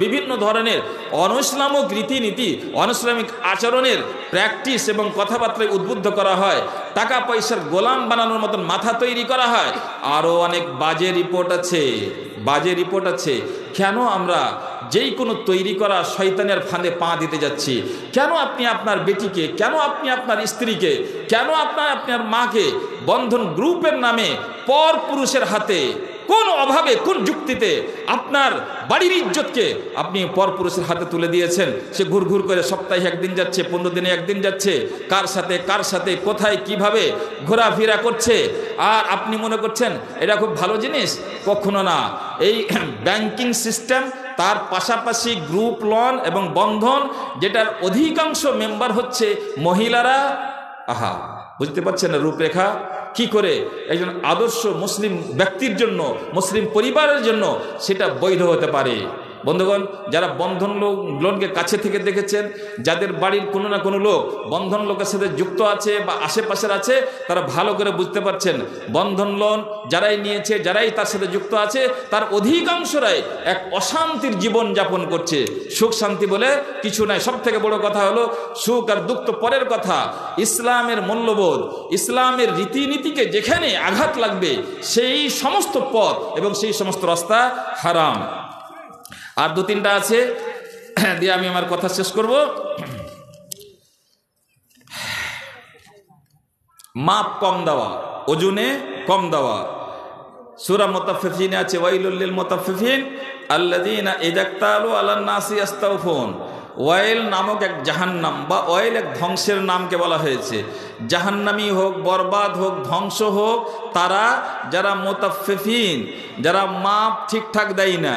বিভিন্ন ধরনের অনইসলামিক রীতিনীতি, অনইসলামিক আচরণের প্র্যাকটিস এবং কথাবার্তায় উদ্বুদ্ধ করা হয়। টাকা পয়সার গোলাম বানানোর মতন মাথা তৈরি করা হয়। আরও অনেক বাজে রিপোর্ট আছে, বাজে রিপোর্ট আছে। কেন আমরা যেই কোনো তৈরি করা শয়তানের ফাঁদে পা দিতে যাচ্ছি? কেন আপনি আপনার বেটিকে, কেন আপনি আপনার স্ত্রীকে, কেন আপনার মাকে বন্ধন গ্রুপের নামে পর পুরুষের হাতে, কোন অভাবে, কোন যুক্তিতে আপনার বাড়ির ইজ্জতকে আপনি পরপুরুষের হাতে তুলে দিয়েছেন? সে ঘুরঘুর করে সপ্তাহে একদিন যাচ্ছে, 15 দিনে একদিন যাচ্ছে, কার সাথে কোথায় কিভাবে ঘোরাফেরা করছে, আর আপনি মনে করছেন এটা খুব ভালো জিনিস? কখনো না। এই ব্যাংকিং সিস্টেম, তার পাশাপাশি গ্রুপ লোন এবং বন্ধন, যেটার অধিকাংশ মেম্বার হচ্ছে মহিলারা। আহা, বুঝতে পারছেন না রূপরেখা? কি করে একজন আদর্শ মুসলিম ব্যক্তির জন্য, মুসলিম পরিবারের জন্য সেটা বৈধ হতে পারে? বন্ধুগণ, যারা বন্ধন লোনকে কাছে থেকে দেখেছেন, যাদের বাড়ির কোনো না কোনো লোক বন্ধন লোকের সাথে যুক্ত আছে বা আশেপাশের আছে, তারা ভালো করে বুঝতে পারছেন বন্ধন লোন যারাই নিয়েছে, যারাই তার সাথে যুক্ত আছে, তার অধিকাংশরাই এক অশান্তির জীবন যাপন করছে। সুখ শান্তি বলে কিছু নাই। সব থেকে বড় কথা হলো সুখ আর দুঃখ তো পরের কথা, ইসলামের মূল্যবোধ, ইসলামের রীতিনীতিকে যেখানে আঘাত লাগবে সেই সমস্ত পথ এবং সেই সমস্ত রাস্তা হারাম। আর দু তিনটা আছে দিয়ে আমি আমার কথা শেষ করব। মাপ কম দেওয়া, ওজনে কম দেওয়া। সূরা মুতাফফিফিনে আছে ওয়াইলুল লিল মুতাফফিফিন আল্লাযীনা ইযা ইক্তালু আলান নাসি ইস্তাওফুন। ওয়াইল নামক এক জাহান্নাম বা ওয়াইল এক ধ্বংসের নামকে বলা হয়েছে। জাহান্নামী হোক, বরবাদ হোক, ধ্বংস হোক তারা যারা মুতাফফিফিন, যারা মাপ ঠিকঠাক দেয় না,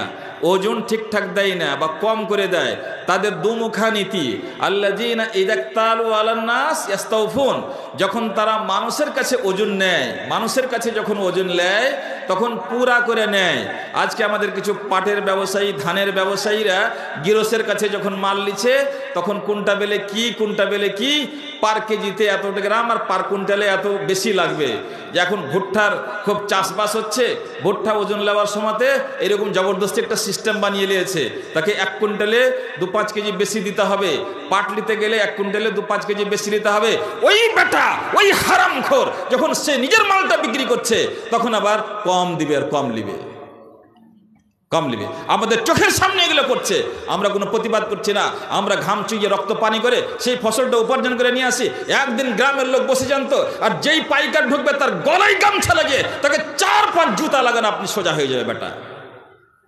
ওজন ঠিকঠাক দেয় না বা কম করে দেয়, তাদের দুমুখা নীতি। আল্লাযীনা ইযা ইক্তালু আলান নাস ইস্তাওফুন, যখন তারা মানুষের কাছে ওজন নেয়, মানুষের কাছে যখন ওজন নেয় তখন পুরা করে নেয়। আজকে আমাদের কিছু পাটের ব্যবসায়ী, ধানের ব্যবসায়ীরা গিরসের কাছে যখন মাল লিছে তখন কোনটা বেলে কি, কোনটা বেলে কি, পার কেজিতে এত গ্রাম আর পার কুইন্টালে এত বেশি লাগবে। যে এখন ভুট্টার খুব চাষবাস হচ্ছে, ভুট্টা ওজন নেওয়ার সময়তে এরকম জবরদস্তি একটা সিস্টেম বানিয়ে নিয়েছে, তাকে 1 কুইন্টালে 2-5 কেজি বেশি দিতে হবে, পাট নিতে গেলে 1 কুইন্টালে 2-5 কেজি বেশি দিতে হবে। ওই বেটা, ওই হারামখোর যখন সে নিজের মালটা বিক্রি করছে তখন আবার কম দিবে আর কম নিবে, কম নিবে। আমাদের চোখের সামনে এগুলো করছে, আমরা কোনো প্রতিবাদ করছি না। আমরা ঘাম চুইয়ে রক্ত পানি করে সেই ফসলটা উপার্জন করে নিয়ে আসি। একদিন গ্রামের লোক বসে যান তো, আর যেই পাইকার ঢুকবে তার গলায় গামছা লাগে, তাকে 4-5 জুতা লাগানো, আপনি সোজা হয়ে যাবে বেটা।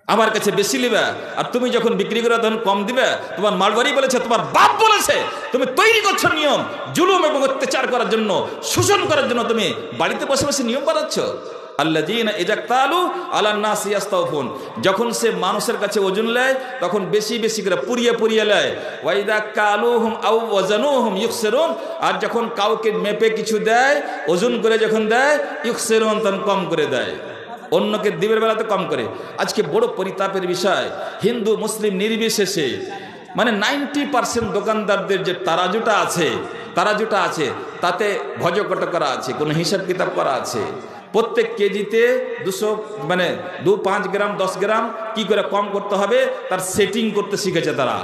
আমার কাছে বেশি নিবে আর তুমি যখন বিক্রি করে তখন কম দিবে। তোমার মালবাড়ি বলেছে, তোমার বাপ বলেছে, তুমি তৈরি করছো নিয়ম, জুলুম এবং অত্যাচার করার জন্য, শোষণ করার জন্য তুমি বাড়িতে বসে বসে নিয়ম বানাচ্ছ। আল্লাযীনা ইযা ইক্তালু আলান নাসি ইস্তাওফুন, যখন সে মানুষের কাছে ওজন নেয় তখন বেশি বেশি করে পুরিয়ে পুরিয়ে নেয়। ওয়া ইযা কালুহুম আও ওয়াজানুহুম ইউখসিরুন, আর যখন কাউকে মেপে কিছু দেয়, ওজন করে যখন দেয়, ইউখসিরুন, তখন কম করে দেয়, অন্যকে দিবের বেলাতে কম করে। আজকে বড় পরিতাপের বিষয়, হিন্দু মুসলিম নির্বিশেষে মানে 90% দোকানদারদের যে তারাজুটা আছে তাতে ভজকট করা আছে, কোনো হিসাব কিতাব করা আছে। প্রত্যেক কেজিতে 200 মানে 2-5 গ্রাম 10 গ্রাম কি করে কম করতে হবে তার সেটিং করতে শিখেছে তারা।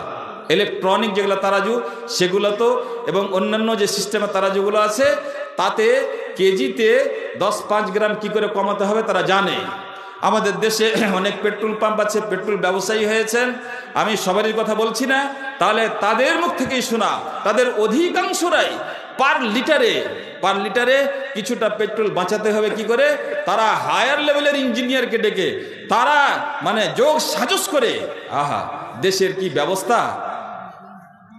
ইলেকট্রনিক যেগুলো তারাজু সেগুলো তো, এবং অন্যান্য যে সিস্টেমের তারাজুগুলো আছে তাতে কেজিতে 10-5 গ্রাম কি করে কমাতে হবে তারা জানে। আমাদের দেশে অনেক পেট্রোল পাম্প আছে, পেট্রোল ব্যবসায়ী হয়েছেন, আমি সবারই কথা বলছি না, তাহলে তাদের মুখ থেকেই শোনা, তাদের অধিকাংশরাই পার লিটারে কিছুটা পেট্রোল বাঁচাতে হবে কি করে, তারা হায়ার লেভেলের ইঞ্জিনিয়ারকে ডেকে তারা মানে যোগ সাজস করে। আহা, দেশের কি ব্যবস্থা!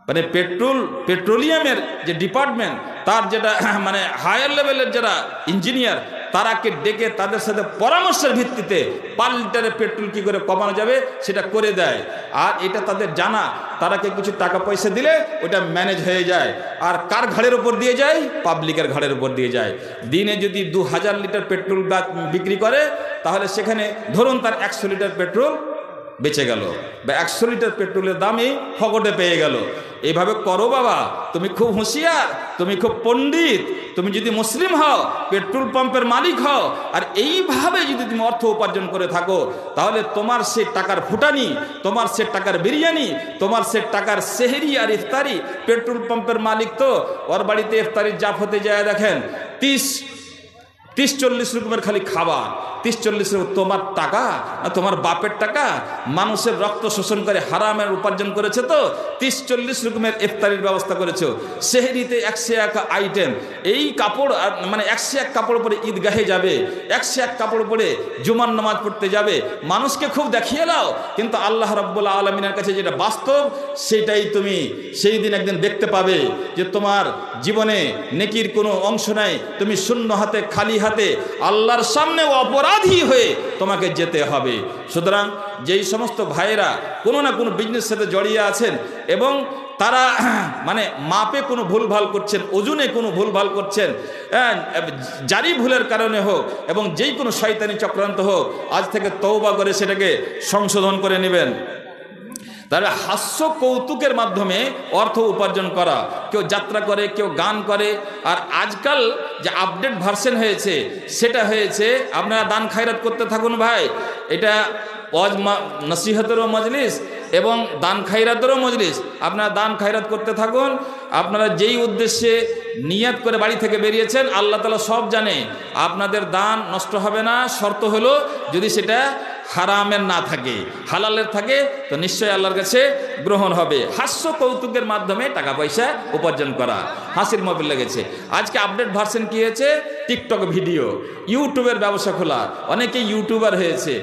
মানে পেট্রোলিয়ামের যে ডিপার্টমেন্ট তার যেটা মানে হায়ার লেভেলের যারা ইঞ্জিনিয়ার তারাকে ডেকে তাদের সাথে পরামর্শের ভিত্তিতে পার লিটারে পেট্রোল কি করে কমানো যাবে সেটা করে দেয়। আর এটা তাদের জানা, তারাকে কিছু টাকা পয়সা দিলে ওটা ম্যানেজ হয়ে যায়। আর কার ঘাড়ের উপর দিয়ে যায়? পাবলিকের ঘাড়ের উপর দিয়ে যায়। দিনে যদি 2000 লিটার পেট্রোল বিক্রি করে তাহলে সেখানে ধরুন তার 100 লিটার পেট্রোল বেঁচে গেল, বা 100 লিটার পেট্রোলের দামই ফকটে পেয়ে গেল। এইভাবে করো বাবা, তুমি খুব হুঁশিয়ার, তুমি খুব পণ্ডিত, তুমি যদি মুসলিম হও, পেট্রোল পাম্পের মালিক হও, আর এইভাবে যদি তুমি অর্থ উপার্জন করে থাকো তাহলে তোমার সে টাকার ফুটানি, তোমার সে টাকার বিরিয়ানি, তোমার সে টাকার সেহরি আর ইফতারি। পেট্রোল পাম্পের মালিক তো ওর বাড়িতে ইফতারির জাপ হতে যায় দেখেন 30-40 রকমের খালি খাবার, 30-40 তোমার টাকা না তোমার বাপের টাকা? মানুষের রক্ত শোষণ করে হারামের উপার্জন করেছে তো 30-40 রকমের ইফতারির ব্যবস্থা করেছো। সেহরিতে 101 আইটেম, এই কাপড় মানে 101 কাপড় পরে ঈদগাহে যাবে, 101 কাপড় পরে জুমার নামাজ পড়তে যাবে, মানুষকে খুব দেখিয়ে নাও, কিন্তু আল্লাহ রাব্বুল আলামিনের কাছে যেটা বাস্তব সেটাই তুমি সেই দিন একদিন দেখতে পাবে যে তোমার জীবনে নেকির কোনো অংশ নাই, তুমি শূন্য হাতে খালি হাতে আল্লাহর সামনে অপরাধী হয়ে তোমাকে যেতে হবে। সুতরাং যেই সমস্ত ভাইয়েরা কোনো না কোনো বিজনেসের সাথে জড়িয়ে আছেন এবং তারা মানে মাপে কোনো ভুলভাল করছেন, ওজনে কোনো ভুলভাল করছেন, জারি ভুলের কারণে হোক এবং যেই কোনো শয়তানি চক্রান্ত হোক, আজ থেকে তওবা করে সেটাকে সংশোধন করে নেবেন। তাহলে হাস্য কৌতুকের মাধ্যমে অর্থ উপার্জন করা, কেউ যাত্রা করে, কেউ গান করে। আর আজকাল যে আপডেট ভার্সন হয়েছে সেটা হয়েছে আপনারা দান খায়রাত করতে থাকুন ভাই, এটা ওয়াজ নসিহতেরও মজলিস এবং দান খায়রাতেরও মজলিস। আপনারা দান খায়রাত করতে থাকুন। আপনারা যেই উদ্দেশ্যে নিয়াত করে বাড়ি থেকে বেরিয়েছেন আল্লাহ তাআলা সব জানে, আপনাদের দান নষ্ট হবে না। শর্ত হলো যদি সেটা হারামের না থাকে, হালালের থাকে, তো নিশ্চয়ই আল্লাহর কাছে গ্রহণ হবে। হাস্য কৌতুকের মাধ্যমে টাকা পয়সা উপার্জন করা, হাসির মহফিল লেগেছে। আজকে আপডেট ভার্সন কি হয়েছে, টিকটক ভিডিও, ইউটিউবের ব্যবসা খোলা, অনেকে ইউটিউবার হয়েছে।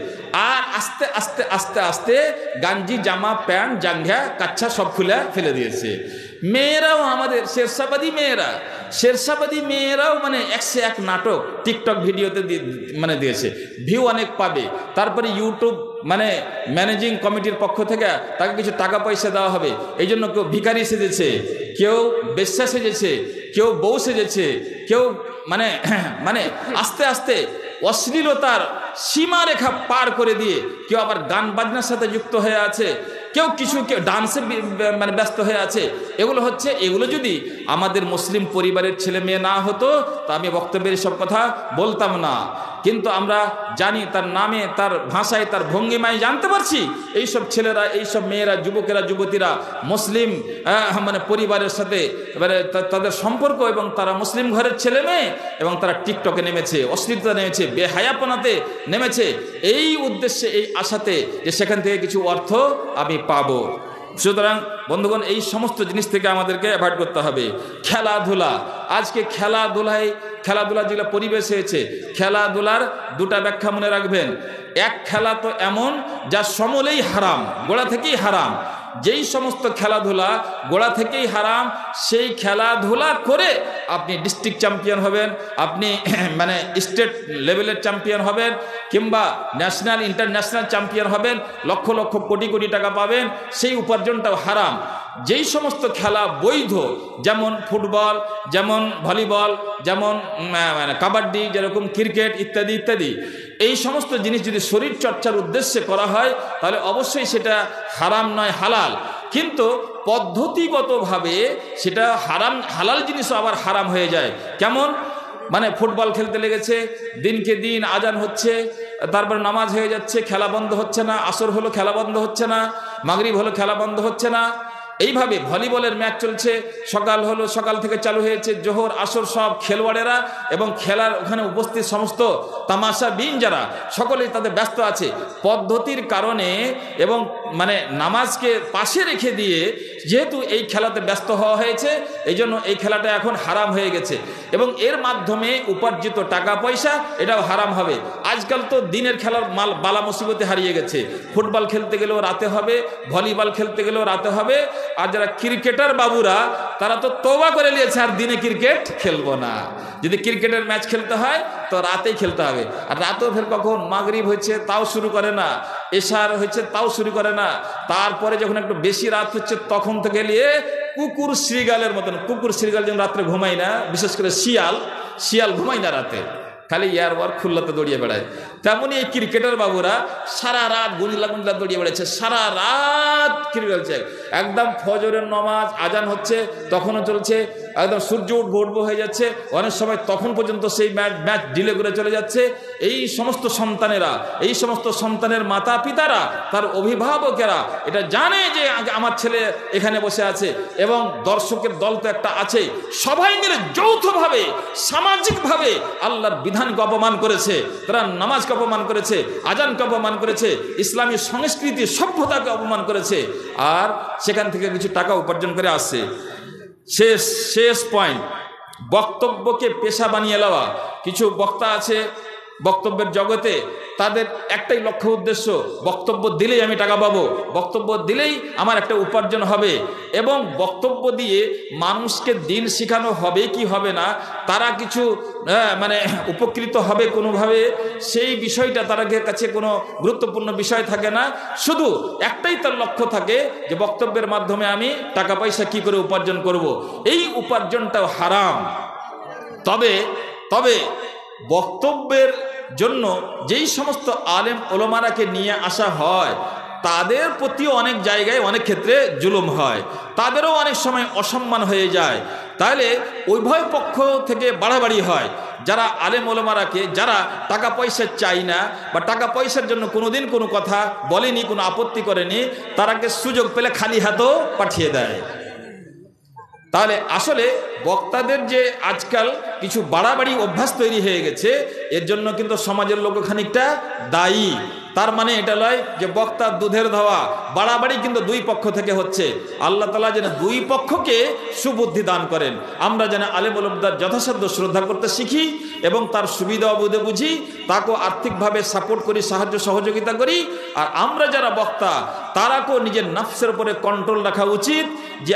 আর আস্তে আস্তে আস্তে আস্তে গাঞ্জি, জামা, প্যান্ট, জাঙ্ঘা, কাচ্ছা সব খুলে ফেলে দিয়েছে। মেয়েরাও, আমাদের শেরশাবাদী মেয়েরাও মানে 101 নাটক টিকটক ভিডিওতে দিয়েছে, ভিউ অনেক পাবে। তারপরে ইউটিউব ম্যানেজিং কমিটির পক্ষ থেকে তাকে কিছু টাকা পয়সা দেওয়া হবে। এই জন্য কেউ ভিখারি সেজেছে, কেউ বেশ্যা সেজেছে, কেউ বউ সেজেছে, কেউ আস্তে আস্তে অশ্লীলতার সীমারেখা পার করে দিয়ে কেউ আবার গান বাজনার সাথে যুক্ত হয়ে আছে, কেউ ডান্সে ব্যস্ত হয়ে আছে। এগুলো যদি আমাদের মুসলিম পরিবারের ছেলে মেয়ে না হতো তা আমি বক্তব্যের সব কথা বলতাম না। কিন্তু আমরা জানি, তার নামে, তার ভাষায়, তার ভঙ্গিমায় জানতে পারছি এইসব ছেলেরা, এইসব মেয়েরা, যুবকেরা, যুবতীরা মুসলিম পরিবারের সাথে তাদের সম্পর্ক, এবং তারা মুসলিম ঘরের ছেলে মেয়ে, এবং তারা টিকটকে নেমেছে, অশ্লীলতা নেমেছে, বেহায়াপনাতে নেমেছে, এই উদ্দেশ্যে, এই আশাতে যে সেখান থেকে কিছু অর্থ আমি পাবো। সুতরাং বন্ধুগণ, এই সমস্ত জিনিস থেকে আমাদেরকে অ্যাভয়েড করতে হবে। খেলাধুলা, আজকে খেলাধুলা যেগুলো পরিবেশ হয়েছে, খেলাধুলার দুটা ব্যাখ্যা মনে রাখবেন। এক, খেলা তো এমন যা সমূলেই হারাম, গোড়া থেকেই হারাম। যেই সমস্ত খেলাধুলা গোড়া থেকেই হারাম, সেই খেলাধুলা করে আপনি ডিস্ট্রিক্ট চ্যাম্পিয়ন হবেন, আপনি স্টেট লেভেলের চ্যাম্পিয়ন হবেন, কিংবা ন্যাশনাল, ইন্টারন্যাশনাল চ্যাম্পিয়ন হবেন, লক্ষ লক্ষ কোটি কোটি টাকা পাবেন, সেই উপার্জনটাও হারাম। যেই সমস্ত খেলা বৈধ, যেমন ফুটবল, যেমন ভলিবল, যেমন কাবাডি, যেরকম ক্রিকেট ইত্যাদি ইত্যাদি, এই সমস্ত জিনিস যদি শরীর চর্চার উদ্দেশ্যে করা হয় তাহলে অবশ্যই সেটা হারাম নয়, হালাল। কিন্তু পদ্ধতিগতভাবে সেটা হালাল জিনিসও আবার হারাম হয়ে যায়। কেমন? ফুটবল খেলতে লেগেছে, দিনকে দিন আজান হচ্ছে, তারপর নামাজ হয়ে যাচ্ছে, খেলা বন্ধ হচ্ছে না, আসর হলো খেলা বন্ধ হচ্ছে না, মাগরিব হলো খেলা বন্ধ হচ্ছে না। এইভাবে ভলিবলের ম্যাচ চলছে, সকাল থেকে চালু হয়েছে, জোহর আসর সব খেলোয়াড়েরা এবং খেলার ওখানে উপস্থিত সমস্ত তামাশা বিন যারা, সকলেই তাদের ব্যস্ত আছে। পদ্ধতির কারণে এবং নামাজকে পাশে রেখে দিয়ে যেহেতু এই খেলাতে ব্যস্ত হওয়া হয়েছে, এই জন্য এই খেলাটা এখন হারাম হয়ে গেছে, এবং এর মাধ্যমে উপার্জিত টাকা পয়সা এটাও হারাম হবে। আজকাল তো দিনের খেলার বালা মুসিবতে হারিয়ে গেছে। ফুটবল খেলতে গেলেও রাতে হবে, ভলিবল খেলতে গেলেও রাতে হবে। আর যারা ক্রিকেটার বাবুরা, তারা তো তওবা করে নিয়েছে, আর দিনে ক্রিকেট খেলবো না। যদি ক্রিকেটের ম্যাচ খেলতে হয় তো রাতেই খেলতে হবে। আর রাতেও ফের কখন মাগরিব হচ্ছে তাও শুরু করে না, এশার হচ্ছে তাও শুরু করে না। তারপরে যখন একটু বেশি রাত হচ্ছে তখন থেকে নিয়ে কুকুর শ্রীগালের মতন, কুকুর শ্রীগাল যেমন রাত্রে ঘুমাই না, বিশেষ করে শিয়াল ঘুমাই না রাতে, খালি ইয়ারবার খুল্লাতে দৌড়িয়ে বেড়ায়, তেমনই এই ক্রিকেটার বাবুরা সারা রাত গুনিলা দৌড়িয়ে বেড়াচ্ছে, সারা রাত ক্রিকেট খেলছে। একদম ফজরের নামাজ আজান হচ্ছে তখনও চলছে, একদম সূর্য উঠবো হয়ে যাচ্ছে, অনেক সময় তখন পর্যন্ত সেই ম্যাচ ডিলে করে চলে যাচ্ছে। এই সমস্ত সন্তানেরা, এই সমস্ত সন্তানের মাতা পিতারা, তার অভিভাবকেরা এটা জানে যে আমার ছেলে এখানে বসে আছে, এবং দর্শকের দল তো একটা আছে, সবাই মিলে যৌথভাবে সামাজিকভাবে আল্লাহর বিধানকে অপমান করেছে, তারা নামাজকে অপমান করেছে, আজানকে অপমান করেছে, ইসলামী সংস্কৃতি সভ্যতাকে অপমান করেছে, আর সেখান থেকে কিছু টাকা উপার্জন করে আসছে। শেষ পয়েন্ট, বক্তব্যকে পেশা বানিয়ে নেওয়া। কিছু বক্তা আছে বক্তব্যের জগতে, তাদের একটাই লক্ষ্য উদ্দেশ্য, বক্তব্য দিলেই আমি টাকা পাবো, বক্তব্য দিলেই আমার একটা উপার্জন হবে, এবং বক্তব্য দিয়ে মানুষকে দিন শেখানো হবে কি হবে না, তারা কিছু উপকৃত হবে কোনোভাবে, সেই বিষয়টা তার কাছে কোনো গুরুত্বপূর্ণ বিষয় থাকে না। শুধু একটাই তার লক্ষ্য থাকে যে বক্তব্যের মাধ্যমে আমি টাকা পয়সা কি করে উপার্জন করব। এই উপার্জনটাও হারাম। তবে বক্তব্যের জন্য যেই সমস্ত আলেম ওলামারাকে নিয়ে আসা হয়, তাদের প্রতিও অনেক জায়গায় অনেক ক্ষেত্রে জুলুম হয়, তাদেরও অনেক সময় অসম্মান হয়ে যায়। তাহলে উভয় পক্ষ থেকে বাড়াবাড়ি হয়। যারা আলেম ওলামারাকে, যারা টাকা পয়সা চাই না বা টাকা পয়সার জন্য কোনোদিন কোনো কথা বলেনি, কোনো আপত্তি করেনি, তারাকে সুযোগ পেলে খালি হাতও পাঠিয়ে দেয়। তাহলে আসলে বক্তাদের যে আজকাল কিছু বাড়াবাড়ি অভ্যাস তৈরি হয়ে গেছে, এর জন্য কিন্তু সমাজের লোক খানিকটা দায়ী। তার মানে এটা নয় যে বক্তার দুধের ধোয়া, বাড়াবাড়ি কিন্তু দুই পক্ষ থেকে হচ্ছে। আল্লাহ তাআলা যেন দুই পক্ষকে সুবুদ্ধি দান করেন, আমরা যেন আলেম ওলামাদের যথাসাধ্য শ্রদ্ধা করতে শিখি এবং তার সুবিধা অবুধে বুঝি, তাকেও আর্থিকভাবে সাপোর্ট করি, সাহায্য সহযোগিতা করি। আর আমরা যারা বক্তা, তারাকেও নিজের নফসের উপরে কন্ট্রোল রাখা উচিত যে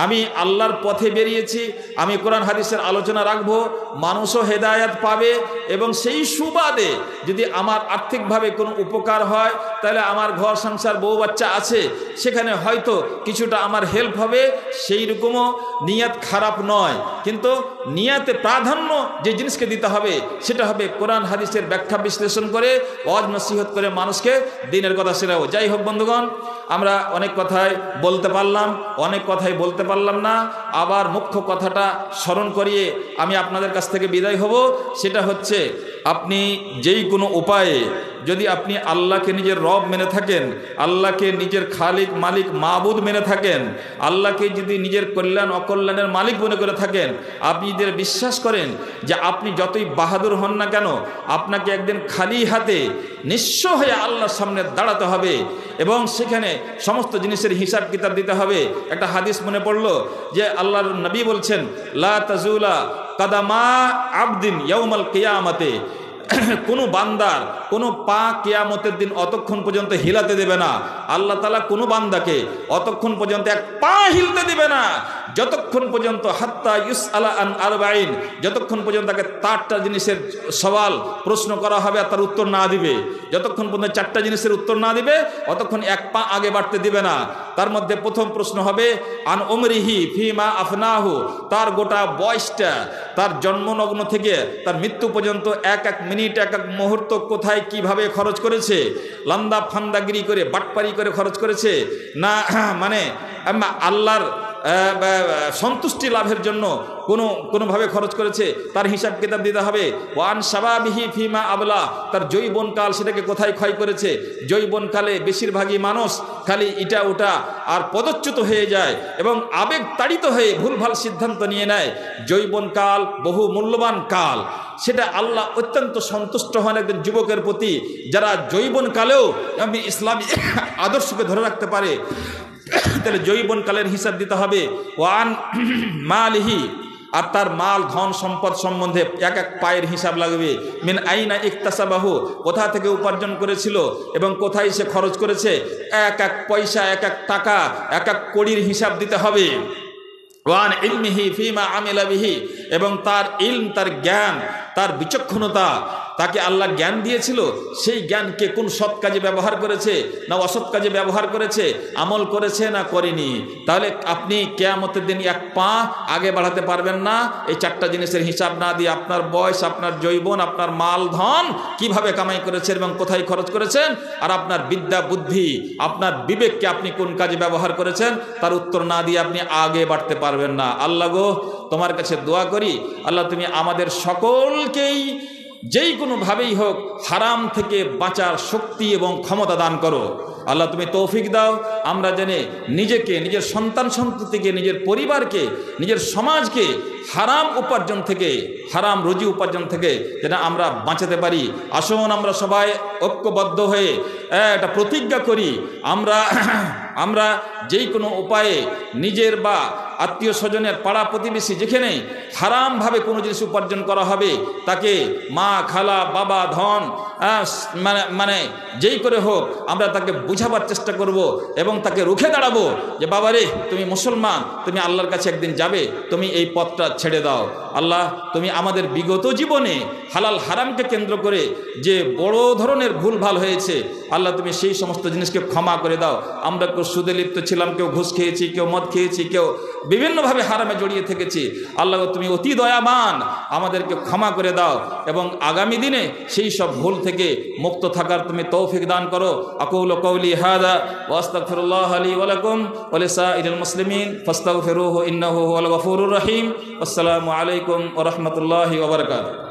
আমি আল্লাহর পথে বেরিয়েছি, আমি কোরআন হাদিসের আলোচনা রাখবো, মানুষও হেদায়াত পাবে এবং সেই সুবাদে যদি আমার আর্থিকভাবে কোনো উপকার হয়, তাহলে আমার ঘর সংসার বউ বাচ্চা আছে, সেখানে হয়তো কিছুটা আমার হেল্প হবে। সেই রকমও নিয়াত খারাপ নয়, কিন্তু নিয়াতে প্রাধান্য যে জিনিসকে দিতে হবে সেটা হবে কোরআন হাদিসের ব্যাখ্যা বিশ্লেষণ করে, ওয়াজ নসিহত করে মানুষকে দ্বীনের কথা শেখাবো। যাই হোক বন্ধুগণ, আমরা অনেক কথাই বলতে পারলাম, অনেক কথাই বলতে পারলাম না। আবার মুখ্য কথাটা স্মরণ করিয়ে আমি আপনাদের কাছ থেকে বিদায় হব। সেটা হচ্ছে, আপনি যেই কোনো উপায়ে যদি আপনি আল্লাহকে নিজের রব মেনে থাকেন, আল্লাহকে নিজের খালিক মালিক মাবুদ মেনে থাকেন, আল্লাহকে যদি নিজের কল্যাণ অকল্যাণের মালিক মনে করে থাকেন, আপনি যদি বিশ্বাস করেন যে আপনি যতই বাহাদুর হন না কেন, আপনাকে একদিন খালি হাতে নিঃস্ব হয়ে আল্লাহর সামনে দাঁড়াতে হবে এবং সেখানে সমস্ত জিনিসের হিসাব কিতাব দিতে হবে। একটা হাদিস মনে পড়লো যে আল্লাহর নবী বলছেন, লা তাজুলা কাদামা আবদিন ইয়াউমাল কিয়ামতে, কোনো বান্দার কোনো পা কিয়ামতের দিন অতক্ষণ পর্যন্ত হিলাতে দেবে না। আল্লাহ তাআলা কোনো বান্দাকে অতক্ষণ পর্যন্ত এক পা হিলতে দিবে না যতক্ষণ পর্যন্ত হাত্তা ইউসআলা আন আরবাইন, যতক্ষণ পর্যন্ত তাকে 4টা জিনিসের সওয়াল প্রশ্ন করা হবে আর তার উত্তর না দিবে। যতক্ষণ পর্যন্ত 4টা জিনিসের উত্তর না দিবে অতক্ষণ এক পা আগে বাড়তে দিবে না। তার মধ্যে প্রথম প্রশ্ন হবে আন উমরিহি ফিমা আফনাহু, তার গোটা বয়সটা, তার জন্মলগ্ন থেকে তার মৃত্যু পর্যন্ত এক এক মিনিট, এক এক মুহূর্ত কোথায় কিভাবে খরচ করেছে, লান্দা ফান্দাগিরি করে বাটপারি করে খরচ করেছে না মানে আল্লাহর সন্তুষ্টি লাভের জন্য কোনোভাবে খরচ করেছে, তার হিসাব কিতাব দিতে হবে। ওয়ান শাবাবিহি ফিমা আবলা, তার যৌবনকাল সেটাকে কোথায় ক্ষয় করেছে। যৌবনকালে বেশিরভাগই মানুষ খালি ইটা ওটা আর পদচ্যুত হয়ে যায় এবং আবেগ তাড়িত হয়ে ভুলভাল সিদ্ধান্ত নিয়ে নেয়। যৌবনকাল বহু মূল্যবান কাল, সেটা আল্লাহ অত্যন্ত সন্তুষ্ট হন একজন যুবকের প্রতি যারা যৌবনকালেও ইসলামী আদর্শকে ধরে রাখতে পারে। তাহলে যৌবনকালের হিসাব দিতে হবে। ওয়ান মালিহি, আর তার মাল ধন সম্পদ সম্বন্ধে এক এক পায়ের হিসাব লাগবে। মিন আইনা ইকতাসাবাহু, কোথা থেকে উপার্জন করেছিল এবং কোথায় সে খরচ করেছে, এক এক পয়সা, এক এক টাকা, এক এক কড়ির হিসাব দিতে হবে। ওয়ান ইলমিহি ফিমা আমিলা বিহি, এবং তার ইলম, তার জ্ঞান, তার বিচক্ষণতা, তাকে আল্লাহ জ্ঞান দিয়েছিল, সেই জ্ঞানকে কোন সৎ কাজে ব্যবহার করেছে না অসৎ কাজে ব্যবহার করেছে, আমল করেছে না করেনি। তাহলে আপনি কিয়ামতের দিন এক পা আগে বাড়াতে পারবেন না এই 4টা জিনিসের হিসাব না দিয়ে। আপনার বয়স, আপনার যৌবন, আপনার মাল ধন কিভাবে কামাই করেছেন এবং কোথায় খরচ করেছেন, আর আপনার বিদ্যা বুদ্ধি, আপনার বিবেককে আপনি কোন কাজে ব্যবহার করেছেন, তার উত্তর না দিয়ে আপনি আগে বাড়তে পারবেন না। আল্লাহ গো, তোমার কাছে দোয়া করি, আল্লাহ তুমি আমাদের সকলকেই যেই কোনোভাবেই হোক হারাম থেকে বাঁচার শক্তি এবং ক্ষমতা দান করো। আল্লাহ তুমি তৌফিক দাও, আমরা জেনে নিজেকে, নিজের সন্তান সন্ততিকে, নিজের পরিবারকে, নিজের সমাজকে হারাম উপার্জন থেকে, হারাম রুজি উপার্জন থেকে যেন আমরা বাঁচাতে পারি। আসুন আমরা সবাই ঐক্যবদ্ধ হয়ে একটা প্রতিজ্ঞা করি, আমরা যেই কোনো উপায়ে নিজের বা আত্মীয় স্বজনের, পাড়া প্রতিবেশী যেখানে হারামভাবে কোনো জিনিস উপার্জন করা হবে তাকে মা, খালা, বাবা, ধন মানে যেই করে হোক আমরা তাকে বুঝাবার চেষ্টা করব এবং তাকে রুখে দাঁড়াবো যে বাবা রে, তুমি মুসলমান, তুমি আল্লাহর কাছে একদিন যাবে, তুমি এই পথটা ছেড়ে দাও। আল্লাহ তুমি আমাদের বিগত জীবনে হালাল হারামকে কেন্দ্র করে যে বড় ধরনের ভুলভাল হয়েছে, আল্লাহ তুমি সেই সমস্ত জিনিসকে ক্ষমা করে দাও। আমরা কেউ সুদে লিপ্ত ছিলাম, কেউ ঘুষ খেয়েছি, কেউ মদ খেয়েছি, কেউ বিভিন্নভাবে হারামে জড়িয়ে থেকেছি। আল্লাহ তুমি অতি দয়াবান, আমাদেরকে ক্ষমা করে দাও এবং আগামী দিনে সেই সব ভুল থেকে থেকে মুক্ত থাকার তুমি তৌফিক দান করো। আকুলু কওলি হাযা ওয়া আস্তাগফিরুল্লাহ লি ওয়া লাকুম ওয়া লিসাইরিল মুসলিমিন ফাস্তাগফিরুহু ইন্নাহু হুয়াল গফুরুর রহিম। আসসালামু আলাইকুম ওয়া রাহমাতুল্লাহি ওয়া বারাকাতুহু।